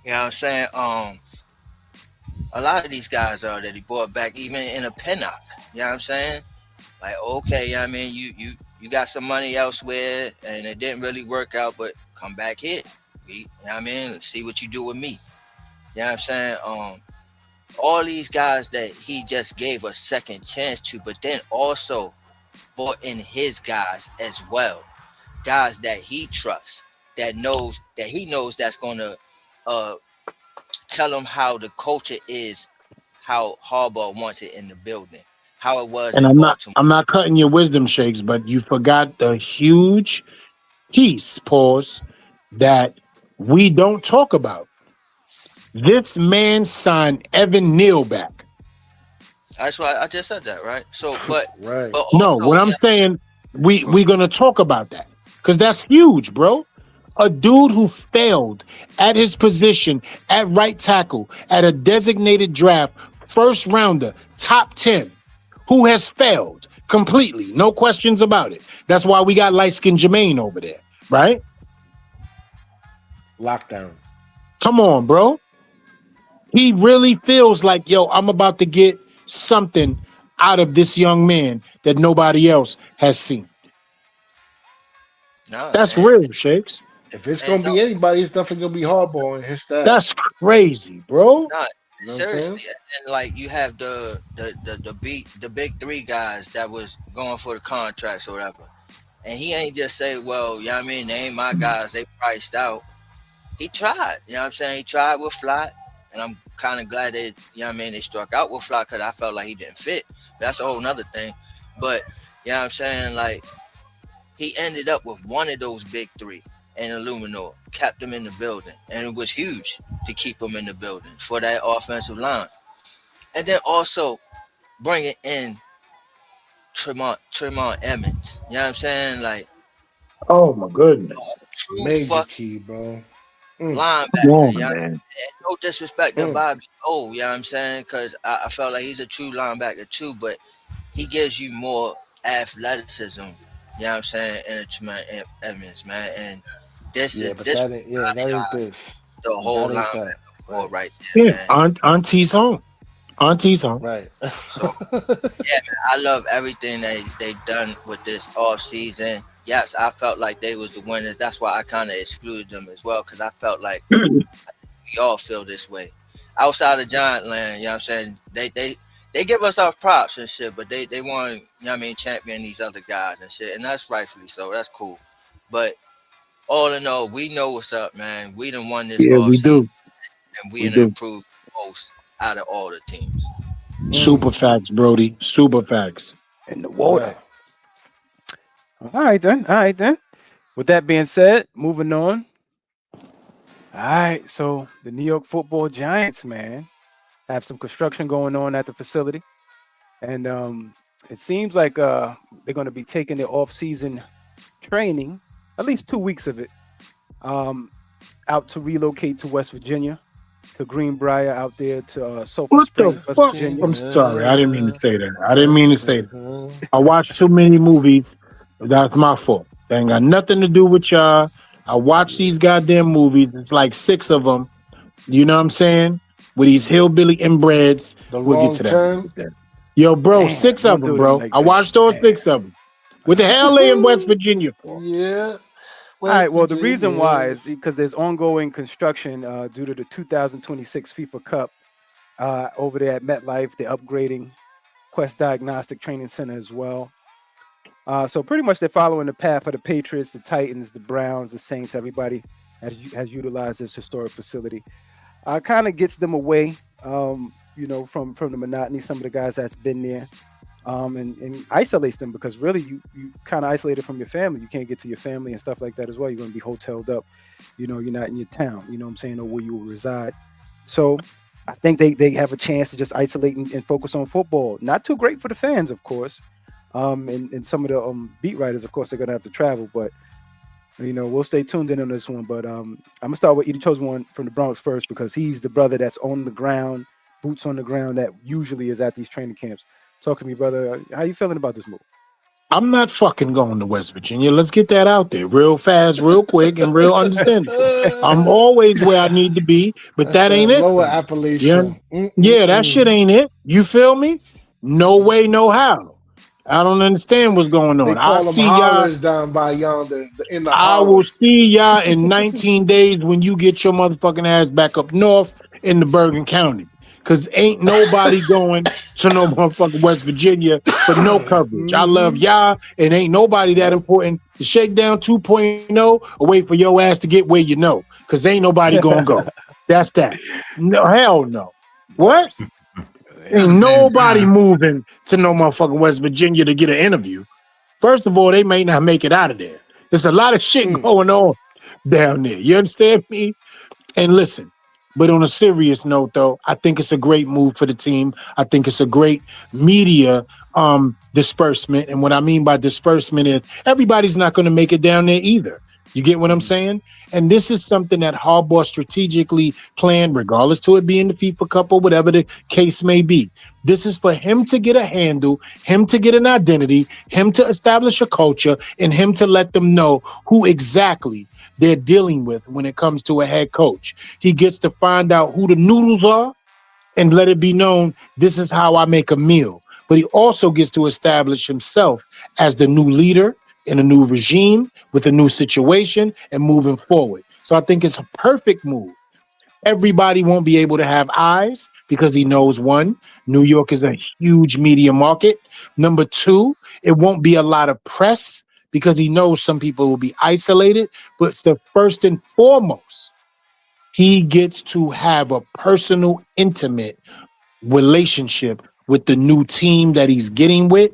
You know what I'm saying? A lot of these guys that he brought back, even in a Pinnock. You know what I'm saying? Like, okay, yeah, I mean, you got some money elsewhere, and it didn't really work out, but come back here. You know what I mean? Let's see what you do with me. You know what I'm saying? All these guys that he just gave a second chance to, but then also brought in his guys as well. Guys that he trusts, that he knows that's gonna tell him how the culture is, how Harbaugh wants it in the building, how it was And in Baltimore. I'm not cutting your wisdom shakes, but you forgot the huge piece, pause, that we don't talk about. This man signed Evan Neal back. That's why I just said that, right? So, but No, also, what I'm saying, we're gonna talk about that because that's huge, bro. A dude who failed at his position at right tackle at a designated draft, first rounder, top 10, who has failed completely, no questions about it. That's why we got light-skinned Jermaine over there, right? Lockdown. Come on, bro. He really feels like, yo, I'm about to get something out of this young man that nobody else has seen. That's real, Shakes. If it's gonna be anybody, it's definitely gonna be Harbaugh and his staff. That's crazy, bro. Not You know seriously, and like you have the big three guys that was going for the contracts or whatever, and he ain't just say, well, you know what I mean, they ain't my guys, they priced out. He tried, you know what I'm saying? He tried with Flat, and I'm kind of glad they, you know what I mean, they struck out with Flat because I felt like he didn't fit. That's a whole nother thing, but you know what I'm saying, like he ended up with one of those big three. And Illuminor kept him in the building, and it was huge to keep him in the building for that offensive line. And then also bringing in Tremont Evans. You know what I'm saying? Like, oh my goodness, major key, bro. Linebacker. On, You know? man. No disrespect to Bobby O. You know what I'm saying? Because I felt like he's a true linebacker too, but he gives you more athleticism. You know what I'm saying? In Tremont Evans, man, and this is but this. that ain't this. The whole that ain't linebacker core right Yeah, there, man. Auntie's home. Auntie's home. Right. So yeah, man, I love everything they done with this off season. Yes, I felt like they was the winners. That's why I kind of excluded them as well, because I felt like we all feel this way. Outside of Giant Land, you know what I'm saying? They give us our props and shit, but they want, you know what I mean, champion these other guys and shit, and that's rightfully so. That's cool. But all in all, we know what's up, man. We done won this off we season, do. and we done improved most out of all the teams. Super facts, Brody. Super facts. In the water. All right then. With that being said, moving on. All right, so the New York Football Giants, man, have some construction going on at the facility, and it seems like they're going to be taking their off-season training, at least 2 weeks of it, out to relocate to West Virginia, to Greenbrier, out there to Sulphur What the Springs, West fuck? Virginia. I'm sorry. I didn't mean to say that. I didn't mean to say that. I watched too many movies. That's my fault. That ain't got nothing to do with y'all. I watch these goddamn movies. It's like 6 of them. You know what I'm saying? With these hillbilly inbreds. We'll get to that. Yo, bro, 6 of them, bro. I watched all 6 of them. What the hell they in West Virginia for? Yeah. All right, well, the reason why is because there's ongoing construction due to the 2026 FIFA Cup over there at MetLife. They're upgrading Quest Diagnostic Training Center as well. So pretty much they're following the path of the Patriots, the Titans, the Browns, the Saints. Everybody has utilized this historic facility. Kind of gets them away, from the monotony. Some of the guys that's been there, and isolates them because really you kind of isolated from your family. You can't get to your family and stuff like that as well. You're going to be hoteled up. You're not in your town. You know what I'm saying, or where you will reside. So I think they have a chance to just isolate and focus on football. Not too great for the fans, of course. And some of the beat writers, of course, they're gonna have to travel, but we'll stay tuned in on this one. But I'm gonna start with Edie Chosen one from the Bronx first because he's the brother that's on the ground, boots on the ground, that usually is at these training camps. Talk to me, brother. How you feeling about this move? I'm not fucking going to West Virginia. Let's get that out there real fast, real quick, and real understandable. I'm always where I need to be, but that ain't it. Lower Appalachia. Yeah, that shit ain't it. You feel me? No way, no how. I don't understand what's going on. They call them hollers down by yonder in the I holler. will see y'all in 19 days when you get your motherfucking ass back up north in the Bergen County. Because ain't nobody going to no motherfucking West Virginia for no coverage. I love y'all, and ain't nobody that important to Shakedown 2.0 or wait for your ass to get where you know. Because ain't nobody going to go. That's that. No, hell no. What? Ain't nobody moving to no motherfucking West Virginia to get an interview. First of all, they may not make it out of there. There's a lot of shit going on down there. You understand me? And listen, but on a serious note, though, I think it's a great move for the team. I think it's a great media disbursement. And what I mean by disbursement is everybody's not going to make it down there either. You get what I'm saying? And this is something that Harbaugh strategically planned, regardless to it being the FIFA Cup or whatever the case may be. This is for him to get a handle, him to get an identity, him to establish a culture, and him to let them know who exactly they're dealing with when it comes to a head coach. He gets to find out who the noodles are and let it be known, this is how I make a meal. But he also gets to establish himself as the new leader in a new regime with a new situation and moving forward. So I think it's a perfect move. Everybody won't be able to have eyes because he knows, one, New York is a huge media market. Number two, it won't be a lot of press because he knows some people will be isolated. But the first and foremost, he gets to have a personal, intimate relationship with the new team that he's getting with.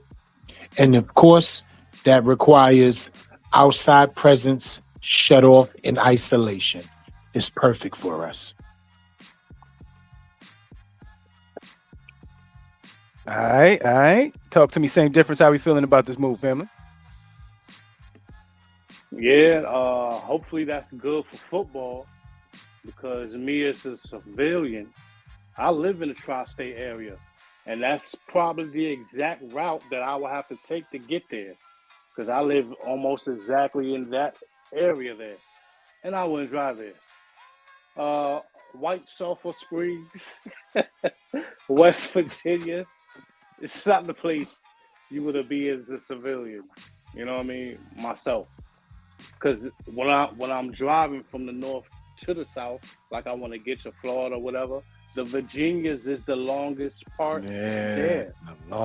And of course, that requires outside presence, shut off, and isolation. It's perfect for us. All right. Talk to me. Same difference. How we feeling about this move, family? Yeah, hopefully that's good for football because me as a civilian, I live in the tri-state area, and that's probably the exact route that I will have to take to get there because I live almost exactly in that area there, and I wouldn't drive there. White Sulphur Springs, West Virginia, it's not the place you would be as a civilian. You know what I mean? Myself. Because when I'm driving from the north to the south, like I want to get to Florida or whatever, the Virginias is the longest part there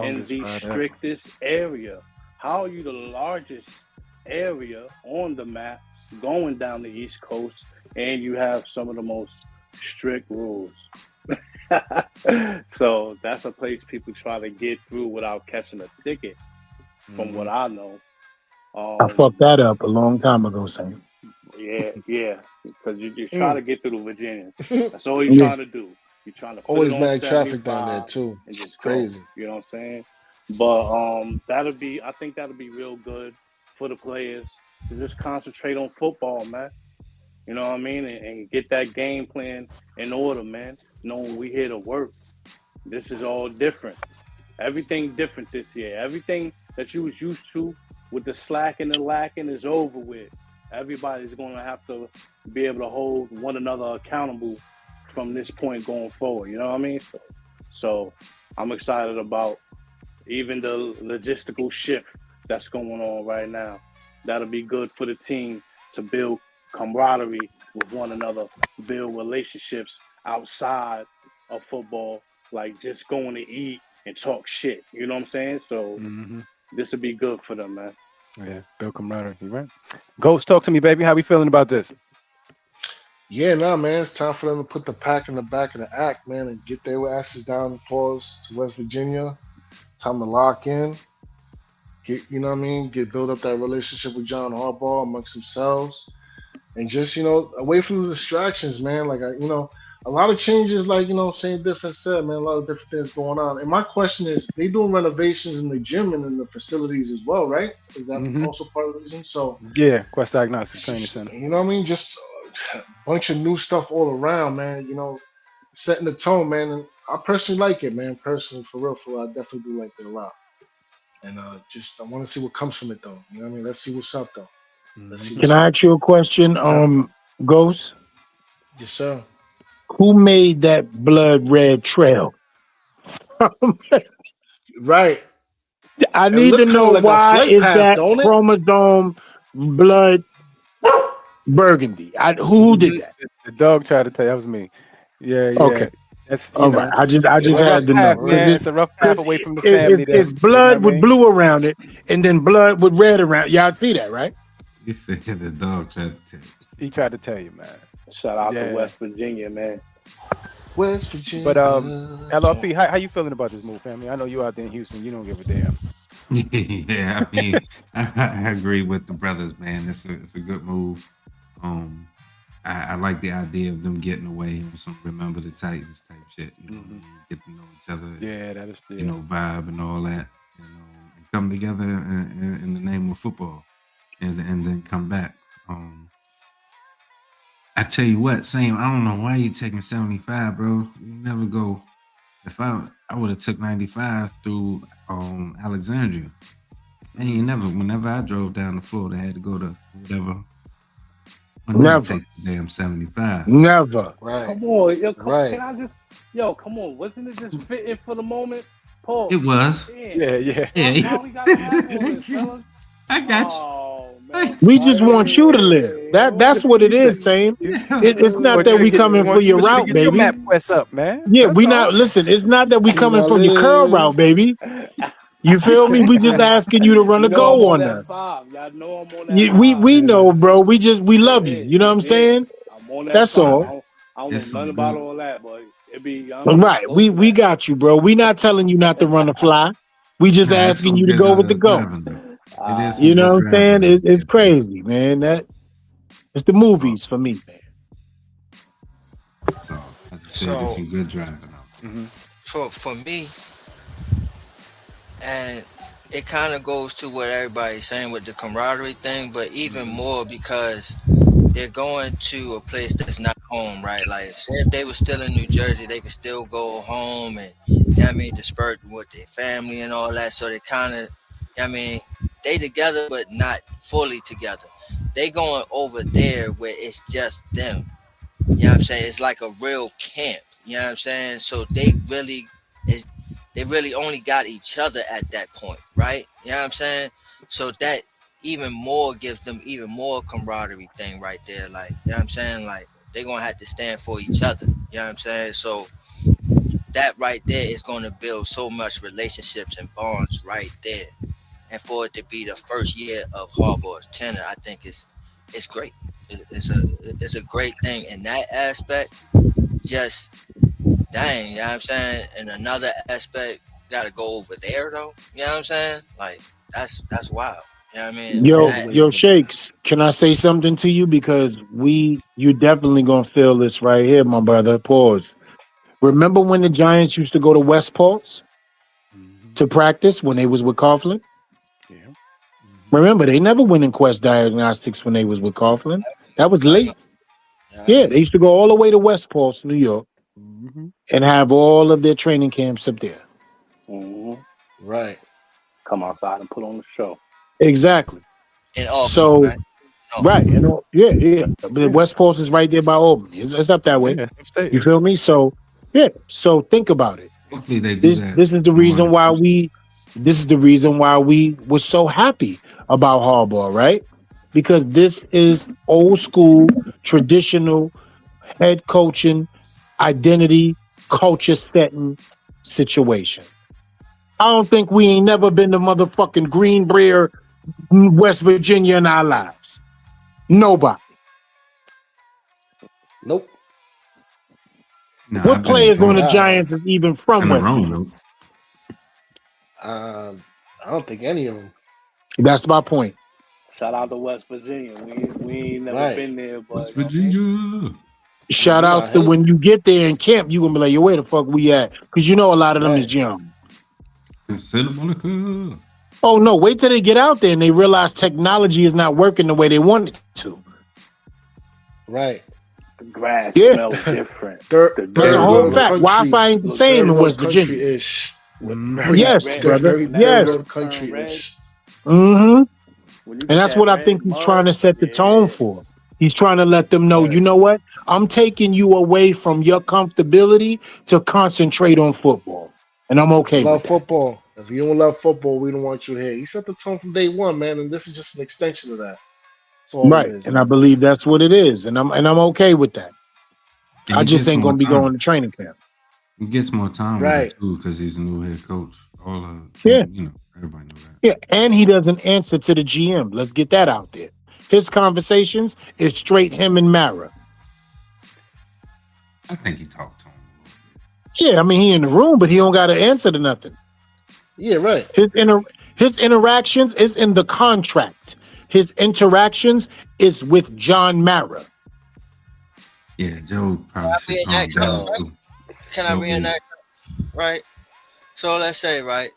in the strictest area. How are you the largest area on the map going down the East Coast and you have some of the most strict rules? So that's a place people try to get through without catching a ticket, from what I know. I fucked that up a long time ago, Sam. Yeah, because you try to get through the Virginians. That's all you're trying to do. You're trying to put always it on mad traffic down there 75 too. and just Crazy. go. You know what I'm saying? But I think that'll be real good for the players to just concentrate on football, man. You know what I mean? And get that game plan in order, man. Knowing we here to work. This is all different. Everything different this year. Everything that you was used to with the slacking and lacking is over with. Everybody's going to have to be able to hold one another accountable from this point going forward. You know what I mean? So I'm excited about even the logistical shift that's going on right now. That'll be good for the team to build camaraderie with one another, build relationships outside of football like just going to eat and talk shit. You know what I'm saying? So this would be good for them, man. Yeah, build camaraderie. You right? Ghost, talk to me, baby. How we feeling about this? Yeah, nah, man. It's time for them to put the pack in the back of the act, man, and get their asses down the pause to West Virginia. Time to lock in. Get, you know what I mean? Build up that relationship with John Harbaugh amongst themselves, and just, you know, away from the distractions, man. Like, you know, a lot of changes, like, you know, same different set, man. A lot of different things going on. And my question is, they doing renovations in the gym and in the facilities as well, right? Is that also part of the reason? So yeah, Quest Diagnostic Training Center. You know what I mean? Just a bunch of new stuff all around, man. You know, setting the tone, man. And I personally like it, man. Personally, for real, I definitely do like it a lot. And just I want to see what comes from it, though. You know what I mean? Let's see what's up, though. Let's see. Can I ask you a question, Ghost? Yes, sir. Who made that blood red trail? Right. I need to know like why is path, that chromosome blood burgundy? Who did that? The dog tried to tell you that was me. Yeah. Okay. That's all right. I just had to know. It's a rough path away from the family. It's blood with blue around it, and then blood with red around. Y'all see that, right? You said the dog tried to tell you. He tried to tell you, man. Shout out to West Virginia, man. West Virginia. But LRP, how you feeling about this move, family? I know you out there in Houston. You don't give a damn. Yeah, I mean, I agree with the brothers, man. It's a good move. I like the idea of them getting away and some Remember the Titans type shit. You know, get to know each other. Yeah, that is. Yeah. You know, vibe and all that. You know, and come together in the name of football, and then come back. I tell you what, Sam, I don't know why you taking 75, bro. You never go. If I would have took 95 through Alexandria. And you never. Whenever I drove down to Florida, I had to go to whatever. Never take the damn 75. Never. Right. Come on, yo. Right. Can I just, come on. Wasn't it just fitting for the moment? Paul. It was. Yeah. Why we gotta have all this, fellas? I got you. Oh, man. We just want you to live. That's what it is, Sam. It's not that we coming for your route, baby. Your map quest up, man. Yeah, we not. Listen, it's not that we coming from your curl route, baby. You feel me? We just asking you to run a go on us. Y'all know I'm on that. We know, bro. We love you. You know what I'm saying? I'm on that. That's all. I don't know nothing about all that, but it be right. We got you, bro. We not telling you not to run a fly. We just asking you to go with the go. You know what I'm saying? It's crazy, man. It's the movies for me, man. So I just said it's some good driving. For me, and it kind of goes to what everybody's saying with the camaraderie thing, but even more because they're going to a place that's not home, right? Like, say if they were still in New Jersey, they could still go home and, you know what I mean, disperse with their family and all that. So they kind of, you know what I mean, they together, but not fully together. They going over there where it's just them. You know what I'm saying? It's like a real camp. You know what I'm saying? So they really only got each other at that point, right? You know what I'm saying? So that even more gives them even more camaraderie thing right there. Like, you know what I'm saying? Like, they're going to have to stand for each other. You know what I'm saying? So that right there is going to build so much relationships and bonds right there. And for it to be the first year of Harbaugh's tenure, I think it's great. It's a great thing in that aspect. Just dang, you know what I'm saying? And another aspect, got to go over there though. You know what I'm saying? Like that's wild. You know what I mean? Yo, Shakes, can I say something to you? Because you definitely gonna feel this right here, my brother. Pause. Remember when the Giants used to go to West Pulse to practice when they was with Coughlin? Yeah. Remember, they never went in Quest Diagnostics when they was with Coughlin. That was late. Yeah, they used to go all the way to West Pulse, New York, and have all of their training camps up there. Right. Come outside and put on the show. Exactly. In Albany, so, right? Yeah. The West Pulse is right there by Albany. It's up that way. Yeah, you feel me? So, yeah. So think about it. Hopefully they do that. This is the reason why we were so happy about Harbaugh, right? Because this is old school, traditional head coaching, identity, culture setting situation. I don't think we ain't never been to motherfucking Greenbrier, West Virginia in our lives. Nobody. Nope. Nah, What I've been players on the Nah. Giants is even from in the West room Virginia? though. I don't think any of them. That's my point. Shout out to West Virginia. We ain't never Right. been there, but West Virginia. Shout outs to when you get there in camp, you gonna be like, yo, where the fuck we at? Because you know a lot of them is young. Santa Monica. Oh no, wait till they get out there and they realize technology is not working the way they want it to. Right. the grass Yeah. smells different. That's a whole fact. Wi-Fi ain't the same in West Virginia. Country-ish. Yes, brother. Yes. Country-ish. Mm-hmm. And that's what I think he's trying to set the tone for. He's trying to let them know, you know what? I'm taking you away from your comfortability to concentrate on football. And I'm okay Love with football. If you don't love football, we don't want you here. He set the tone from day one, man, and this is just an extension of that. That's all right. it is. And I believe that's what it is. And I'm okay with that. And I he just gets ain't more gonna be time. going to training camp. He gets more time Right. with it too because he's a new head coach. Yeah. You know, everybody knows that. Yeah, and he doesn't answer to the GM. Let's get that out there. His conversations is straight him and Mara. I think he talked to him a little bit. Yeah, I mean he in the room, but he don't got to answer to nothing. Yeah, right. His interactions is in the contract. His interactions is with John Mara. Yeah, Joe probably Can I should calm reenact down something? too. Can I reenact? Right. So let's say, right,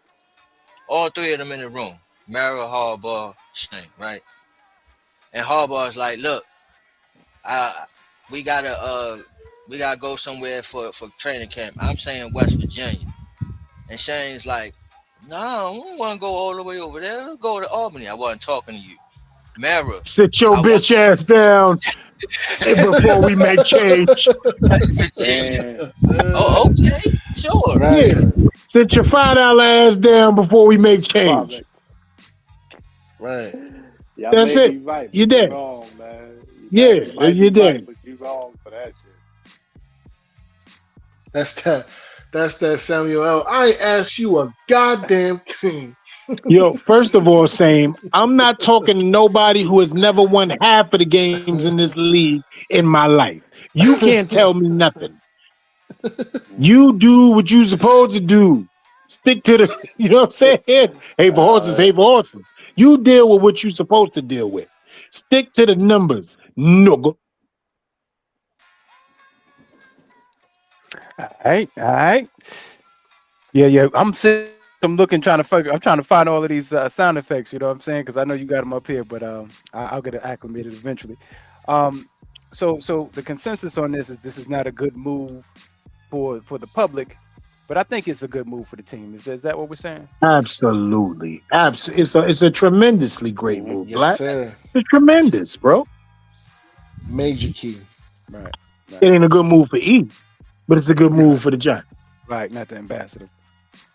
all three of them in the room, Mara, Harbaugh, Schoen, right? And Harbaugh's like, look, we gotta go somewhere for training camp. I'm saying West Virginia. And Shane's like, no, we don't want to go all the way over there. Let's go to Albany. I wasn't talking to you. Mara. Sit your bitch ass down before we make change. Oh, okay, sure. Right. Yeah. Sit your $5 ass down before we make change. Right. Y'all That's may it. be right, You but dead. wrong, man. Yeah, might you be dead. right, but you wrong for that shit. That's that Samuel L. I asked you a goddamn thing. Yo, first of all, same. I'm not talking to nobody who has never won half of the games in this league in my life. You can't tell me nothing. You do what you supposed to do. Stick to the, you know what I'm saying? Hey, for horses, hey, for horses. You deal with what you supposed to deal with. Stick to the numbers. No. All right. Yeah. I'm looking, trying to find all of these sound effects. You know what I'm saying? Because I know you got them up here, but I'll get it acclimated eventually. So the consensus on this is not a good move for the public, but I think it's a good move for the team. Is that what we're saying? Absolutely. It's a tremendously great move, Yes, Black. sir. It's tremendous, bro. Major key. Right. It ain't a good move for E, but it's a good move for the Giants. Right, not the ambassador.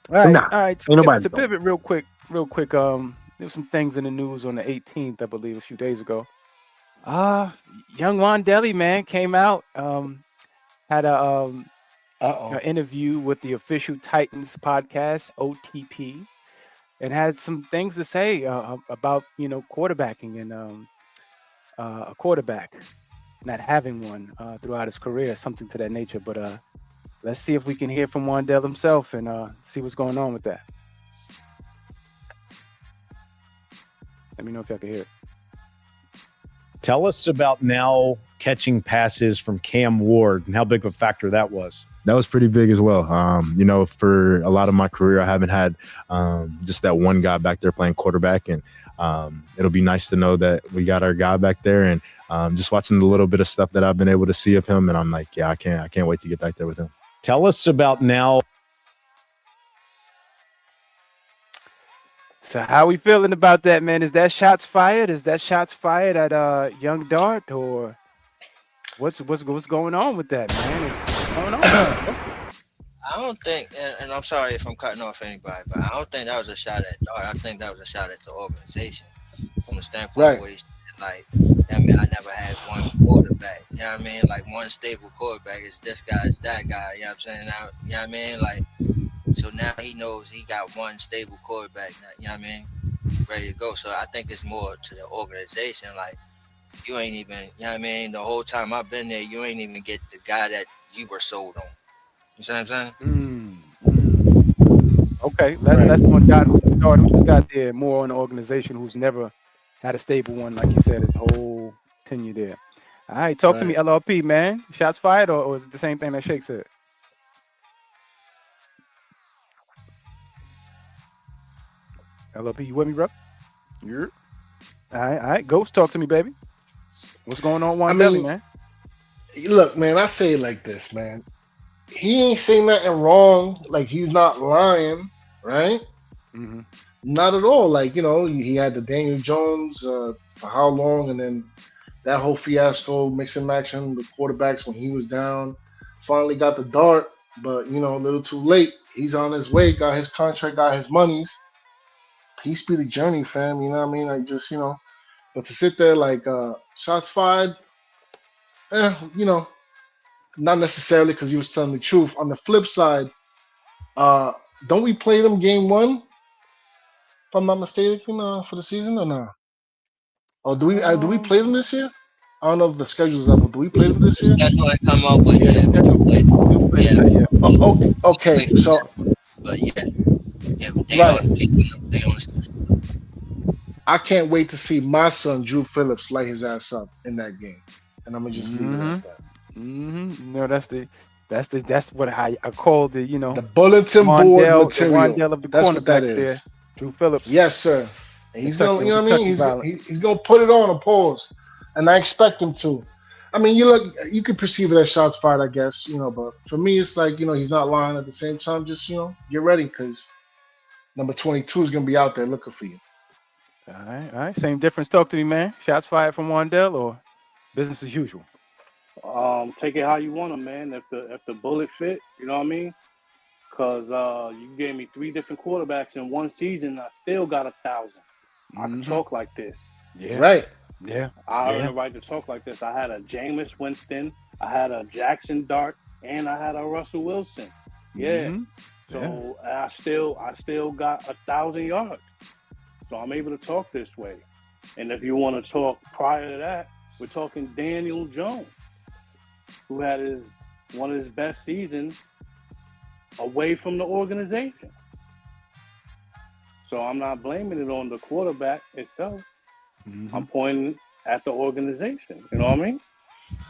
All right. To pivot real quick. There was some things in the news on the 18th, I believe, a few days ago. Young Wandelli, man, came out, had an interview with the official Titans podcast, OTP, and had some things to say about quarterbacking and a quarterback not having one throughout his career, something to that nature. But let's see if we can hear from Wandell himself and see what's going on with that. Let me know if y'all can hear it. Tell us about now catching passes from Cam Ward and how big of a factor that was. That was pretty big as well. For a lot of my career, I haven't had just that one guy back there playing quarterback, and it'll be nice to know that we got our guy back there. And just watching the little bit of stuff that I've been able to see of him, and I'm like, yeah, I can't wait to get back there with him. Tell us about now. So how we feeling about that, man? Is that shots fired? Is that shots fired at young Dart, or what's going on with that, man? What's going on? I don't think, and I'm sorry if I'm cutting off anybody, but I don't think that was a shot at Dart. I think that was a shot at the organization from the standpoint where he said, like, I mean, I never had one quarterback. You know what I mean? Like, one stable quarterback is this guy, is that guy. You know what I'm saying? Now, you know what I mean? Like, So now he knows he got one stable quarterback. Now, you know what I mean? Ready to go. So I think it's more to the organization. Like you ain't even, you know what I mean? The whole time I've been there, you ain't even get the guy that you were sold on. You see what I'm saying? Okay, Right. let's one Dart who just got there more on the organization who's never had a stable one, like you said, his whole tenure there. All right, talk to me, Right. LRP, man. Shots fired, or is it the same thing that Shake said? LRP, you with me, bro? Yeah. All right. Ghost, talk to me, baby. What's going on, I Wandelli, mean, man? look, man, I say it like this, man. He ain't saying nothing wrong. Like he's not lying, right? Mm-hmm. Not at all. Like he had the Daniel Jones for how long, and then that whole fiasco, mix and matching the quarterbacks when he was down. Finally got the Dart, but a little too late. He's on his way. Got his contract. Got his monies. Peace be the journey, fam. You know what I mean? Like just but to sit there like shots fired, eh, not necessarily because he was telling the truth. On the flip side, uh, don't we play them game one? If I'm not mistaken, for the season or not? Or do we Um, play them this year? I don't know if the schedule's up, but do we play them this The year? schedule I come up with, yeah, the yeah, we do schedule play. we do play Yeah, them. Yeah. Okay. play for So that. But yeah, right, they on the schedule. I can't wait to see my son Drew Phillips light his ass up in that game, and I'm gonna just leave it Mm-hmm. at that. No, that's what I call the The bulletin board The material. Wandell of the That's what that cornerbacks is. there. Drew Phillips, Yes, sir. And he's Kentucky gonna, on what I mean? Kentucky violent. He's gonna put it on a pause, and I expect him to. I mean, you could perceive it as shots fired, I guess, but for me, it's like he's not lying at the same time. Just get ready because number 22 is gonna be out there looking for you. All right. Same difference. Talk to me, man. Shots fired from Wandell or business as usual? Take it how you want them, man. If the bullet fit, you know what I mean? Because you gave me 3 different quarterbacks in one season, I still got 1,000. I could talk like this. Yeah. Right. Yeah. I earned the right to talk like this. I had a Jameis Winston, I had a Jaxson Dart, and I had a Russell Wilson. Yeah. So I still got 1,000 yards. So I'm able to talk this way. And if you want to talk prior to that, we're talking Daniel Jones, who had one of his best seasons away from the organization. So I'm not blaming it on the quarterback itself. I'm pointing at the organization. You know what I mean?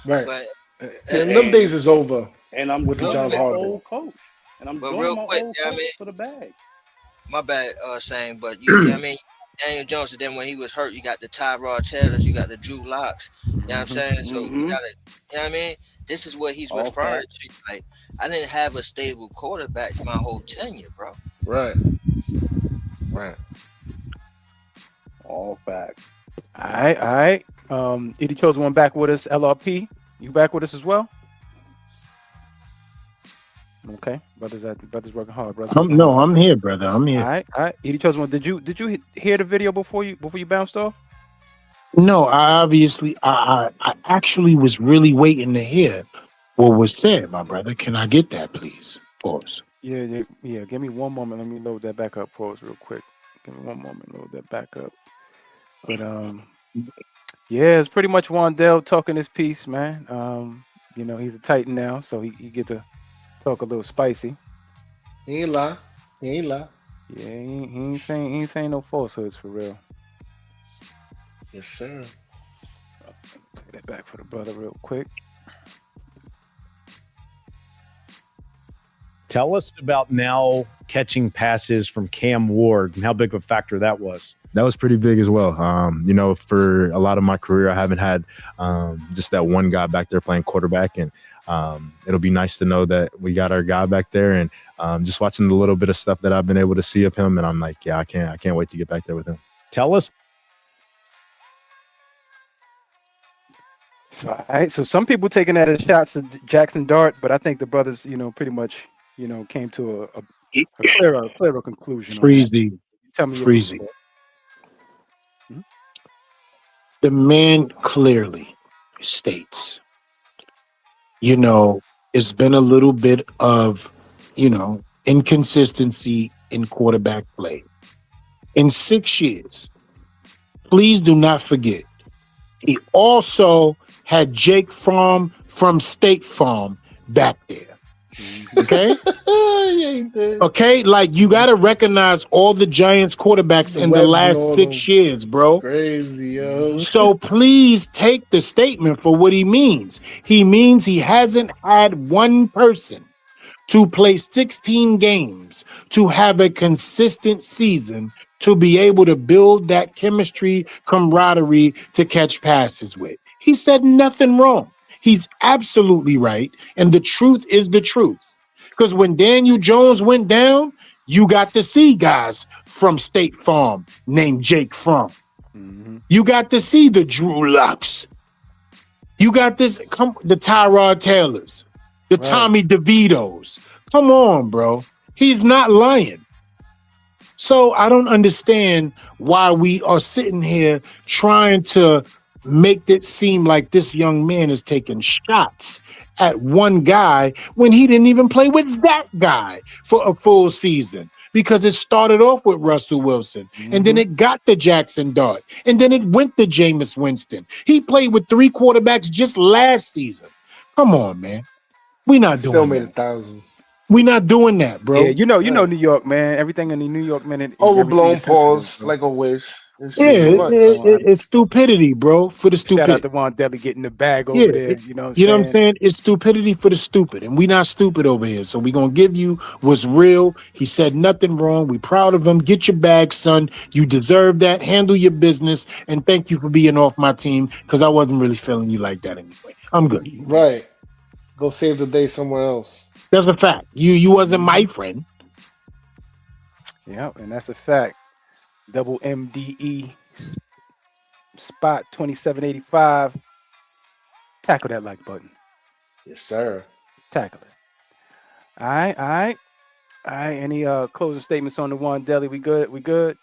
Right. But And them days is over And I'm with the John joining my Harbaugh. old coach. And I'm but joining real my quick, old you know what I coach mean? for the bag. My bad, saying, but you know what I mean? Daniel Jones, and then when he was hurt, you got the Tyrod Taylors, you got the Drew Locks. You know what I'm saying? So you gotta, you know what I mean? This is what he's referring to. Like, I didn't have a stable quarterback my whole tenure, bro. Right. Right. All facts. All right. Edie chose one back with us. LRP, you back with us as well? Okay, brothers working hard. Brothers working hard. I'm here, brother. I'm here. All right. Edie chose one. Did you hear the video before you bounced off? No, I actually was really waiting to hear what was said, my brother. Can I get that, please? Pause. Yeah. Give me one moment. Let me load that back up. Pause real quick. Give me one moment. Load that back up. But yeah, it's pretty much Wandell talking his piece, man. He's a Titan now, so he get to talk a little spicy. He ain't lie. Yeah, he ain't saying no falsehoods for real. Yes, sir. Play that back for the brother real quick. Tell us about now catching passes from Cam Ward and how big of a factor that was. That was pretty big as well. For a lot of my career, I haven't had just that one guy back there playing quarterback, and it'll be nice to know that we got our guy back there. And just watching the little bit of stuff that I've been able to see of him, and I'm like, yeah, I can't wait to get back there with him. Tell us. So, all right. So some people taking that as shots at Jaxson Dart, but I think the brothers, pretty much, came to a clearer conclusion. Freezy. Tell me Freezy. The man clearly states, it's been a little bit of, inconsistency in quarterback play. In 6 years, please do not forget, he also had Jake Fromm from State Farm back there. Okay? Yeah, he did. Okay? Like, you got to recognize all the Giants quarterbacks in the Webbs and last all 6 them. years, bro. Crazy, yo. So please take the statement for what he means. He means he hasn't had one person to play 16 games, to have a consistent season, to be able to build that chemistry, camaraderie to catch passes with. He said nothing wrong. He's absolutely right. And the truth is the truth. Because when Daniel Jones went down, you got to see guys from State Farm named Jake Fromm. You got to see the Drew Lucks. You got the Tyrod Taylors, the Tommy DeVitos. Come on, bro. He's not lying. So I don't understand why we are sitting here trying to make it seem like this young man is taking shots at one guy when he didn't even play with that guy for a full season. Because it started off with Russell Wilson, and then it got to Jaxson Dart, and then it went to Jameis Winston. He played with 3 quarterbacks just last season. Come on, man. We're not doing Still made that. 1,000. We're not doing that, bro. Yeah, you know New York, man. Everything in the New York, man. Overblown pause, like always. It's Yeah, too much. it's stupidity, bro, for the Shout out stupid. to Von Deli getting the bag over there. You know what I'm saying? It's stupidity for the stupid, and we not stupid over here. So we gonna give you what's real. He said nothing wrong. We proud of him. Get your bag, son. You deserve that. Handle your business, and thank you for being off my team because I wasn't really feeling you like that anyway. I'm good. Right. Go save the day somewhere else. That's a fact. You wasn't my friend. Yep, and that's a fact. Double MDE spot 2785. Tackle that like button. Yes, sir. Tackle it. All right. Any closing statements on the One Deli? We good?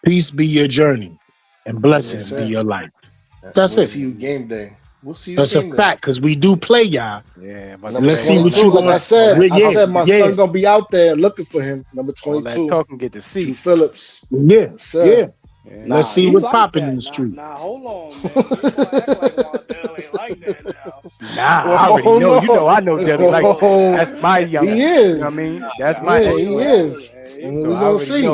Peace be your journey, and blessings be your life. That's we'll it. See you game day. We'll see you. That's a fact because we do play, y'all. Yeah, let's see what you like gonna. I said my son gonna be out there looking for him. Number 22. All that talking get to see. Phillips. Yeah. Nah, let's see what's popping in the street. Nah, hold on, man. You don't act like Wandale ain't like that now. I already know. You know I know Deli like that. That's my young. He is. You know what I mean? That's my. He is. And we're gonna see.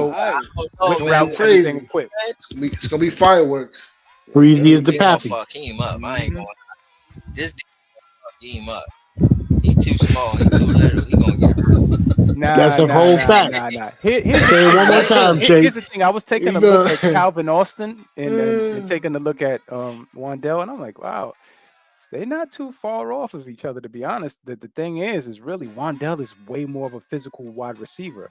Everything equipped. It's gonna be fireworks. Freezy is the pappy. Fuck him up. I ain't going. This dude fuck him up. He too small. He too little. He gonna get hurt. That's a whole fact. Say it one more time, Shakes. Here's the thing. I was taking a look at Calvin Austin and taking a look at Wandale, and I'm like, wow, they're not too far off of each other, to be honest. The thing is really Wandale is way more of a physical wide receiver.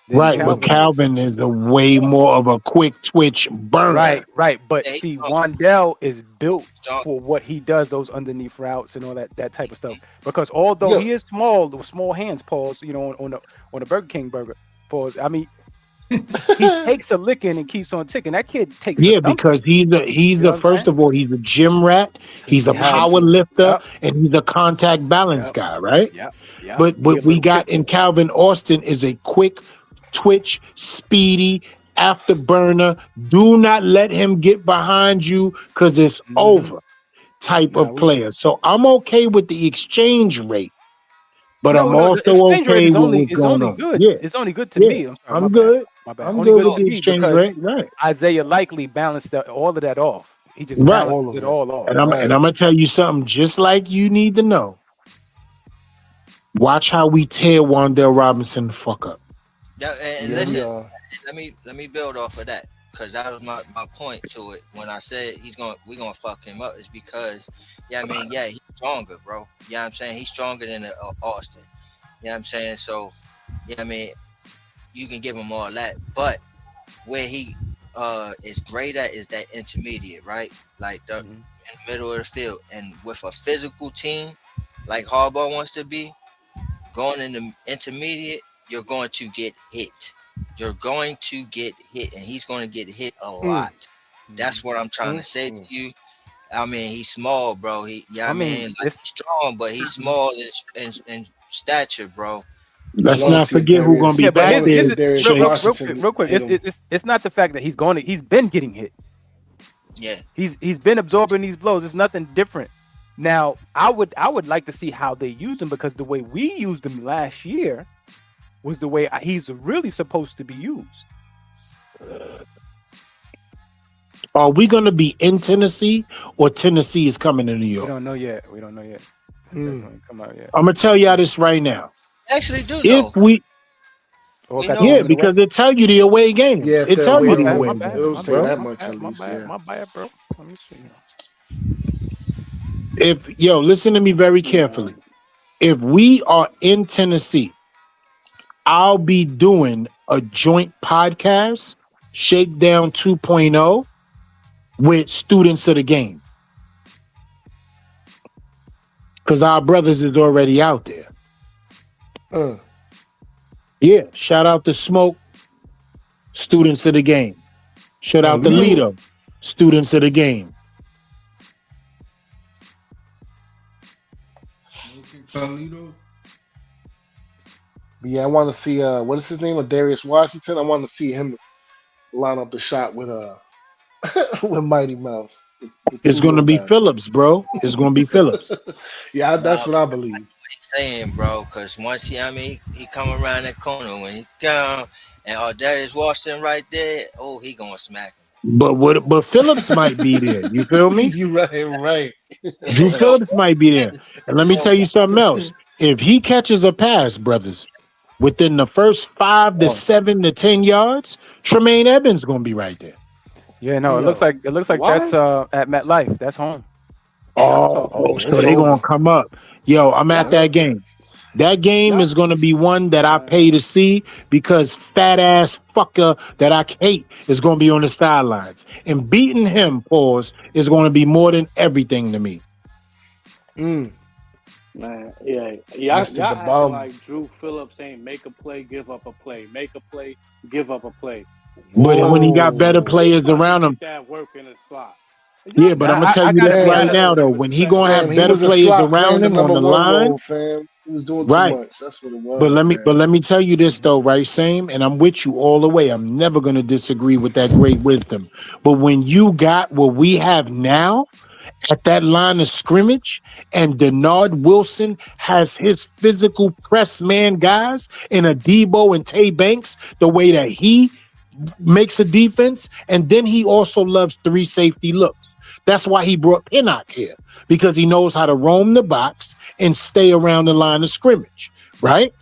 Right, but Calvin is a way more of a quick twitch burner. Right. But see, Wandale is built for what he does, those underneath routes and all that type of stuff. Because although he is small, those small hands, pause, on the Burger King burger, pause. I mean, he takes a licking and keeps on ticking. That kid takes because he's a first of all, he's a gym rat, he's a power lifter, and he's a contact balance guy, right? But what we got in Calvin Austin is a quick twitch, speedy, afterburner. Do not let him get behind you because it's over type of player. So I'm okay with the exchange rate, but I'm also okay with what's going on. Good. Yeah. It's only good to me. I'm good. My bad. I'm good with the exchange rate. Right. Isaiah likely balanced all of that off. He just balances it all off. And I'm gonna tell you something just like you need to know. Watch how we tear Wandale Robinson the fuck up. And listen, let me build off of that because that was my point to it when I said we're gonna fuck him up is because he's stronger, bro. Yeah, I'm saying he's stronger than Austin. Yeah, I'm saying so. Yeah, I mean you can give him all that, but where he is great at is that intermediate, right? Like in the middle of the field, and with a physical team like Harbaugh wants to be, going in the intermediate. You're going to get hit. You're going to get hit, and he's going to get hit a lot. That's what I'm trying to say to you. I mean, he's small, bro. He's strong, but he's small and stature, bro. Let's wanna not see a forget who's going to be Darius- Yeah, but back I wanna here's, see here's a there. Darius real, real, real Washington quick, real quick. hit him. It's not the fact that he's going. He's been getting hit. Yeah. He's been absorbing these blows. It's nothing different. Now, I would like to see how they use him, because the way we used him last year was the way he's really supposed to be used. Are we going to be in Tennessee, or Tennessee is coming to New We York? don't know yet. We don't know yet. Hmm. That don't come out yet. I'm going to tell y'all this right now. Actually do know. If we, Oh, We got know- the yeah, home and away? because it tell you the away games. Yeah, if It they're tell you away, the My it'll- away bad, games, it'll my say bro. that bad, much at my least, bad, yeah. my bad, bro. Let me see. Listen to me very carefully. If we are in Tennessee, I'll be doing a joint podcast, Shakedown 2.0, with students of the game. Because our brothers is already out there. Yeah, shout out to Smoke, students of the game. Shout out to Lito, students of the game. Yeah, I want to see what is his name? Darius Washington. I want to see him line up the shot with with Mighty Mouse. The It's two going to little be guys. Phillips, bro. It's going to be Phillips. Yeah, that's Nah, what I believe. he's saying, bro, because once he come around that corner when he come and Darius Washington right there, oh, he gonna smack him. But Phillips might be there. You feel me? You right. Drew Phillips might be there. And let me tell you something else. If he catches a pass, brothers, within the first 5 to 7 to 10 yards, Tremaine Evans gonna be right there. Yeah, no, it Yo. looks like that's at MetLife. That's home. Oh, yeah, So it's they gonna over. come up. Yo, I'm at that game. That game is gonna be one that I pay to see, because fat ass fucker that I hate is gonna be on the sidelines. And beating him, pause, is gonna be more than everything to me. Man, yeah. Mr. Y'all the acting Bum. like Drew Phillips ain't make a play, give up a play, make a play, give up a play. But when he got better Whoa. players around him, Get that work in the slot. yeah, but I'm gonna tell you this gotta right give now him though. some When he respect. gonna Fam, have he better was a players slot around playing the him on number the one line, role, fam. He was doing right? too much. That's what it was. But let man. me tell you this though, right, Same, and I'm with you all the way. I'm never gonna disagree with that great wisdom. But when you got what we have now at that line of scrimmage, and Denard Wilson has his physical press man guys in a Debo and Tay Banks, the way that he makes a defense, and then he also loves 3 safety looks. That's why he brought Pinnock here, because he knows how to roam the box and stay around the line of scrimmage, right?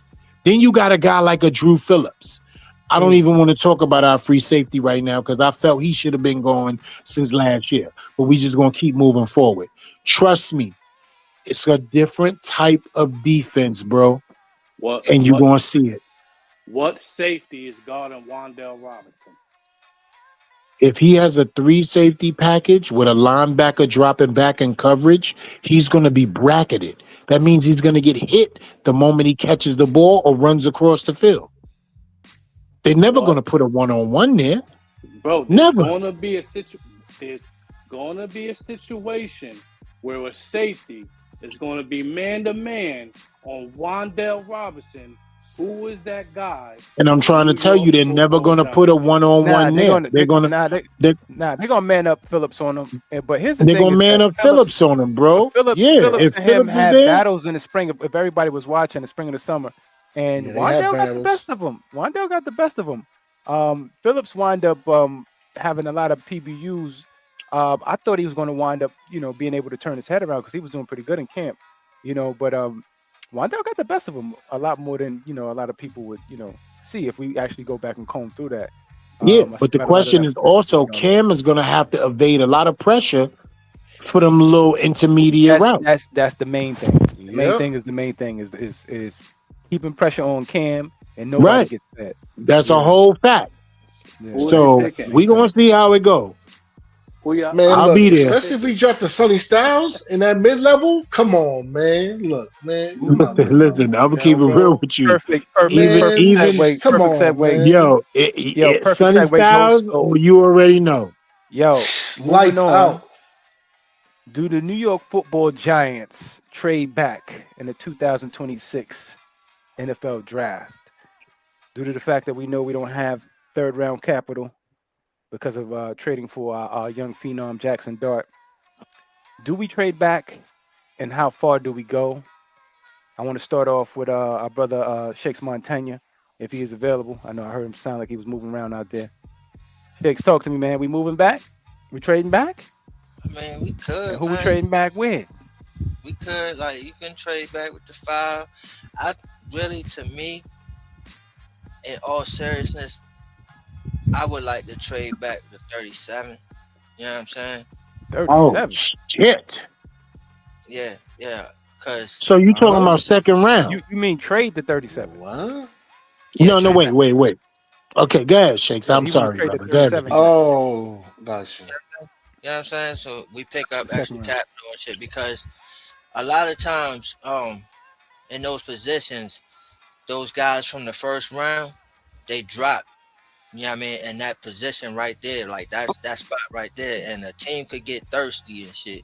Then you got a guy like a Drew Phillips. I don't even want to talk about our free safety right now, because I felt he should have been going since last year, but we just going to keep moving forward. Trust me, it's a different type of defense, bro, and you're going to see it. What safety is guarding Wandale Robinson? If he has a 3 safety package with a linebacker dropping back in coverage, he's going to be bracketed. That means he's going to get hit the moment he catches the ball or runs across the field. They're never going to put a one-on-one there. Bro, Never. there's going to be a situation where a safety is going to be man-to-man on Wandale Robinson. Who is that guy? And I'm trying to tell you, they're never going to put a one-on-one there. They're going to man up Phillips on him. But here's the they're thing: going to man up Phillips on him, bro. Phillips If and him Phillips is had there, battles in the spring. If everybody was watching the spring and the summer, and Yeah, they had Wandale got the battles. best of them. Wandale got the best of them. Phillips wound up having a lot of PBUs. I thought he was going to wind up, being able to turn his head around, because he was doing pretty good in camp, But Wandale got the best of him a lot more than a lot of people would see if we actually go back and comb through that. yeah. But the question is also, Cam is going to have to evade a lot of pressure for them little intermediate routes. That's the main thing. The main thing is keeping pressure on Cam, and nobody gets that. That's a whole fact. Yeah. So we gonna see how it go. Man, I'll look, be there. especially if we drop the Sonny Styles in that mid level. Come on, man. Look, man. Listen, I'm gonna keep it real with you. Perfect Even segue. come Perfect on, segue. man. yo, perfect Sonny segue, Styles, Ghost. you already know. Yo, Lights moving on. out. Do the New York Football Giants trade back in the 2026 NFL draft. Due to the fact that we know we don't have third round capital because of trading for our young phenom Jaxson Dart, do we trade back, and how far do we go? I want to start off with our brother Shakes Montana, if he is available. I know I heard him sound like he was moving around out there. Shakes, talk to me, man. We moving back? We trading back? I mean, we could. And who we man. trading back with? We could, like, you can trade back with the 5. I really, to me, in all seriousness, I would like to trade back to 37. You know what I'm saying? 37. Oh shit! Yeah. Cause So you talking about second round? You mean trade the 37? What? yeah, No, trade wait. Okay, go ahead, Shakes. Yeah, I'm he wanna sorry, trade the brother. Go ahead. 37. Oh, gotcha. You know what I'm saying? So we pick up Second extra round. capital and shit, because a lot of times, in those positions, those guys from the first round, they drop. You know what I mean? In that position right there, like that's that spot right there, and a team could get thirsty and shit,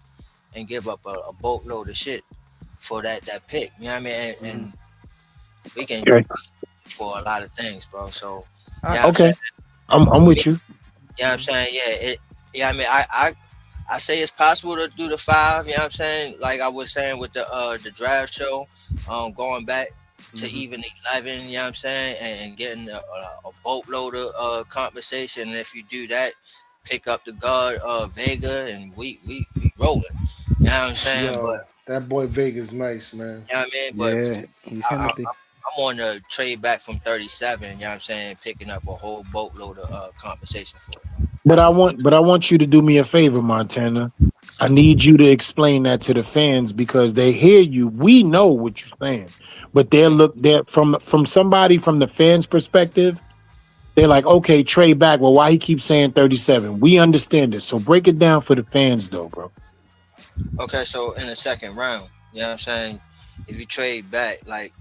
and give up a boatload of shit for that pick. You know what I mean? And we can Okay. for a lot of things, bro. So Ah, yeah, I'm Okay, saying, I'm with you. yeah, I'm saying, I mean, I say it's possible to do the 5. You know what I'm saying? Like I was saying with the draft show, going back to even 11. You know what I'm saying? And getting a boatload of compensation. And if you do that, pick up the guard Vega, and we rolling. You know what I'm saying? Yo, But that boy Vega's nice, man. you know what I mean? yeah, But he's I, Timothy. I'm on the trade back from 37. You know what I'm saying? Picking up a whole boatload of compensation for it. But I want you to do me a favor, Montana. I need you to explain that to the fans because they hear you. We know what you're saying, but they're from somebody from the fans' perspective. They're like, okay, trade back. Well, why he keeps saying 37? We understand it. So break it down for the fans, though, bro. Okay, so in the second round, you know what I'm saying? If you trade back, like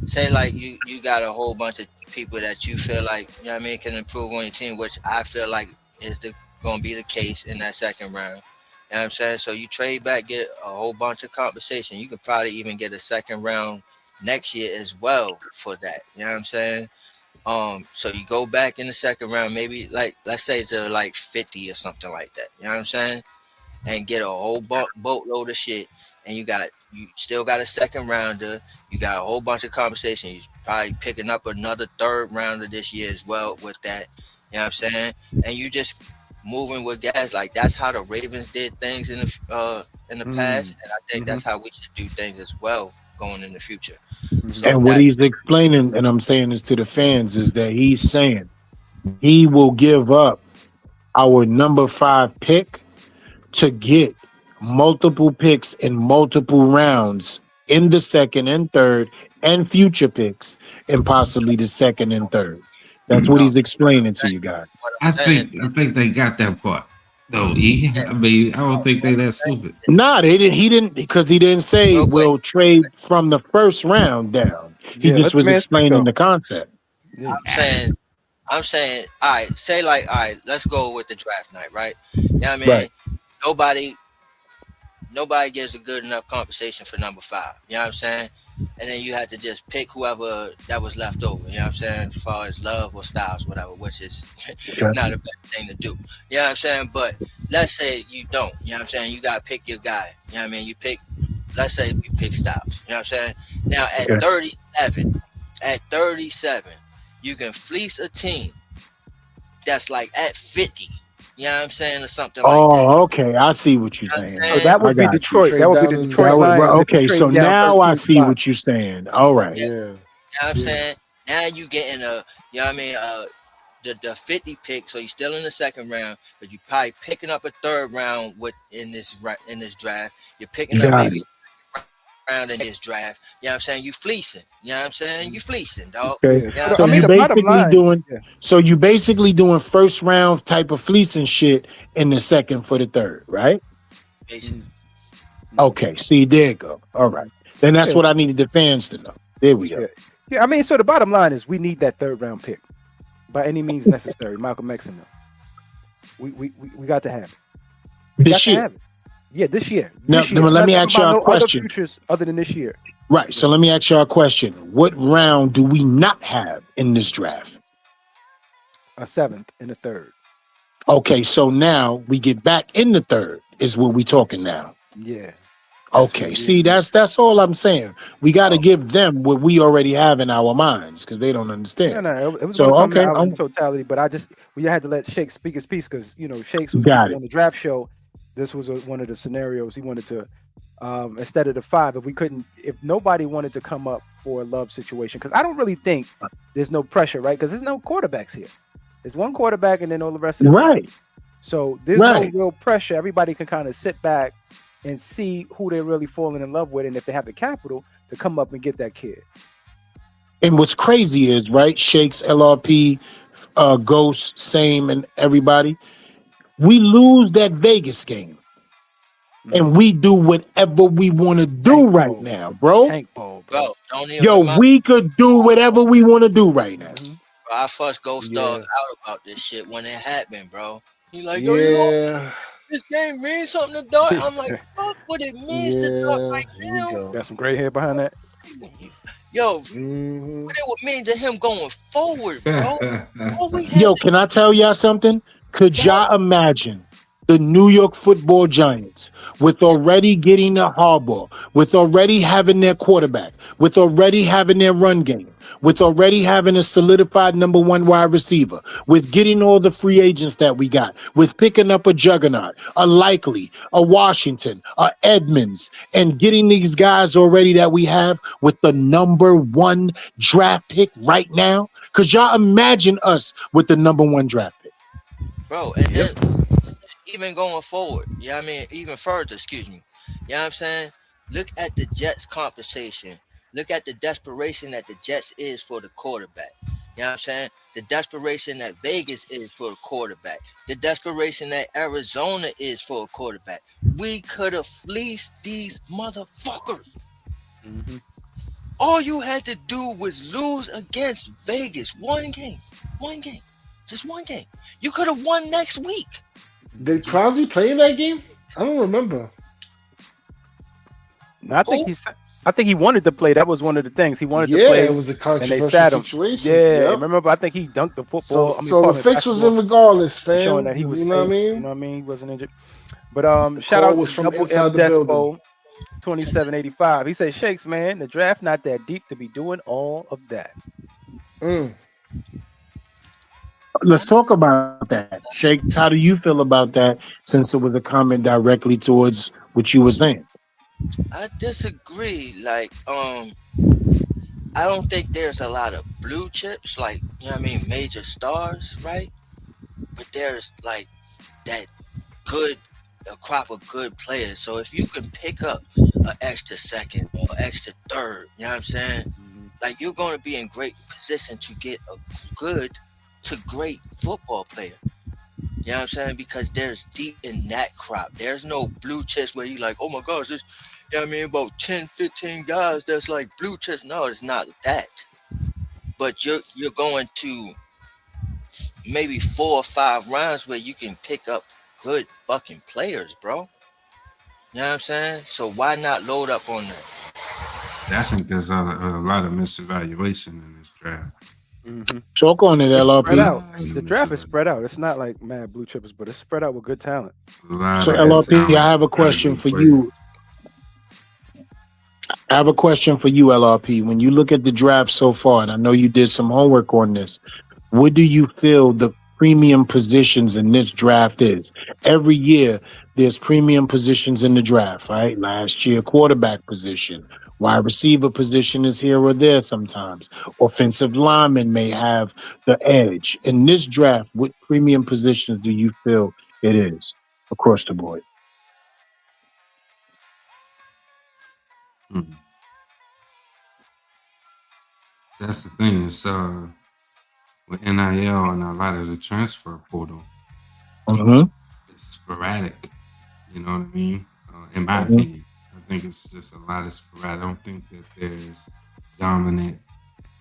say like you got a whole bunch of people that you feel like, you know what I mean, can improve on your team, which I feel like is gonna be the case in that second round. You know what I'm saying? So you trade back, get a whole bunch of compensation. You could probably even get a second round next year as well for that. You know what I'm saying? So you go back in the second round, maybe like let's say to like 50 or something like that. You know what I'm saying? And get a whole boatload of shit, and you still got a second rounder. You got a whole bunch of conversation. You're probably picking up another third rounder this year as well with that. You know what I'm saying? And you just moving with guys. Like that's how the Ravens did things in the past, and I think that's how we should do things as well going in the future. So And what he's explaining, and I'm saying this to the fans, is that he's saying he will give up our number 5 pick to get multiple picks in multiple rounds in the second and third, and future picks in possibly the second and third. That's what he's explaining to you guys. I think they got that part though. E. I mean, I don't think they that stupid. Nah, he didn't because he didn't say we'll trade from the first round down. He Yeah, just let was the man speak, explaining though. the concept. Yeah. I'm saying, all right, say like, all right, let's go with the draft night, right? You know what I mean? Right. Nobody gives a good enough compensation for number 5. You know what I'm saying? And then you had to just pick whoever that was left over. You know what I'm saying? As far as Love or Styles, whatever, which is not a bad thing to do. You know what I'm saying? But let's say you don't. You know what I'm saying? You got to pick your guy. You know what I mean? Let's say you pick Styles. You know what I'm saying? Now at 37, you can fleece a team that's like at 50. You know what I'm saying? Or something like that. Oh, okay. I see what you're saying. So that would be Detroit. That would be the Detroit That would, Lions. if okay, you so trade down now I 13 see spots. what you're saying. All right. You know what I'm saying? Now you getting you know what I mean, the 50 pick, so you're still in the second round, but you probably picking up a third round in this draft. You're picking up maybe round in this draft. You know what I'm saying? You fleecing. You know what I'm saying? You fleecing, dog. Okay. You know So what I'm you saying? basically doing first round type of fleecing shit in the second for the third, right? Basically. Okay. See, there you go. All right. Then that's what I needed the fans to know. There we go. Yeah, I mean, so the bottom line is we need that third round pick by any means necessary. Malcolm X and them. We got to have it. This year. Yeah, this year. Now, let me ask you a question. Other futures other than this year. Right. So let me ask y'all a question. What round do we not have in this draft? A 7th and a 3rd. Okay, so now we get back in the 3rd is what we talking now. Yeah. Okay, see, that's all I'm saying. We got to give them what we already have in our minds because they don't understand. No, it was going So to come okay, out in totality, but we had to let Shake speak his piece because Shakes was got it. on the draft show. This was one of the scenarios he wanted to. Instead of the 5, if nobody wanted to come up for a love situation, because I don't really think there's no pressure, right? Because there's no quarterbacks here. There's one quarterback and then all the rest of them. Right. So there's no real pressure. Everybody can kind of sit back and see who they're really falling in love with, and if they have the capital to come up and get that kid. And what's crazy is, right, Shakes, LRP, Ghost, Same, and everybody, we lose that Vegas game. And we do whatever we want to do right now, bro. Tank ball, bro. Don't even Yo, we could do whatever we want to do right now. Bro, I fussed GHOSTDOG out about this shit when it happened, bro. He like, yo, this game means something to Dart. I'm like, fuck what it means to Dart right now. Got some gray hair behind that. Yo, what it would mean to him going forward, bro. Yo, can I tell y'all something? Could y'all imagine the New York Football Giants with already getting a Harbaugh, with already having their quarterback, with already having their run game, with already having a solidified number 1 wide receiver, with getting all the free agents that we got, with picking up a Juggernaut, a Likely, a Washington, a Edmonds, and getting these guys already that we have with the number 1 draft pick right now? Could y'all imagine us with the number 1 draft pick? Bro, and then even going forward, even further, excuse me. You know what I'm saying? Look at the Jets' compensation. Look at the desperation that the Jets is for the quarterback. You know what I'm saying? The desperation that Vegas is for the quarterback. The desperation that Arizona is for a quarterback. We could have fleeced these motherfuckers. All you had to do was lose against Vegas. One game. Just one game. You could have won next week. Did Crosby play in that game? I don't remember. No, I think he wanted to play. That was one of the things he wanted to play. It was a controversial and they sat him. situation. Yeah, remember? I think he dunked the football. So the fix was in regardless, fam. Showing that he was you safe, know what I mean? You know what I mean? He wasn't injured. But shout out to Double M Despo 2785. He said, Shakes, man, the draft not that deep to be doing all of that. Let's talk about that. Shakes, how do you feel about that since it was a comment directly towards what you were saying? I disagree. Like, I don't think there's a lot of blue chips, like, you know what I mean, major stars, right? But there's like that a crop of good players. So if you can pick up an extra second or extra third, you know what I'm saying? Like, you're going to be in great position to get a good to great football player. You know what I'm saying? Because there's deep in that crop. There's no blue chips where you like, oh my gosh, there's, you know what I mean, about 10, 15 guys that's like blue chips. No, it's not that. But you're going to maybe 4 or 5 rounds where you can pick up good fucking players, bro. You know what I'm saying? So why not load up on that? I think there's a lot of misevaluation in this draft. Talk on it, It's LRP. spread out. The draft is spread out. It's not like mad blue chips, but it's spread out with good talent. So LRP, I have a question for you. I have a question for you, LRP. When you look at the draft so far, and I know you did some homework on this, what do you feel the premium positions in this draft is? Every year, there's premium positions in the draft, right? Last year, quarterback position. Wide receiver position is here or there sometimes. Offensive lineman may have the edge. In this draft, what premium positions do you feel it is across the board? That's the thing. It's with NIL and a lot of the transfer portal, it's sporadic. You know what I mean? In my opinion, I think it's just a lot of sporadic. I don't think that there's dominant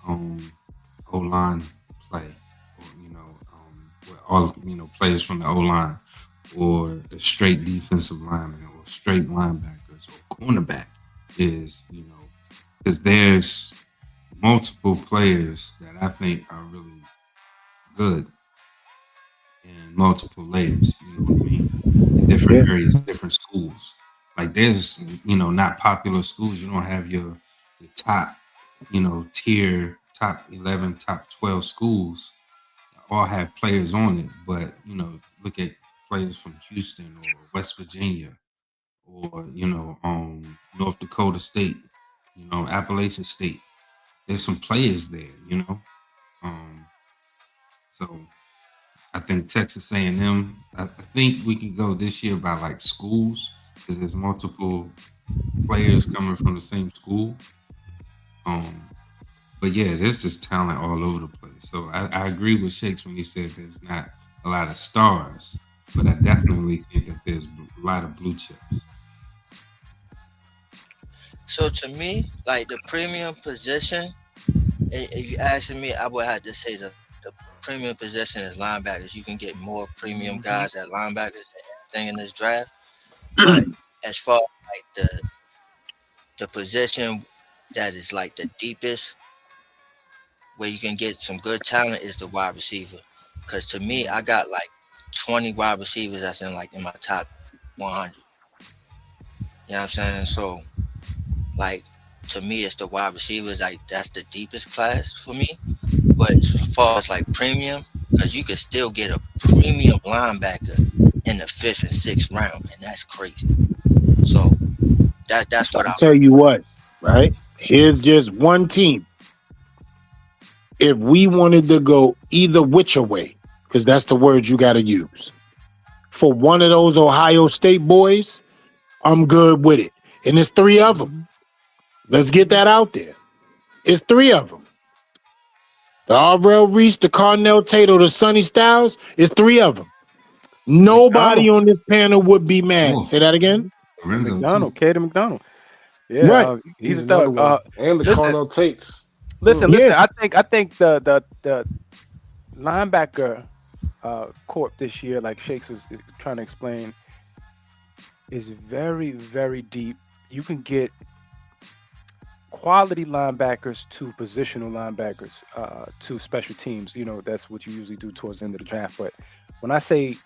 O-line play, or with all players from the O-line, or a straight defensive lineman, or straight linebackers, or cornerback is because there's multiple players that I think are really good in multiple layers. You know what I mean? In different areas, different schools. Like there's, not popular schools. You don't have your top, tier, top 11, top 12 schools all have players on it. But, look at players from Houston or West Virginia or, North Dakota State, Appalachian State. There's some players there, so I think Texas A&M. I think we can go this year by like schools because there's multiple players coming from the same school. But yeah, there's just talent all over the place. So I agree with Shakes when he said there's not a lot of stars, but I definitely think that there's a lot of blue chips. So to me, like the premium position, if you asking me, I would have to say the premium position is linebackers. You can get more premium guys at linebackers than anything in this draft. But as far as like the position that is like the deepest, where you can get some good talent, is the wide receiver. Because to me, I got like 20 wide receivers that's in my top 100. You know what I'm saying? So, like, to me, it's the wide receivers. Like, that's the deepest class for me. But as far as like premium, because you can still get a premium linebacker in the 5th and 6th round, and that's crazy. So that's what I'll tell you what, right? Here's just one team. If we wanted to go either which way, because that's the word you got to use, for one of those Ohio State boys, I'm good with it. And it's 3 of them. Let's get that out there. It's 3 of them. The Arvell Reese, the Carnell Tato, the Sonny Styles, it's 3 of them. Nobody on this panel would be mad. Oh. Say that again. McDonald, Caden McDonald. Yeah, right. He's another one. And the Carnell Tates. Listen. I think the linebacker corp this year, like Shakes was trying to explain, is very, very deep. You can get quality linebackers to positional linebackers to special teams. That's what you usually do towards the end of the draft. But when I say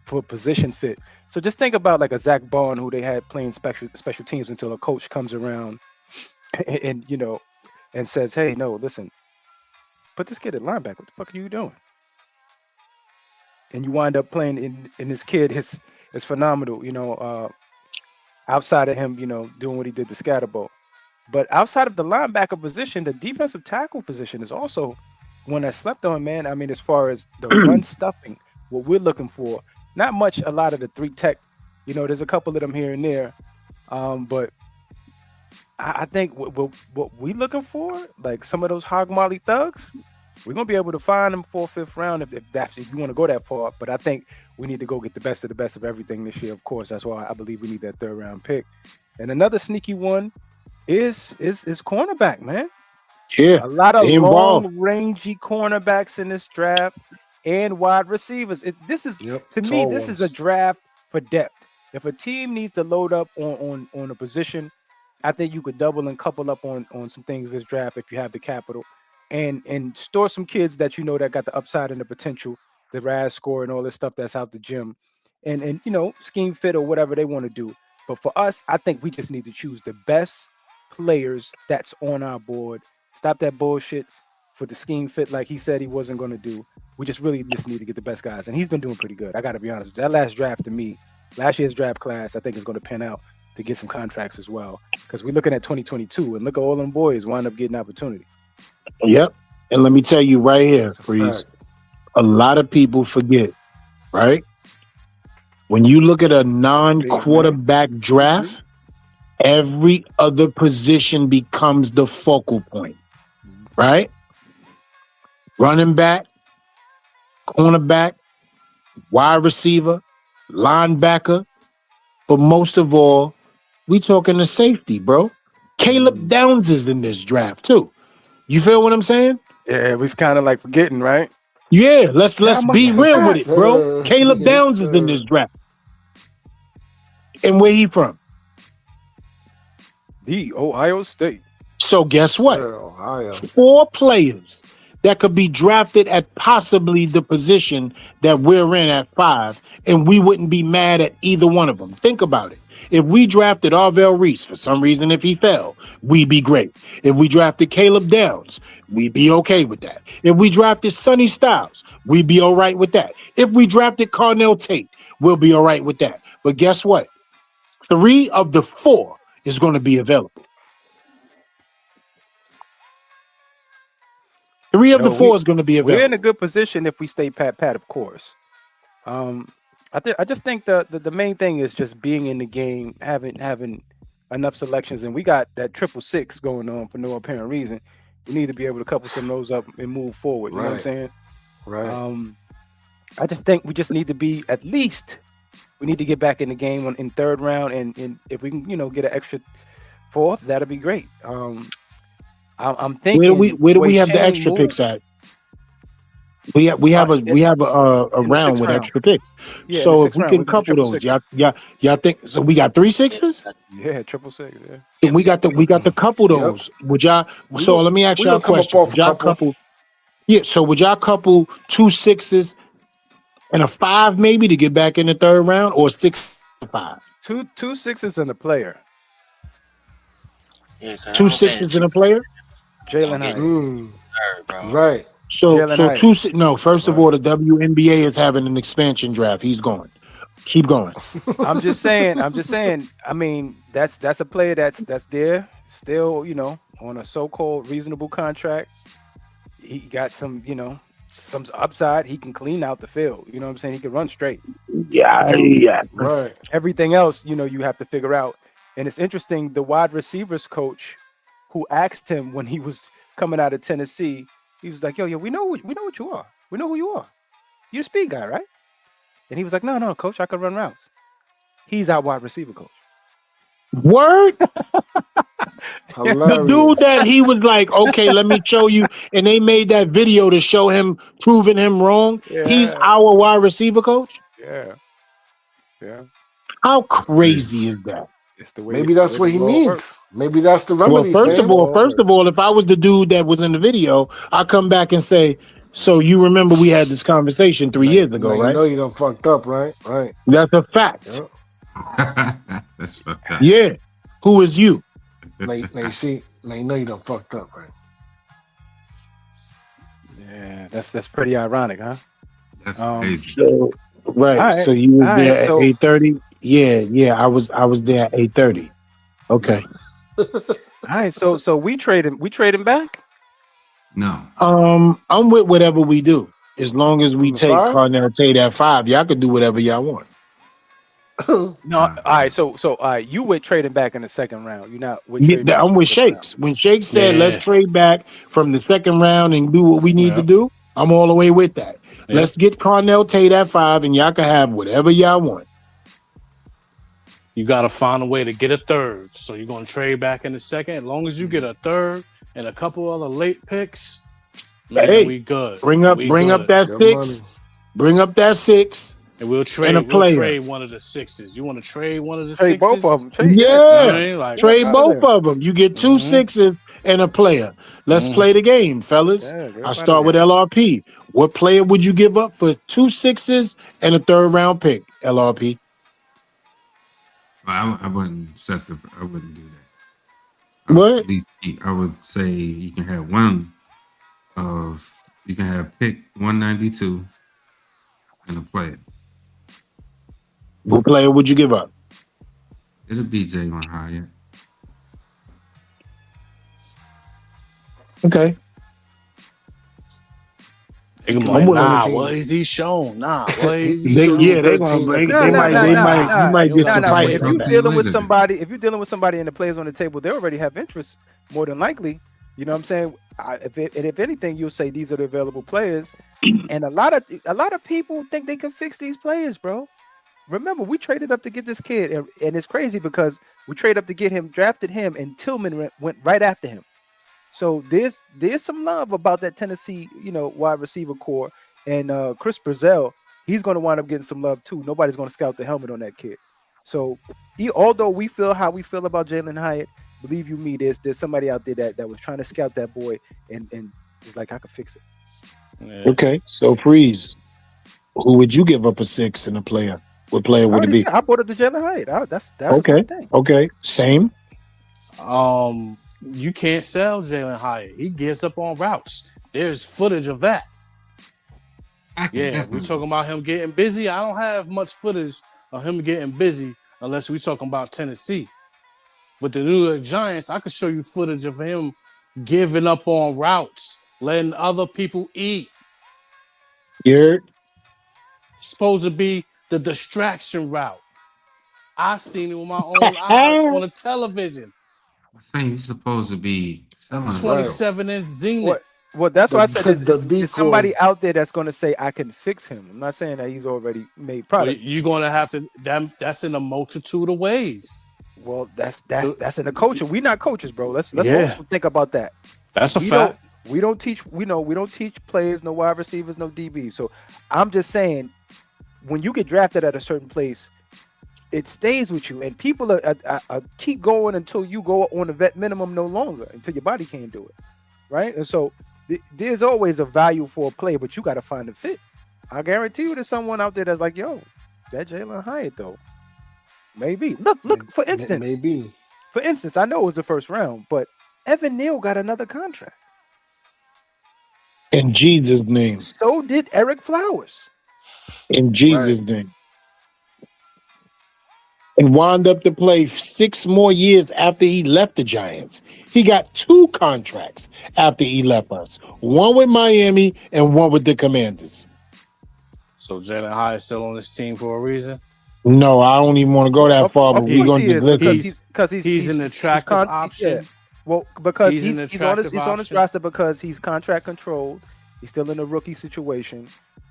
for position fit, so just think about like a Zach Bond who they had playing special teams until a coach comes around and and says, "Hey, no, listen, put this kid at linebacker. What the fuck are you doing?" And you wind up playing in this kid is phenomenal. Outside of him, doing what he did to Scatterbo. But outside of the linebacker position, the defensive tackle position is also one that slept on, man. I mean, as far as the run stuffing, what we're looking for, not much, a lot of the 3 tech, there's a couple of them here and there. But I think what we're looking for, like some of those Hog Molly thugs, we're going to be able to find them 4th, 5th round if you want to go that far. But I think we need to go get the best of everything this year, of course. That's why I believe we need that 3rd round pick. And another sneaky one is cornerback, man. Yeah, a lot of long rangy cornerbacks in this draft and wide receivers. This is a draft for depth. If a team needs to load up on a position, I think you could double and couple up on some things this draft if you have the capital, and store some kids that that got the upside and the potential, the RAS score and all this stuff that's out the gym, and scheme fit or whatever they want to do. But for us, I think we just need to choose the best players that's on our board. Stop that bullshit for the scheme fit like he said he wasn't going to do. We just really just need to get the best guys, and he's been doing pretty good. I got to be honest. That last year's draft class, I think is going to pan out to get some contracts as well, because we're looking at 2022, and look at all them boys wind up getting opportunity. Yep. And let me tell you right here, Freeze, a lot of people forget, right? When you look at a non-quarterback draft, every other position becomes the focal point, right? Running back, cornerback, wide receiver, linebacker, but most of all, we talking the safety, bro. Caleb Downs is in this draft too. You feel what I'm saying? Yeah, we kind of like forgetting, right? Yeah, let's be real with it, bro. Caleb Downs is in this draft. And where he from? The Ohio State. So guess what? Sure, Ohio. 4 players that could be drafted at possibly the position that we're in at 5, and we wouldn't be mad at either one of them. Think about it. If we drafted Arvell Reese, for some reason, if he fell, we'd be great. If we drafted Caleb Downs, we'd be okay with that. If we drafted Sonny Styles, we'd be all right with that. If we drafted Carnell Tate, we'll be all right with that. But guess what? 3 of the 4 is going to be available. 3 of the 4 is going to be available. We're in a good position if we stay pat, of course. I just think the main thing is just being in the game, having enough selections, and we got that 666 going on for no apparent reason. We need to be able to couple some of those up and move forward. You know what I'm saying? Right. I just think we just need to be at least. We need to get back in the game in 3rd round, and if we can, get an extra 4th, that'd be great. I'm thinking. Where do we have the extra picks at? We have a round with extra picks. Yeah, so if we can couple those, y'all think so? We got 3 6s. Yeah, 666. Yeah. And we got the couple those. Would y'all? So let me ask y'all a question. Would y'all couple? Yeah. So would y'all couple 2 6s and a 5 maybe to get back in the 3rd round, or 6 5? 2 6s and a player. Yeah, 2 6s and a player. Jalen Hyatt. Right. So first of all, the WNBA is having an expansion draft. He's going. Keep going. I'm just saying. I mean, that's a player that's there still, on a so-called reasonable contract. He got some upside. He can clean out the field. You know what I'm saying? He can run straight. Yeah. Right. Everything else, you have to figure out. And it's interesting. The wide receivers coach who asked him when he was coming out of Tennessee, he was like, yo, we know what you are. We know who you are. You're a speed guy, right? And he was like, no, coach, I can run routes. He's our wide receiver coach. Word? The dude that he was like, okay, let me show you. And they made that video to show him proving him wrong. Yeah. He's our wide receiver coach? Yeah. How crazy is that? Maybe that's what he needs. Maybe that's the remedy. Well, first of all, if I was the dude that was in the video, I come back and say, so you remember we had this conversation 3 years ago, right? You know you done fucked up, right? Right. That's a fact. Yep. That's fucked up. Yeah. Who is you? Now you know you done fucked up, right? Yeah, that's pretty ironic, huh? That's crazy. So, right. So you was there at 8:30. Yeah. I was there at 8:30. Okay. All right. So we trading back? No. I'm with whatever we do. As long as we take Carnell Tate at 5, y'all can do whatever y'all want. No, all right. So all right, you with trading back in the 2nd round. You're not with I'm with Shakes. When Shakes said let's trade back from the 2nd round and do what we need to do, I'm all the way with that. Yeah. Let's get Carnell Tate at 5 and y'all can have whatever y'all want. You got to find a way to get a 3rd. So you're going to trade back in the 2nd. As long as you get a 3rd and a couple other late picks, man, we good. Bring up that 6. Bring up that 6. And we'll trade one of the 6s. You want to trade one of the 6s? Trade both of them. Trade both of them. You get 2 6s and a player. Let's play the game, fellas. I'll start with LRP. What player would you give up for 2 6s and a 3rd round pick, LRP? I wouldn't do that. What? At least I would say you can have pick 192 and a player. What player would you give up? It'll be Jalen Hyatt. Okay. What is he shown? What is he shown? They might get some fight. If you're dealing with somebody, and the players on the table, they already have interest, more than likely. You know what I'm saying? If anything, you'll say these are the available players. And a lot of people think they can fix these players, bro. Remember, we traded up to get this kid, and it's crazy because we traded up to get him, drafted him, and Tillman went right after him. So there's some love about that Tennessee, wide receiver core, and Chris Brazell, he's going to wind up getting some love too. Nobody's going to scout the helmet on that kid. So although we feel how we feel about Jalen Hyatt, believe you me, there's somebody out there that was trying to scout that boy and is like, I could fix it. Yeah. Okay, so Freeze, who would you give up a 6 in a player? What player would it be? I brought up the Jalen Hyatt. That was Okay, my thing. okay, same. You can't sell Jalen Hyatt. He gives up on routes. There's footage of that. Yeah, we're talking about him getting busy. I don't have much footage of him getting busy unless we're talking about Tennessee. With the New York Giants, I could show you footage of him giving up on routes, letting other people eat. You're supposed to be the distraction route. I seen it with my own eyes on the television. I'm saying he's supposed to be selling 27-inch Zenith. Well, that's why I said there's somebody out there that's going to say I can fix him. I'm not saying that he's already made product. Well, you're going to have to. That's in a multitude of ways. Well, that's in the coaching. We're not coaches, bro. Let's also think about that. That's a fact. We don't teach. We don't teach players, no wide receivers, no DBs. So I'm just saying, when you get drafted at a certain place, it stays with you, and people are keep going until you go on the vet minimum no longer, until your body can't do it, right? And so there's always a value for a player, but you got to find a fit. I guarantee you, there's someone out there that's like, yo, that Jalen Hyatt though, maybe. Look. For instance, maybe. For instance, I know it was the first round, but Evan Neal got another contract. In Jesus' name. So did Eric Flowers. In Jesus' name. And wound up to play 6 more years after he left the Giants. He got 2 contracts after he left us. One with Miami and one with the Commanders. So Jalen Hyatt still on this team for a reason? No, I don't even want to go that far, but we're going to because he's an attractive option. Yeah. Well, because he's on his roster because he's contract controlled. He's still in a rookie situation.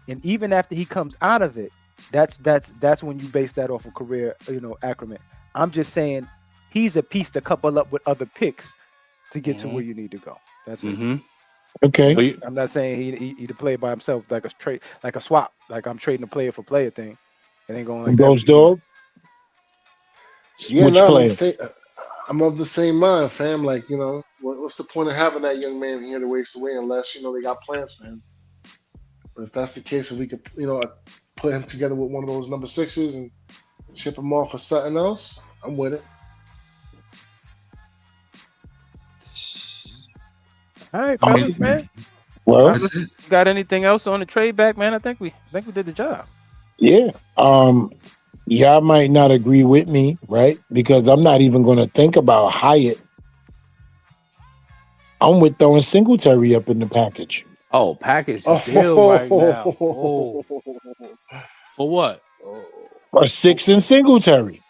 And even after he comes out of it, that's when you base that off of career, accrement. I'm just saying he's a piece to couple up with other picks to get to where you need to go. That's it. Okay. I'm not saying he to play by himself like a trade, like a swap, like I'm trading a player for player thing. It ain't going like Ghost Dog. Yeah, I'm of the same mind, fam. Like, what's the point of having that young man here to waste away unless they got plans, man. But if that's the case, if we could, put him together with one of those number 6s and ship him off for something else, I'm with it. All right, fellas, man. Well, got anything else on the trade back, man? I think we did the job. Yeah. Y'all might not agree with me, right? Because I'm not even going to think about Hyatt. I'm with throwing Singletary up in the package. Oh, package deal right now. Oh. For what? A 6 in Singletary.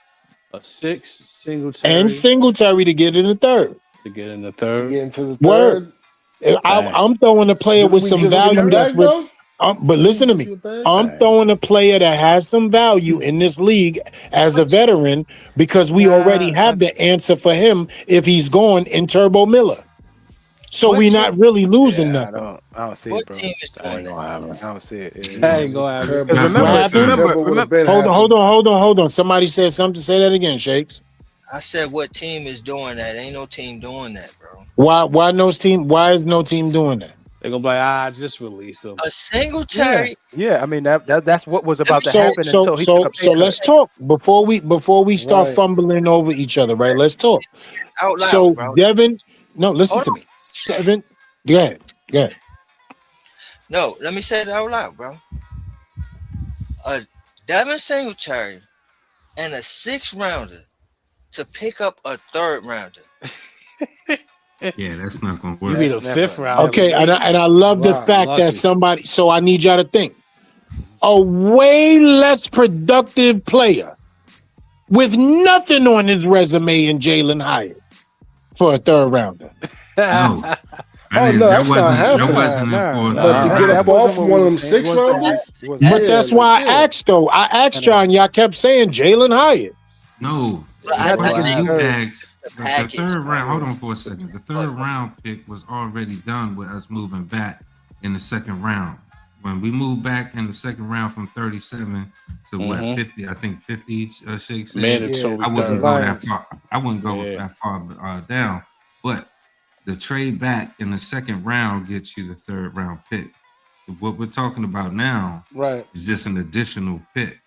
A 6 Singletary. And Singletary to get in the third. To get in the third. To get into the third. I'm throwing a player with some value. But listen to me. I'm throwing a player that has some value in this league as a veteran because we already have the answer for him if he's gone in Turbo Miller. So we're not really losing nothing. I don't see it, bro. I don't see it. I ain't gonna have it. Remember. Hold on. Somebody said something. Say that again, Shakes. I said, what team is doing that? Ain't no team doing that, bro. Why is no team doing that? They're gonna be like, just release him. A Singletary. Yeah, I mean that's what was about to happen until he took a pay So cut. let's talk before we start fumbling over each other, right? Let's talk. Out loud, So bro. Devin, no, listen to me. 7. Go ahead. No, let me say it out loud, bro. A Devin Singletary and a 6th rounder to pick up a 3rd rounder. Yeah, that's not gonna work. You mean a 5th round? Okay, and I love the fact that somebody. So I need y'all to think. A way less productive player with nothing on his resume in Jalen Hyatt for a 3rd rounder. No. That's not happening. That wasn't important. But to get up off one of them 6 rounders? But that's why I asked, though. I asked y'all, and y'all kept saying Jalen Hyatt. No. I You asked the package, 3rd round. Hold on for a second. The 3rd round pick was already done with us moving back in the 2nd round. when we moved back in the second round from 37 to what 50, I think 50. Shake said Mandatory I wouldn't third. go that Lions. far. I wouldn't go Yeah. that far down, but the trade back in the second round gets you the third round pick. What we're talking about now Right. is just an additional pick.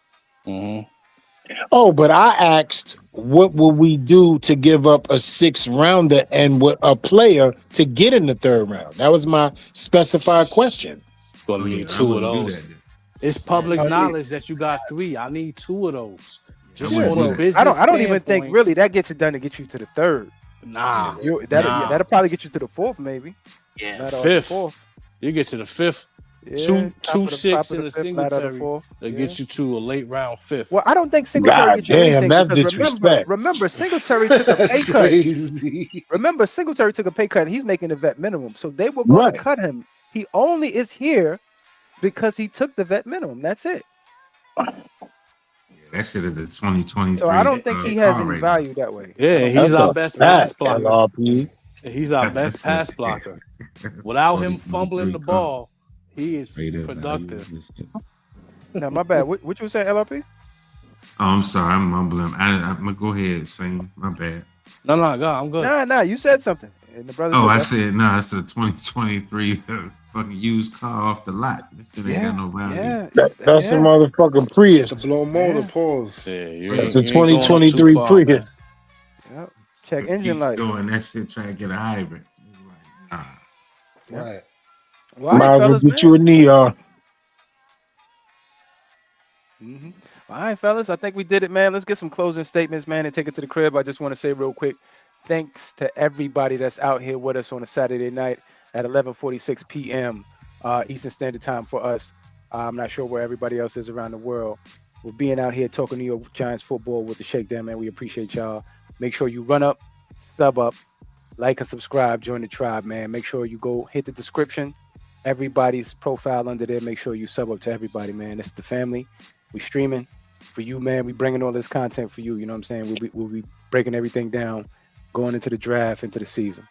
Oh, but I asked, what will we do to give up a 6th rounder and what a player to get in the 3rd round? That was my specified question. Gonna Oh, yeah, need I 2 of wouldn't do those. that then. It's public Oh, yeah. knowledge that you got 3. I need 2 of those. Just wouldn't on do the that. business. I don't even think standpoint, really that gets it done to get you to the 3rd. Nah. That'll probably get you to the 4th, maybe. Yeah. Ladder of 5th. 4th. You get to the 5th. Yeah, Two top of the- 6 top of in the the 5th, ladder of the Singletary 4th. that Yeah. gets you to a late round 5th. Well, I don't think Singletary God gets you damn, anything that's because disrespect. remember, Singletary took a pay That's cut. crazy. Remember, Singletary took a pay cut and he's making the vet minimum. So they were going Right. to cut him. He only is here because he took the vet minimum. That's it. That shit is a 2023. So I don't think he has car any right now. value that way. Yeah, he's That's our a best pass fact, blocker. LRP. He's our best pass blocker. Without him 2023 fumbling the car. ball, he is Rated productive. value. Now, my bad. What you saying, LRP? Oh, I'm sorry, I'm mumbling. I'm gonna go ahead, Shane. My bad. No, go. I'm good. Nah, you said something. And the brother Oh, I said, said no. It's a 2023 fucking used car off the lot. This shit ain't got no value. That's a motherfucking Prius. The blow motor, pause. Yeah, you It's ain't a going up too 2023 far, man. Prius. Yep. Check It engine keeps light. going. That shit trying to get a hybrid. It's like, nah. Right. Well, all Might right, as well fellas, get you a Neon. All right, fellas. I think we did it, man. Let's get some closing statements, man, and take it to the crib. I just want to say real quick, thanks to everybody that's out here with us on a Saturday night at 11:46 p.m. Eastern Standard Time for us. I'm not sure where everybody else is around the world. We're being out here talking New York Giants football with the Shakedown, man. We appreciate y'all. Make sure you run up, sub up, like and subscribe, join the tribe, man. Make sure you go hit the description. Everybody's profile under there. Make sure you sub up to everybody, man. That's the family. We streaming for you, man. We bringing all this content for you. You know what I'm saying? We'll be breaking everything down, going into the draft, into the season.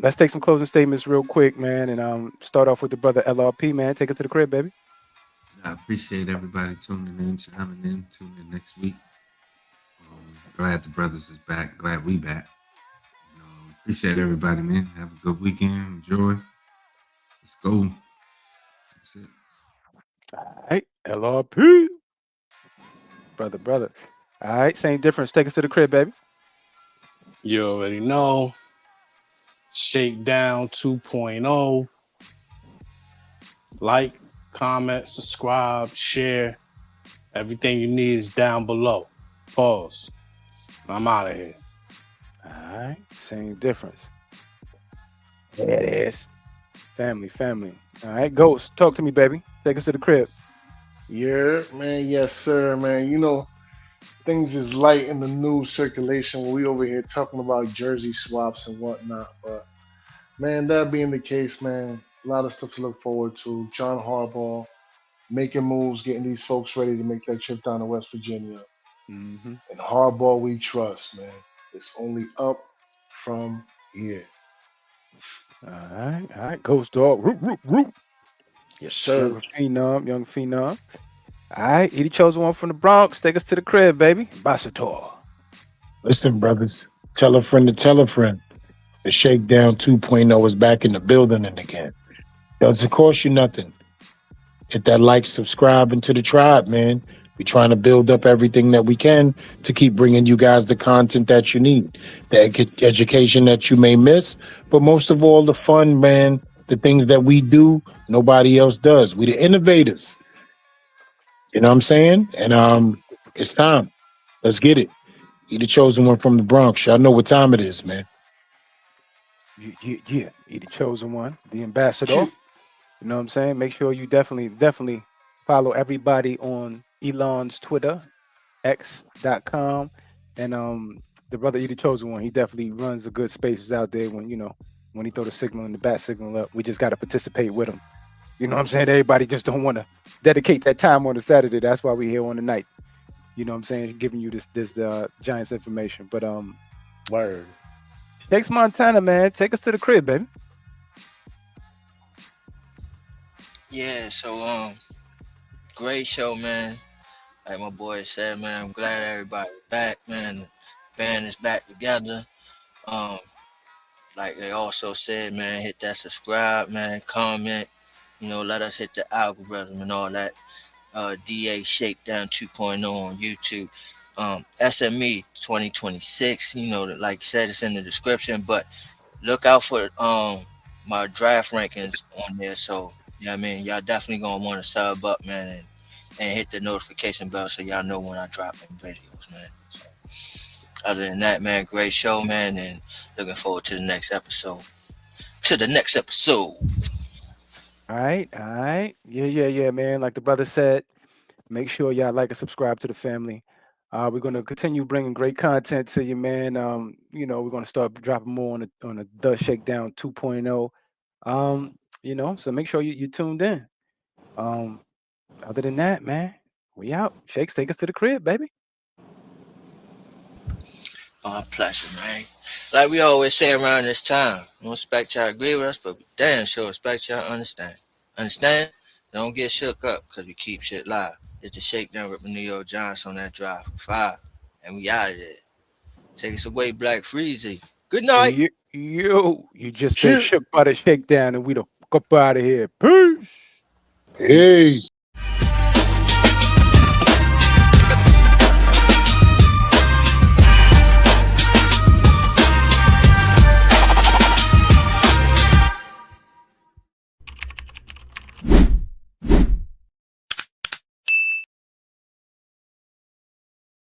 Let's take some closing statements real quick, man, and start off with the brother LRP, man. Take it to the crib, baby. I appreciate everybody tuning in, chiming in, tuning in next week. Glad the brothers is back. Glad we back. Appreciate everybody, man. Have a good weekend. Enjoy. Let's go. That's it. All right, LRP. Brother. All right, same difference. Take us to the crib, baby. You already know. Shakedown 2.0. Like, comment, subscribe, share. Everything you need is down below. Pause. I'm out of here. All right, same difference. There it is. Family. All right, Ghost, talk to me, baby. Take us to the crib. Yeah, man. Yes, sir, man. You know, things is light in the news circulation when we over here talking about jersey swaps and whatnot. But, man, that being the case, man, a lot of stuff to look forward to. John Harbaugh making moves, getting these folks ready to make that trip down to West Virginia. Mm-hmm. And Harbaugh we trust, man. It's only up from here. All right. Ghost dog. Root. Yes, sir. Young phenom. All right, Edie chose one from the Bronx. Take us to the crib, baby. Ambassador. Listen, brothers, tell a friend to tell a friend. The Shakedown 2.0 is back in the building and again. Doesn't cost you nothing. Hit that like, subscribe into the tribe, man. We're trying to build up everything that we can to keep bringing you guys the content that you need, the education that you may miss, but most of all, the fun, man, the things that we do, nobody else does. We the innovators. You know what I'm saying? And it's time. Let's get it. You the chosen one from the Bronx. Y'all know what time it is, man. Yeah. You the chosen one, the ambassador. You know what I'm saying? Make sure you definitely follow everybody on Elon's Twitter, x.com. And the brother you the chosen one, he definitely runs a good spaces out there when he throw the signal and the bat signal up. We just gotta participate with him. You know what I'm saying? Everybody just don't want to dedicate that time on a Saturday. That's why we here on the night. You know what I'm saying? Giving you this Giants information. But Word. Shakes Montana, man. Take us to the crib, baby. Yeah, so great show, man. Like my boy said, man, I'm glad everybody's back, man. The band is back together. Um, like they also said, man, hit that subscribe, man, comment, let us hit the algorithm and all that. DA Shakedown 2.0 on YouTube. SME 2026, like I said, it's in the description, but look out for my draft rankings on there. So, I mean, y'all definitely gonna want to sub up, man, and hit the notification bell so y'all know when I drop them videos, man. So, other than that, man, great show, man, and looking forward to the next episode. All right, all right. Yeah, man. Like the brother said, make sure y'all like and subscribe to the family. We're gonna continue bringing great content to you, man. We're gonna start dropping more on the Shakedown 2.0. So make sure you tuned in. Other than that, man, we out. Shakes, take us to the crib, baby. My pleasure, man. Like we always say around this time, we don't expect y'all to agree with us, but we damn sure expect y'all to understand. Understand? Don't get shook up because we keep shit live. It's the Shakedown with New York Giants on that drive for 5. And we out of there. Take us away, Black Freezy. Good And night. you just been Shit. shook by the Shakedown, and we the fuck up out of here. Peace. Hey.